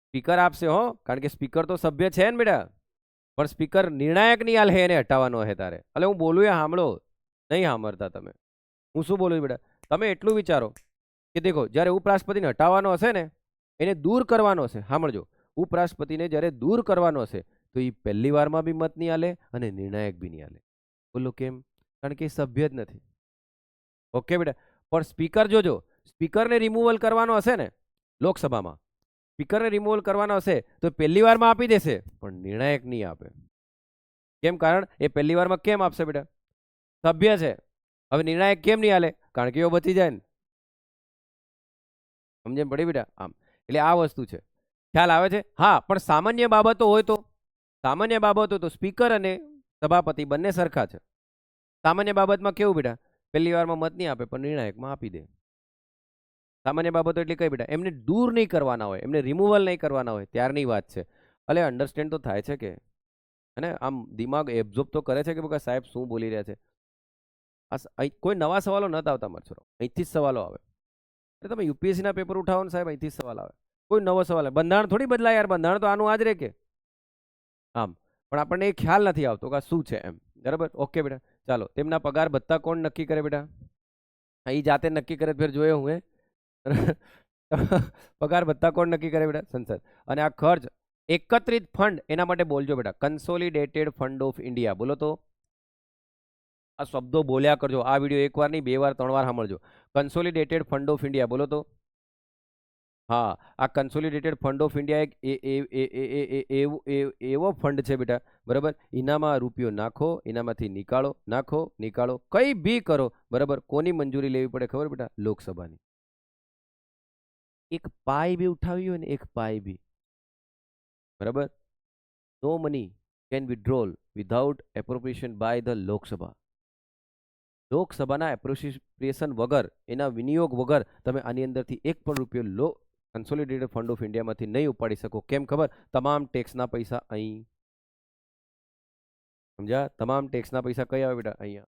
સ્પીકર આપશે હો, કારણ કે સ્પીકર તો સભ્ય છે ને બેટા. પણ સ્પીકર નિર્ણાયક નહીં આલે, એને હટાવવાનો હે તારે. એટલે હું બોલું એ સાંભળો, નહીં સાંભળતા તમે. હું શું બોલું બેટા? તમે એટલું વિચારો કે દેખો, જ્યારે ઉપરાષ્ટ્રપતિને હટાવવાનો હશે ને, એને દૂર કરવાનો હશે, સાંભળજો, ઉપરાષ્ટ્રપતિને જ્યારે દૂર કરવાનો હશે તો એ પહેલી વારમાં બી મત નહીં આલે અને નિર્ણાયક બી નહીં આલે. બોલો કેમ? કારણ કે એ સભ્ય જ નથી. ઓકે બેટા? પણ સ્પીકર જોજો, સ્પીકરને રિમૂવલ કરવાનો હશે ને લોકસભામાં, સ્પીકરને રિમૂવલ કરવાનો હશે તો પહેલી વારમાં આપી દેશે, પણ નિર્ણાયક નહીં આપે. કેમ? કારણ એ પહેલી વારમાં કેમ આપશે બેટા? સભ્ય છે. હવે નિર્ણાયક કેમ નહીં આલે? કારણ કે એવો બચી જાય ને. સમજણ પડી બેટા? આમ એટલે આ વસ્તુ છે, ખ્યાલ આવે છે? હા, પણ સામાન્ય બાબતો હોય તો, સામાન્ય બાબતો તો સ્પીકર અને સભાપતિ બંને સરખા છે. સામાન્ય બાબતમાં કેવું બેટા? પહેલી વારમાં મત નહીં આપે પણ નિર્ણાયકમાં આપી દે. સામાન્ય બાબતો એટલે કઈ બેટા? એમને દૂર નહીં કરવાના હોય, એમને રિમૂવલ નહીં કરવાના હોય, ત્યારની વાત છે. એટલે અન્ડરસ્ટેન્ડ તો થાય છે કે, અને આમ દિમાગ એબ્ઝોર્બ તો કરે છે કે સાહેબ શું બોલી રહ્યા છે. કોઈ નવા સવાલો નથી આવતા મારા છોરો, અહીંથી જ સવાલો આવે. એટલે તમે યુપીએસસી ના પેપર ઉઠાવો ને સાહેબ, અહીંથી જ સવાલ આવે. કોઈ નવો સવાલ આવે? બંધારણ થોડી બદલાય યાર, બંધારણ તો આનું આજ રે કે આમ. પણ આપણને એ ખ્યાલ નથી આવતો કે શું છે એમ, બરાબર? ઓકે બેટા, ચાલો. તેમના પગાર ભત્તા કોણ નક્કી કરે બેટા? એ જાતે નક્કી કરે ફેર જોયો હું પગાર ભત્તા કોણ નક્કી કરે બેટા? સંસદ. અને આ ખર્ચ એકત્રિત ફંડ એના માટે બોલજો બેટા, કન્સોલિડેટેડ ફંડ ઓફ ઇન્ડિયા. બોલો તો, આ શબ્દો બોલ્યા કરજો. આ વિડીયો એકવાર નહીં, 2 વાર 3 વાર સાંભળજો. કન્સોલિડેટેડ ફંડ ઓફ ઇન્ડિયા બોલો તો. હા, આ કન્સોલિડેટેડ ફંડ ઓફ ઇન્ડિયા એક એવો ફંડ છે બેટા, બરાબર. એનામાં રૂપિયો નાખો, એનામાંથી નીકાળો, નાખો, નીકાળો, કઈ બી કરો, બરાબર. કોની મંજૂરી લેવી પડે ખબર બેટા? લોકસભાની. એક પાઈ બી ઉઠાવી હોય ને, એક પાઈ બી, બરાબર. No money can withdrawal without appropriation by the Lok Sabha. લોકસભાના એપ્રોપ્રિએશન વગર, એના વિનિયોગ વગર તમે આની અંદરથી એક પણ રૂપિયો કન્સોલિડેટેડ ફંડ ઓફ ઇન્ડિયામાંથી નહીં ઉપાડી શકો. કેમ ખબર? તમામ ટેક્સના પૈસા અહીં. સમજ્યા? તમામ ટેક્સના પૈસા કઈ આવે બેટા? અહીંયા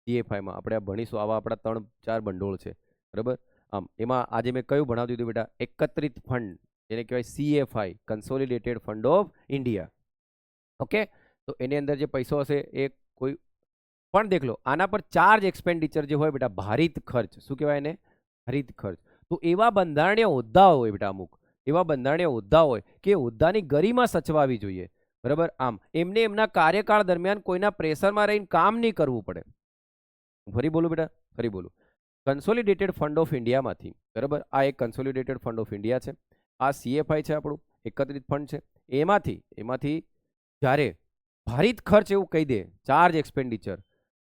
CFIમાં. આપણે આ ભણીશું, આવા આપણા 3-4 ભંડોળ છે, બરાબર. આમ એમાં આજે મેં કયું ભણાવી દીધું બેટા? એકત્રિત ફંડ, જેને કહેવાય CFI, consolidated fund of India. Okay, તો એની અંદર જે પૈસો હશે એ કોઈ પણ દેખ લો, આના પર ચાર્જ એક્સપેન્ડિચર જે હોય બેટા, ભારિત ખર્ચ. શું કહેવાય એને? ભારિત ખર્ચ. તો એવા બંધારણીય હોદ્દા હોય બેટા, અમુક એવા બંધારણીય હોદ્દા હોય કે હોદ્દાની ગરિમા સચવાવી જોઈએ, બરાબર. આમ એમને એમના કાર્યકાળ દરમિયાન કોઈના પ્રેશરમાં રહીને કામ નહીં કરવું પડે. ફરી બોલું બેટા, ફરી બોલું. કન્સોલિડેટેડ ફંડ ઓફ ઇન્ડિયામાંથી, બરાબર, આ એક કન્સોલિડેટેડ ફંડ ઓફ ઇન્ડિયા છે, આ CFI છે આપણું એકત્રિત ફંડ છે. એમાંથી જ્યારે ભારિત ખર્ચ એવું કહી દે,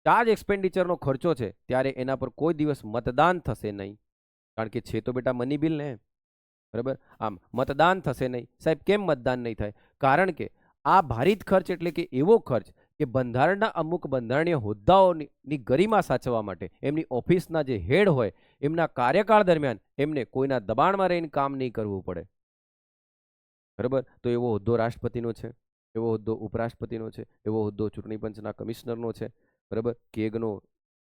ચાર્જ એક્સપેન્ડિચરનો ખર્ચો છે, ત્યારે એના પર કોઈ દિવસ મતદાન થશે નહીં. કારણ કે છે તો બેટા મની બિલ ને, બરાબર. આમ મતદાન થશે નહીં. સાહેબ કેમ મતદાન નહીં થાય? કારણ કે આ ભારિત ખર્ચ એટલે કે એવો ખર્ચ કે બંધારણના અમુક બંધારણીય હોદ્દાઓની ગરિમા સાચવવા માટે એમની ઓફિસના જે હેડ હોય, એમના કાર્યકાળ દરમિયાન એમને કોઈના દબાણમાં રહીને કામ નહીં કરવું પડે, બરાબર. તો એવો હોદ્દો રાષ્ટ્રપતિનો છે, એવો હોદ્દો ઉપરાષ્ટ્રપતિનો છે, એવો હોદ્દો ચૂંટણી પંચના કમિશનરનો છે, બરાબર, કેગનો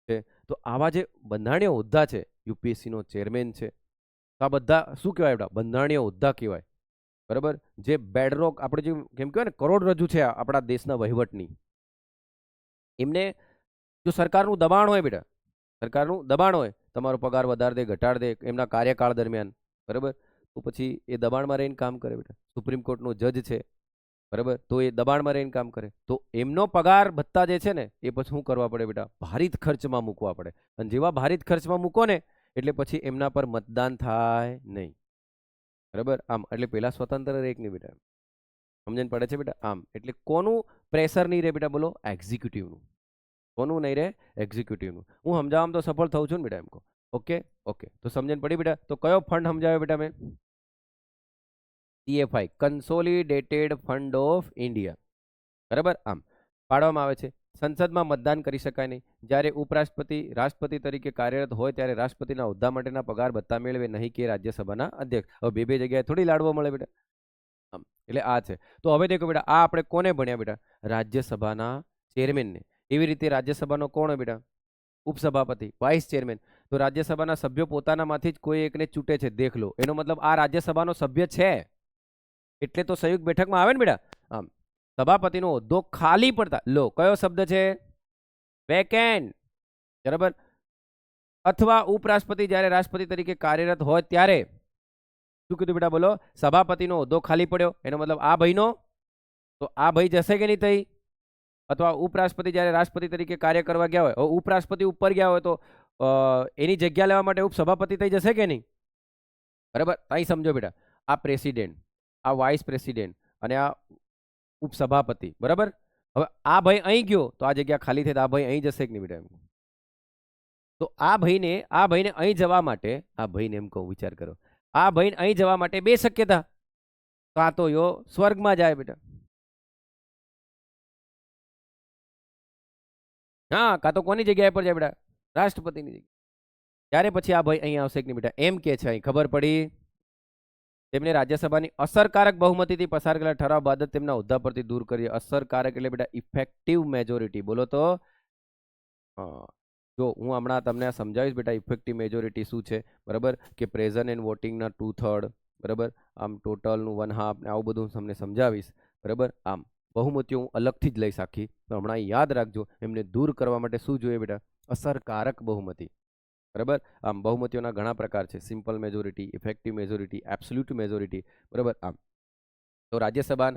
છે. તો આવા જે બંધારણીય હોદ્દા છે, UPSCનો ચેરમેન છે, તો આ બધા શું કહેવાય બેટા? બંધારણીય હોદ્દા કહેવાય, બરાબર. જે બેડરોક, આપણે જે કેમ કહેવાય ને, કરોડરજ્જુ છે આપણા દેશના વહીવટની. એમને જો સરકારનું દબાણ હોય બેટા, સરકારનું દબાણ હોય, તમારો પગાર વધાર દે, ઘટાડ દે એમના કાર્યકાળ દરમિયાન, બરાબર, તો પછી એ દબાણમાં રહીને કામ કરે બેટા. સુપ્રીમ કોર્ટનો જજ છે, બરાબર, તો એ દબાણમાં રહીને કામ કરે, તો એમનો પગાર ભત્તા જે છે ને, એ પછી શું કરવા પડે બેટા? ભારિત ખર્ચમાં મૂકવા પડે. અને જેવા ભારિત ખર્ચમાં મૂકો ને, એટલે પછી એમના પર મતદાન થાય નહીં, બરાબર. આમ એટલે પેલા સ્વતંત્ર રહે એક નહીં બેટા, સમજણ પડે છે બેટા? આમ એટલે કોનું પ્રેશર નહીં રહે બેટા? બોલો, એક્ઝિક્યુટિવનું. કોનું નહીં રહે? એક્ઝિક્યુટિવનું. હું સમજાવવામાં તો સફળ થઉં છું ને બેટા, એમ કહો. ઓકે, ઓકે, તો સમજણ પડી બેટા? તો કયો ફંડ સમજાવ્યો બેટા મેં? CFI, consolidated fund of India, બરાબર. આમ પાડવામાં આવે છે. સંસદમાં મતદાન કરી શકાય નહીં. જ્યારે ઉપરાષ્ટ્રપતિ રાષ્ટ્રપતિ તરીકે કાર્યરત હોય ત્યારે રાષ્ટ્રપતિના હોદ્દા માટેના પગાર ભત્તા મેળવે નહીં કે રાજ્યસભાના અધ્યક્ષ. હવે બે જગ્યાએ થોડી લાડવો મળે બેટા. આમ એટલે આ છે. તો હવે દેખો બેટા, આ આપણે કોને ભણ્યા બેટા? રાજ્યસભાના ચેરમેનને. એવી રીતે રાજ્યસભાનો કોણ હોય બેટા? ઉપસભાપતિ, વાઇસ ચેરમેન. તો રાજ્યસભાના સભ્યો પોતાનામાંથી જ કોઈ એકને ચૂંટે છે. દેખ લો, એનો મતલબ આ રાજ્યસભાનો સભ્ય છે, એટલે તો સંયુક્ત બેઠકમાં આવે ને બેટા. આમ સભાપતિનો હોદ્દો ખાલી પડતા, લો કયો શબ્દ છે? વેકેન્ટ, બરાબર. અથવા ઉપરાષ્ટ્રપતિ જ્યારે રાષ્ટ્રપતિ તરીકે કાર્યરત હોય ત્યારે શું કીધું બેટા? બોલો, સભાપતિનો હોદ્દો ખાલી પડ્યો, એનો મતલબ આ ભાઈનો, તો આ ભાઈ જશે કે નહીં થઈ? અથવા ઉપરાષ્ટ્રપતિ જ્યારે રાષ્ટ્રપતિ તરીકે કાર્ય કરવા ગયા હોય, ઉપરાષ્ટ્રપતિ ઉપર ગયા હોય, તો એની જગ્યા લેવા માટે ઉપસભાપતિ થઈ જશે કે નહીં? બરાબર. અહીં સમજો બેટા, આ પ્રેસિડેન્ટ, આ વાઇસ પ્રેસિડેન્ટ અને આ ઉપસભાપતિ, બરાબર. હવે આ ભાઈ અહીં ગયો તો આ જગ્યા ખાલી થઈ, આ ભાઈ અહીં જશે કે નહીં બેટા? એમ તો આ ભાઈને અહીં જવા માટે, આ ભાઈને એમ કહું, વિચાર કરો, આ ભાઈને અહીં જવા માટે બે શક્યતા. કાં તો યો સ્વર્ગમાં જાય બેટા, હા, કાં તો કોની જગ્યાએ પર જાય બેટા? રાષ્ટ્રપતિની જગ્યાએ. ત્યારે પછી આ ભાઈ અહીં આવશે કે નહીં બેટા? એમ કે છે અહીં, ખબર પડી? તેમને રાજ્યસભાની અસરકારક બહુમતીથી પસાર કરેલા ઠરાવ બાદ જ તેમના હોદ્દા પરથી દૂર કરીએ. અસરકારક એટલે બેટા ઇફેક્ટિવ મેજોરિટી. બોલો તો. જો હું હમણાં તમને સમજાવીશ બેટા ઇફેક્ટિવ મેજોરિટી શું છે, બરાબર, કે પ્રેઝન્ટ એન્ડ વોટિંગના 2/3, બરાબર, આમ ટોટલનું 1/2 ને આવું બધું તમને સમજાવીશ, બરાબર. આમ બહુમતીઓ હું અલગથી જ લઈશ આખી, તો હમણાં યાદ રાખજો, એમને દૂર કરવા માટે શું જોઈએ બેટા? અસરકારક બહુમતી. બરાબર. આમ બહુમતીઓના ઘણા પ્રકાર છે, simple majority, effective majority, absolute majority. બરાબર. આમ તો રાજ્યસભા,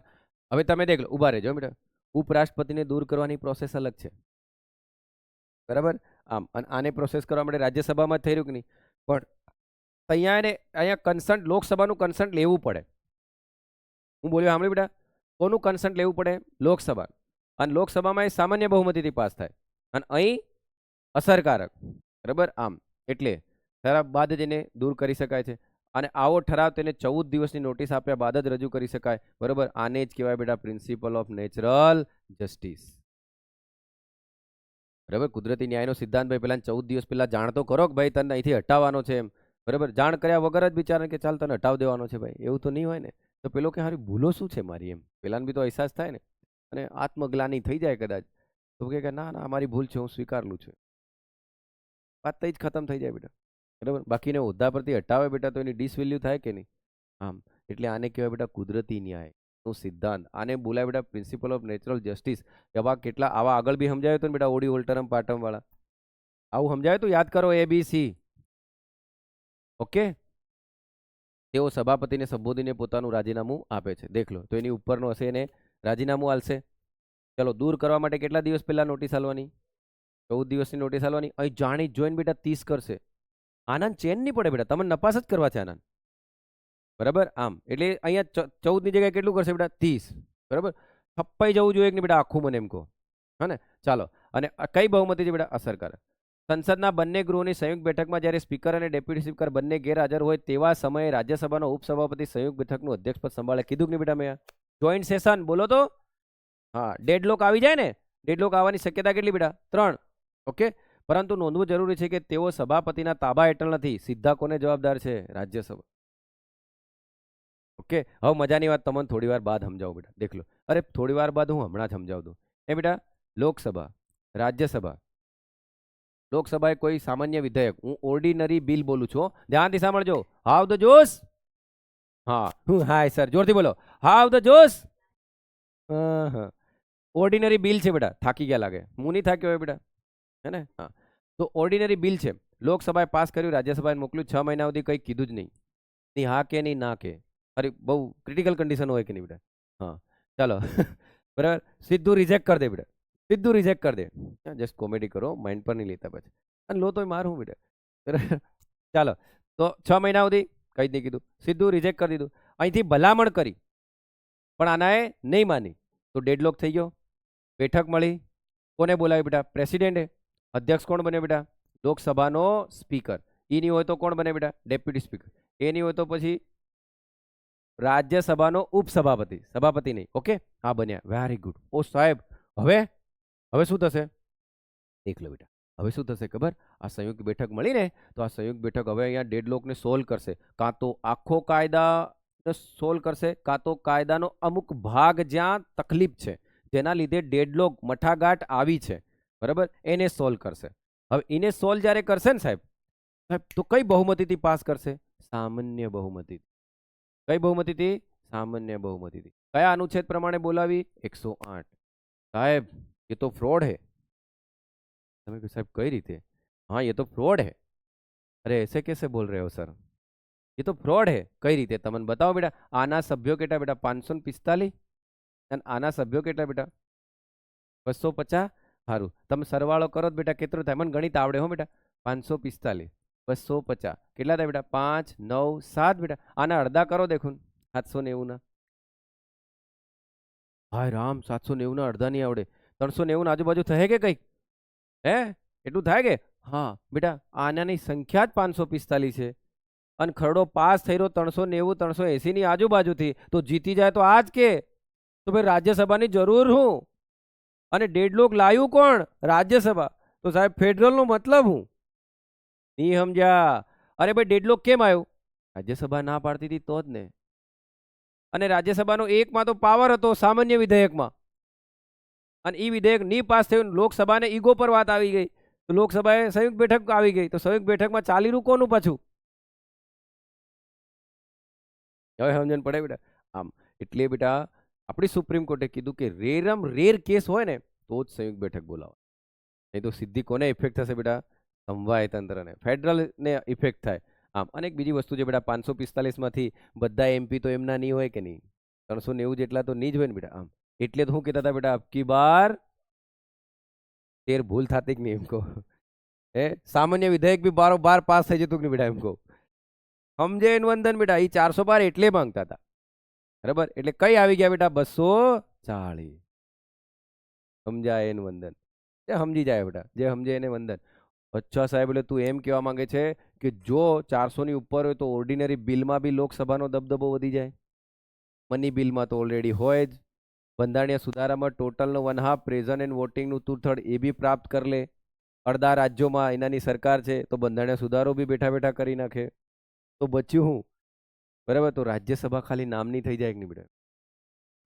હવે તમે દેખ લો, ઉભા રહેજો બેટા. ઉપરાષ્ટ્રપતિને દૂર કરવાની પ્રોસેસ અલગ છે, બરાબર. આમ અને આને પ્રોસેસ કરવા માટે રાજ્યસભામાં જ થઈ રહ્યું કે નહીં, પણ અહીંયા કન્સન્ટ, લોકસભાનું કન્સન્ટ લેવું પડે. હું બોલ્યો સાંભળી બેટા, કોનું કન્સન્ટ લેવું પડે? લોકસભા. અને લોકસભામાં એ સામાન્ય બહુમતીથી પાસ થાય અને અહીં અસરકારક. બરાબર. આમ એટલે ઠરાવ બાદ જ એને દૂર કરી શકાય છે. અને આવો ઠરાવ તેને 14 દિવસની નોટિસ આપ્યા બાદ જ રજૂ કરી શકાય. બરાબર. આને જ કહેવાય બેટા પ્રિન્સિપલ ઓફ નેચરલ જસ્ટિસ. બરાબર. કુદરતી ન્યાયનો સિદ્ધાંત ભાઈ પહેલા 14 દિવસ પહેલા જાણ તો કરો કે ભાઈ તને અહીંથી હટાવવાનો છે એમ. બરાબર. જાણ કર્યા વગર જ બિચારા કે ચાલ તને હટાવી દેવાનો છે ભાઈ, એવું તો નહીં હોય ને. તો પેલો કે હારી ભૂલો શું છે મારી એમ, પેલાને બી તો અહેસાસ થાય ને, અને આત્મગ્લાની થઈ જાય કદાચ, તો કે ના ના મારી ભૂલ છે, હું સ્વીકારલું છું. વાત જ ખતમ થઈ જાય બેટા. બરાબર. બાકીને હોદ્દા પરથી હટાવે બેટા તો એની ડિસવેલ્યુ થાય કે નહીં. આમ એટલે આને કહેવાય બેટા કુદરતી ન્યાય નો સિદ્ધાંત. આને બોલાય બેટા પ્રિન્સિપલ ઓફ નેચરલ જસ્ટિસ. આવા આગળ બી સમજાયું હતું ને બેટા, ઓડી ઓલ્ટરમ પાટમ વાળા, આવું સમજાયું તો યાદ કરો, ABC. ઓકે. તેઓ સભાપતિને સંબોધીને પોતાનું રાજીનામું આપે છે. દેખ લો, તો એની ઉપરનો હશે એને રાજીનામું આલશે. ચલો, દૂર કરવા માટે કેટલા દિવસ પહેલા નોટિસ આલવાની? 14 દિવસની નોટિસ આલવાની. અહીં જાણી જોઈને બેટા 30 કરશે. આનંદ ચેન નહીં પડે બેટા, તમને નપાસ જ કરવા છે આનંદ. બરાબર. આમ એટલે અહીંયા 14 ની જગ્યાએ કેટલું કરશે બેટા? 30. બરાબર. છપ્પાઈ જવું જોઈએ કે નહીં બેટા, આખું મને એમ કહો. હા ને. ચાલો, અને કઈ બહુમતી છે બેટા? અસરકારક. સંસદના બંને ગૃહોની સંયુક્ત બેઠકમાં જ્યારે સ્પીકર અને ડેપ્યુટી સ્પીકર બંને ગેરહાજર હોય તેવા સમયે રાજ્યસભાનો ઉપસભાપતિ સંયુક્ત બેઠકનું અધ્યક્ષપદ સંભાળે. કીધું કે નહીં બેટા મેં? જોઈન્ટ સેશન બોલો તો. હા, ડેડલોક આવી જાય ને, ડેડલોક આવવાની શક્યતા કેટલી બેટા? 3. ઓકે. પરંતુ નોંધવું જરૂરી છે કે તેઓ સભાપતિના તાબા હેઠળ નથી, સીધા કોને જવાબદાર છે? રાજ્યસભા. ઓકે. હવે મજાની વાત તમને થોડી વાર બાદ સમજાવું બેટા, દેખ લો. અરે થોડી વાર બાદ હું હમણાં જ સમજાવું દઉં. એ બેટા, લોકસભા, રાજ્યસભા. લોકસભા એ કોઈ સામાન્ય વિધેયક, હું ઓર્ડિનરી બિલ બોલું છું, ધ્યાનથી સાંભળજો. હાવ ધ જોશ. હા સર, જોરથી બોલો. હાવ ધ જોશ. ઓર્ડિનરી બિલ છે બેટા. થાકી ગયા લાગે, હું નહીં થાક્યો હોય બેટા, હે ને. હા, તો ઓર્ડિનરી બિલ છે, લોકસભાએ પાસ કર્યું, રાજ્યસભાએ મોકલ્યું, 6 મહિના સુધી કંઈ કીધું જ નહીં. નહીં હા કે નહીં ના કે. અરે બહુ ક્રિટિકલ કન્ડિશન હોય કે નહીં બેટા. હા, ચાલો. બરાબર. સીધું રિજેક્ટ કરી દે બેટા, સીધું રિજેક્ટ કરી દે. જસ્ટ કોમેડી કરો, માઇન્ડ પર નહીં લેતા પછી. અને લો તોય મારું બેટા. બરાબર. ચાલો, તો 6 મહિના સુધી કંઈ જ નહીં કીધું, સીધું રિજેક્ટ કરી દીધું. અહીંથી ભલામણ કરી પણ આનાએ નહીં માની, તો ડેડલોક થઈ ગયો. બેઠક મળી, કોને બોલાવી બેટા? પ્રેસિડેન્ટે. અધ્યક્ષ કોણ બને બેટા? લોકસભાનો સ્પીકર. એ નહીં હોય તો કોણ બને બેટા? Deputy speaker. એ નહીં હોય તો પછી રાજ્યસભાનો ઉપસભાપતિ, સભાપતિ નહીં. ઓકે, આ બન્યા. Very good. ઓ સાહેબ, હવે શું થશે? દેખ લો બેટા, હવે શું થશે ખબર? આ સંયુક્ત બેઠક મળી ને, તો આ સંયુક્ત બેઠક હવે અહીંયા ડેડલોકને સોલ્વ કરશે. કાં તો આખો કાયદા સોલ્વ કરશે, કાં તો કાયદાનો અમુક ભાગ જ્યાં તકલીફ છે, જેના લીધે ડેડલોક મઠાગાંઠ આવી છે, બરાબર, એને સોલ્વ કરશે. હવે એને સોલ્વ જ્યારે કરશે ને સાહેબ, તો કઈ બહુમતીથી પાસ કરશે? સામાન્ય બહુમતી. કઈ બહુમતીથી? સામાન્ય બહુમતીથી. કયા અનુચ્છેદ પ્રમાણે બોલાવી? 108. સાહેબ ये तो फ्रॉड है. તમે કહો સાહેબ કઈ રીતે? हाँ ये तो फ्रॉड है. अरे ऐसे कैसे बोल रहे हो सर? ये तो फ्रॉड है. કઈ રીતે તમને બતાવો બેટા. આના સભ્યો કેટલા બેટા? 545. અને આના સભ્યો કેટલા બેટા? 250. સારું, તમે સરવાળો કરો બેટા, કેટલું થાય? મને ગણિત આવડે હો બેટા. 545 250 કેટલા થાય બેટા? 5 9 7 બેટા. આના અડધા કરો દેખો, 790 ના. હાય રામ, 790 ના અડધા નહીં આવડે. 390 ના આજુબાજુ થાય કે કઈક? હે એટલું થાય કે? હા બેટા, આનાની સંખ્યા જ 545 છે, અને ખરડો પાસ થઈ રહ્યો 390 380 ની આજુબાજુથી, તો જીતી જાય તો આજ કે, તો ભાઈ રાજ્યસભાની જરૂર હું? અને ડેડલોક લાવ્યું કોણ? રાજ્યસભા. તો સાહેબ ફેડરલ નો મતલબ હું નહીં સમજ્યા? અરે ભાઈ ડેડલોક કેમ આવ્યું? રાજ્યસભા ના પાડતી હતી તો જ ને. અને રાજ્યસભાનો એકમાં તો પાવર હતો સામાન્ય વિધેયકમાં, અને એ વિધેયક ની પાસ થયું, લોકસભાને ઈગો પર વાત આવી ગઈ, તો લોકસભાએ સંયુક્ત બેઠક આવી ગઈ, તો સંયુક્ત બેઠકમાં ચાલી રહ્યું કોનું પાછું? હવે સમજણ પડે બેટા. આમ એટલે બેટા આપણી સુપ્રીમ કોર્ટે કીધું કે રેરમ રેર કેસ હોય ને તો જ સંયુક્ત બેઠક બોલાવો, નહીં તો સીધી કોને ઇફેક્ટ થશે બેટા? સમવાય તંત્રને, ફેડરલ ને ઇફેક્ટ થાય આમ. અને એક બીજી વસ્તુ છે બેટા, 545 માંથી બધા એમપી તો એમના નહીં હોય કે નહીં, 390 જેટલા તો નહીં જ હોય ને બેટા આમ. એટલે તો હું કહેતા હતા બેટા, અબકી બાર તેર ભૂલ થતી કે નહીં એમ કહો. સામાન્ય વિધેયક બી બાર પાસ થઈ જતું કે નહીં બેટા એમ કહો. સમજે એનું વંદન બેટા, એ 412 એટલે માંગતા હતા. બરાબર, એટલે કઈ આવી ગયા બેટા 240. સમજાય એનું વંદન, જે સમજી જાય બેટા, જે સમજે એને વંદન. અચ્છા સાહેબ, એટલે તું એમ કહેવા માંગે છે કે જો 400 ની ઉપર હોય તો ઓર્ડિનરી બિલમાં બી લોકસભાનો દબદબો વધી જાય. મની બિલમાં તો ઓલરેડી હોય જ. બંધારણીય સુધારામાં ટોટલનો 1/2 પ્રેઝન્ટ એન્ડ વોટિંગનું 2/3 એ બી પ્રાપ્ત કરી લે. અડધા રાજ્યોમાં એનાની સરકાર છે તો બંધારણીય સુધારો બી બેઠા બેઠા કરી નાખે. તો બચ્યું હું? બરાબર, તો રાજ્યસભા ખાલી નામની થઈ જાય કે નહીં બેટા.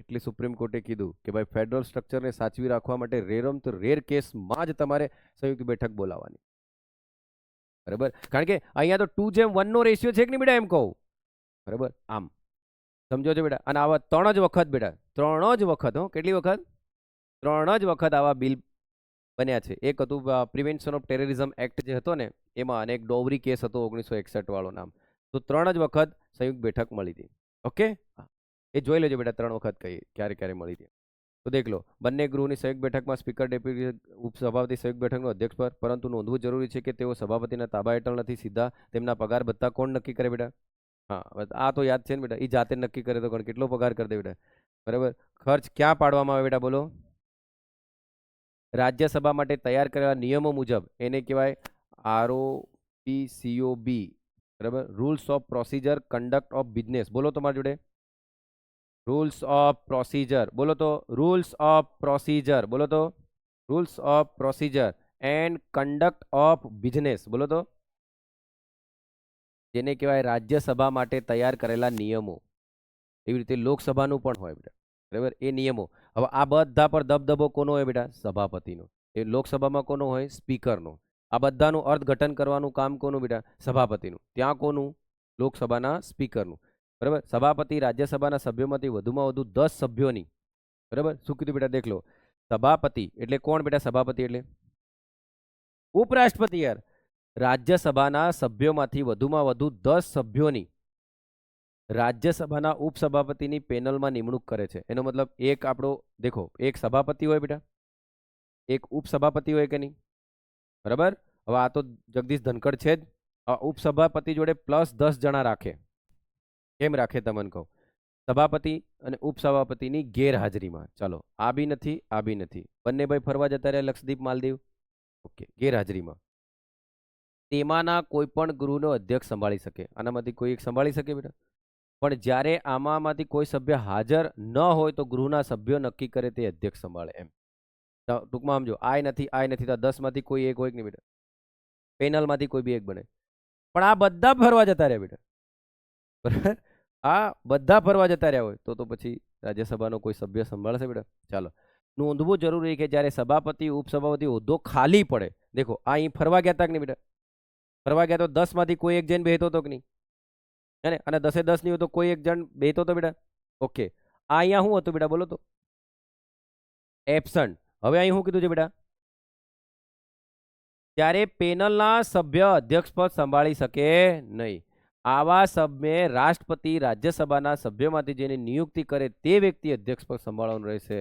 એટલે સુપ્રીમ કોર્ટે કીધું કે ભાઈ ફેડરલ સ્ટ્રક્ચરને સાચવી રાખવા માટે રેરમ તો રેર કેસમાં જ તમારે સંયુક્ત બેઠક બોલાવવાની. બરાબર, કારણ કે અહીંયા તો 2:1 નો રેશિયો છે કે નહીં બેટા એમ કહું. બરાબર, આમ સમજો છો બેટા. અને આવા 3 જ વખત બેટા, 3 જ વખત, કેટલી વખત? 3 જ વખત આવા બિલ બન્યા છે. એક હતું પ્રિવેન્શન ઓફ ટેરરિઝમ એક્ટ જે હતો ને એમાં, અને એક ડોવરી કેસ હતો 1961 વાળો નામ. તો 3 જ વખત સંયુક્ત બેઠક મળી હતી. ઓકે, એ જોઈ લેજો બેટા 3 વખત કઈ ક્યારે ક્યારે મળી હતી. તો દેખ લો, બંને ગૃહની સંયુક્ત બેઠકમાં સ્પીકર, ડેપ્યુટી ઉપસભાપતિ સંયુક્ત બેઠકનો અધ્યક્ષ પર, પરંતુ નોંધવું જરૂરી છે કે તેઓ સભાપતિના તાબા હેઠળ નથી. સીધા તેમના પગાર ભત્તા કોણ નક્કી કરે બેટા? હા, આ તો યાદ છે ને બેટા, એ જાતે નક્કી કરે તો કોણ કેટલો પગાર કરી દે બેટા. બરાબર, ખર્ચ ક્યાં પાડવામાં આવે બેટા બોલો? રાજ્યસભા માટે તૈયાર કરેલા નિયમો મુજબ, એને કહેવાય ROPCOB. બરાબર, rules of procedure conduct of business. બોલો તમારી જોડે, રૂલ્સ ઓફ પ્રોસિજર. બોલો તો, રૂલ્સ ઓફ પ્રોસિજર. બોલો તો, rules of procedure and conduct of business. બોલો તો, જેને કહેવાય રાજ્યસભા માટે તૈયાર કરેલા નિયમો. એવી રીતે લોકસભાનું પણ હોય બેટા. બરાબર, એ નિયમો. હવે આ બધા પર દબદબો કોનો હોય બેટા? સભાપતિનો. એ લોકસભામાં કોનો હોય? સ્પીકરનો. આ બધાનું અર્થઘટન કરવાનું કામ કોનું બેટા? સભાપતિનું. ત્યાં કોનું? લોકસભાના સ્પીકરનું. બરાબર, સભાપતિ રાજ્યસભાના સભ્યોમાંથી વધુમાં વધુ 10 સભ્યોની. બરાબર, શું કીધું બેટા? દેખ લો, સભાપતિ એટલે કોણ બેટા? સભાપતિ એટલે ઉપરાષ્ટ્રપતિ યાર. રાજ્યસભાના સભ્યોમાંથી વધુમાં વધુ 10 સભ્યોની રાજ્યસભાના ઉપસભાપતિની પેનલમાં નિમણૂક કરે છે. એનો મતલબ એક આપણો દેખો, એક સભાપતિ હોય બેટા, એક ઉપસભાપતિ હોય કે નહીં? બરાબર, હવે આ તો જગદીશ ધનખડ છે જ. ઉપસભાપતિ જોડે +10 જણા રાખે. કેમ રાખે તમને કહું? સભાપતિ અને ઉપસભાપતિની ગેરહાજરીમાં. ચાલો, આ બી નથી, આ બી નથી, બંને ભાઈ ફરવા જતા રહ્યા લક્ષદ્વીપ, માલદીવ. ઓકે, ગેરહાજરીમાં તેમાંના કોઈ પણ ગૃહનો અધ્યક્ષ સંભાળી શકે. આનામાંથી કોઈ એક સંભાળી શકે બેટા. પણ જ્યારે આમાંથી કોઈ સભ્ય હાજર ન હોય તો ગૃહના સભ્યો નક્કી કરે તે અધ્યક્ષ સંભાળે એમ. ટૂંકમાં સમજો, આય નથી તો 10 માંથી કોઈ એક હોય કે નહીં બેટા? પેનલમાંથી કોઈ બી એક બને. પણ આ બધા ફરવા જતા રહ્યા બેટા. બરાબર, આ બધા ફરવા જતા રહ્યા હોય તો પછી રાજ્યસભાનો કોઈ સભ્ય સંભાળશે બેટા? ચાલો, નોંધવું જરૂરી કે જ્યારે સભાપતિ ઉપસભાપતિ હોદ્દો ખાલી પડે, દેખો આ અહીં ફરવા ગયા હતા કે નહીં બેટા? ફરવા ગયા તો 10 માંથી કોઈ એક જણ બેહતો હતો કે નહીં? અને 10 નહીં હોય તો કોઈ એક જણ બેહતો હતો બેટા. ઓકે, આ અહીંયા શું હતું બેટા? બોલો તો, એબસન્ટ. હવે અહીં શું કીધું છે બેટા? ત્યારે પેનલના સભ્ય અધ્યક્ષ પદ સંભાળી શકે નહીં. આવા સભ્ય રાષ્ટ્રપતિ રાજ્યસભાના સભ્યોમાંથી જેની નિયુક્તિ કરે તે વ્યક્તિ અધ્યક્ષ પદ સંભાળવાનું રહેશે.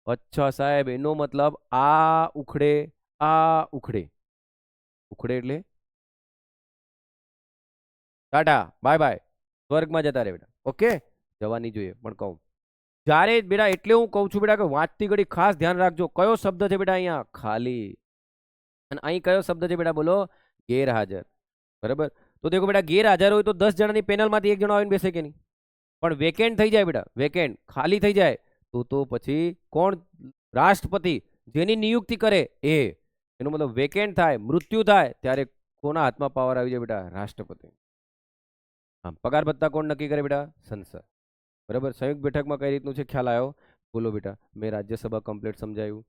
અચ્છા સાહેબ, એનો મતલબ આ ઉખડે, આ ઉખડે. ઉખડે એટલે ટાટા બાય બાય, સ્વર્ગમાં જતા રહે બેટા. ઓકે, જવાની જોઈએ પણ કહું જ્યારે બેટા, એટલે હું કહું છું બેટા કે વાંચતી ઘડી ખાસ ધ્યાન રાખજો. કયો શબ્દ છે બેટા અહીંયા? ખાલી. અને અહીં કયો શબ્દ છે બેટા? બોલો, ગેરહાજર. બરાબર, તો દેખો બેટા, ગેરહાજર હોય તો 10 જણાની પેનલમાંથી એક જણો આવીને બેસે કે નહીં? પણ વેકેન્ટ થઈ જાય બેટા, વેકેન્ટ ખાલી થઈ જાય તો પછી કોણ? રાષ્ટ્રપતિ જેની નિયુક્તિ કરે એ. એનો મતલબ વેકેન્ટ થાય, મૃત્યુ થાય ત્યારે કોના હાથમાં પાવર આવી જાય બેટા? રાષ્ટ્રપતિ. હા, પગાર ભત્તા કોણ નક્કી કરે બેટા? સંસદ. બરાબર, સંયુક્ત બેઠકમાં કઈ રીતનું છે ખ્યાલ આવ્યો? બોલો બેટા, મેં રાજ્યસભા કમ્પ્લીટ સમજાયું,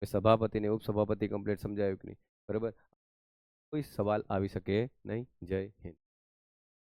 સભાપતિ ને ઉપસભાપતિ કમ્પ્લીટ સમજાયું કે નહીં? બરાબર, કોઈ સવાલ આવી શકે નહીં. જય હિન્દ.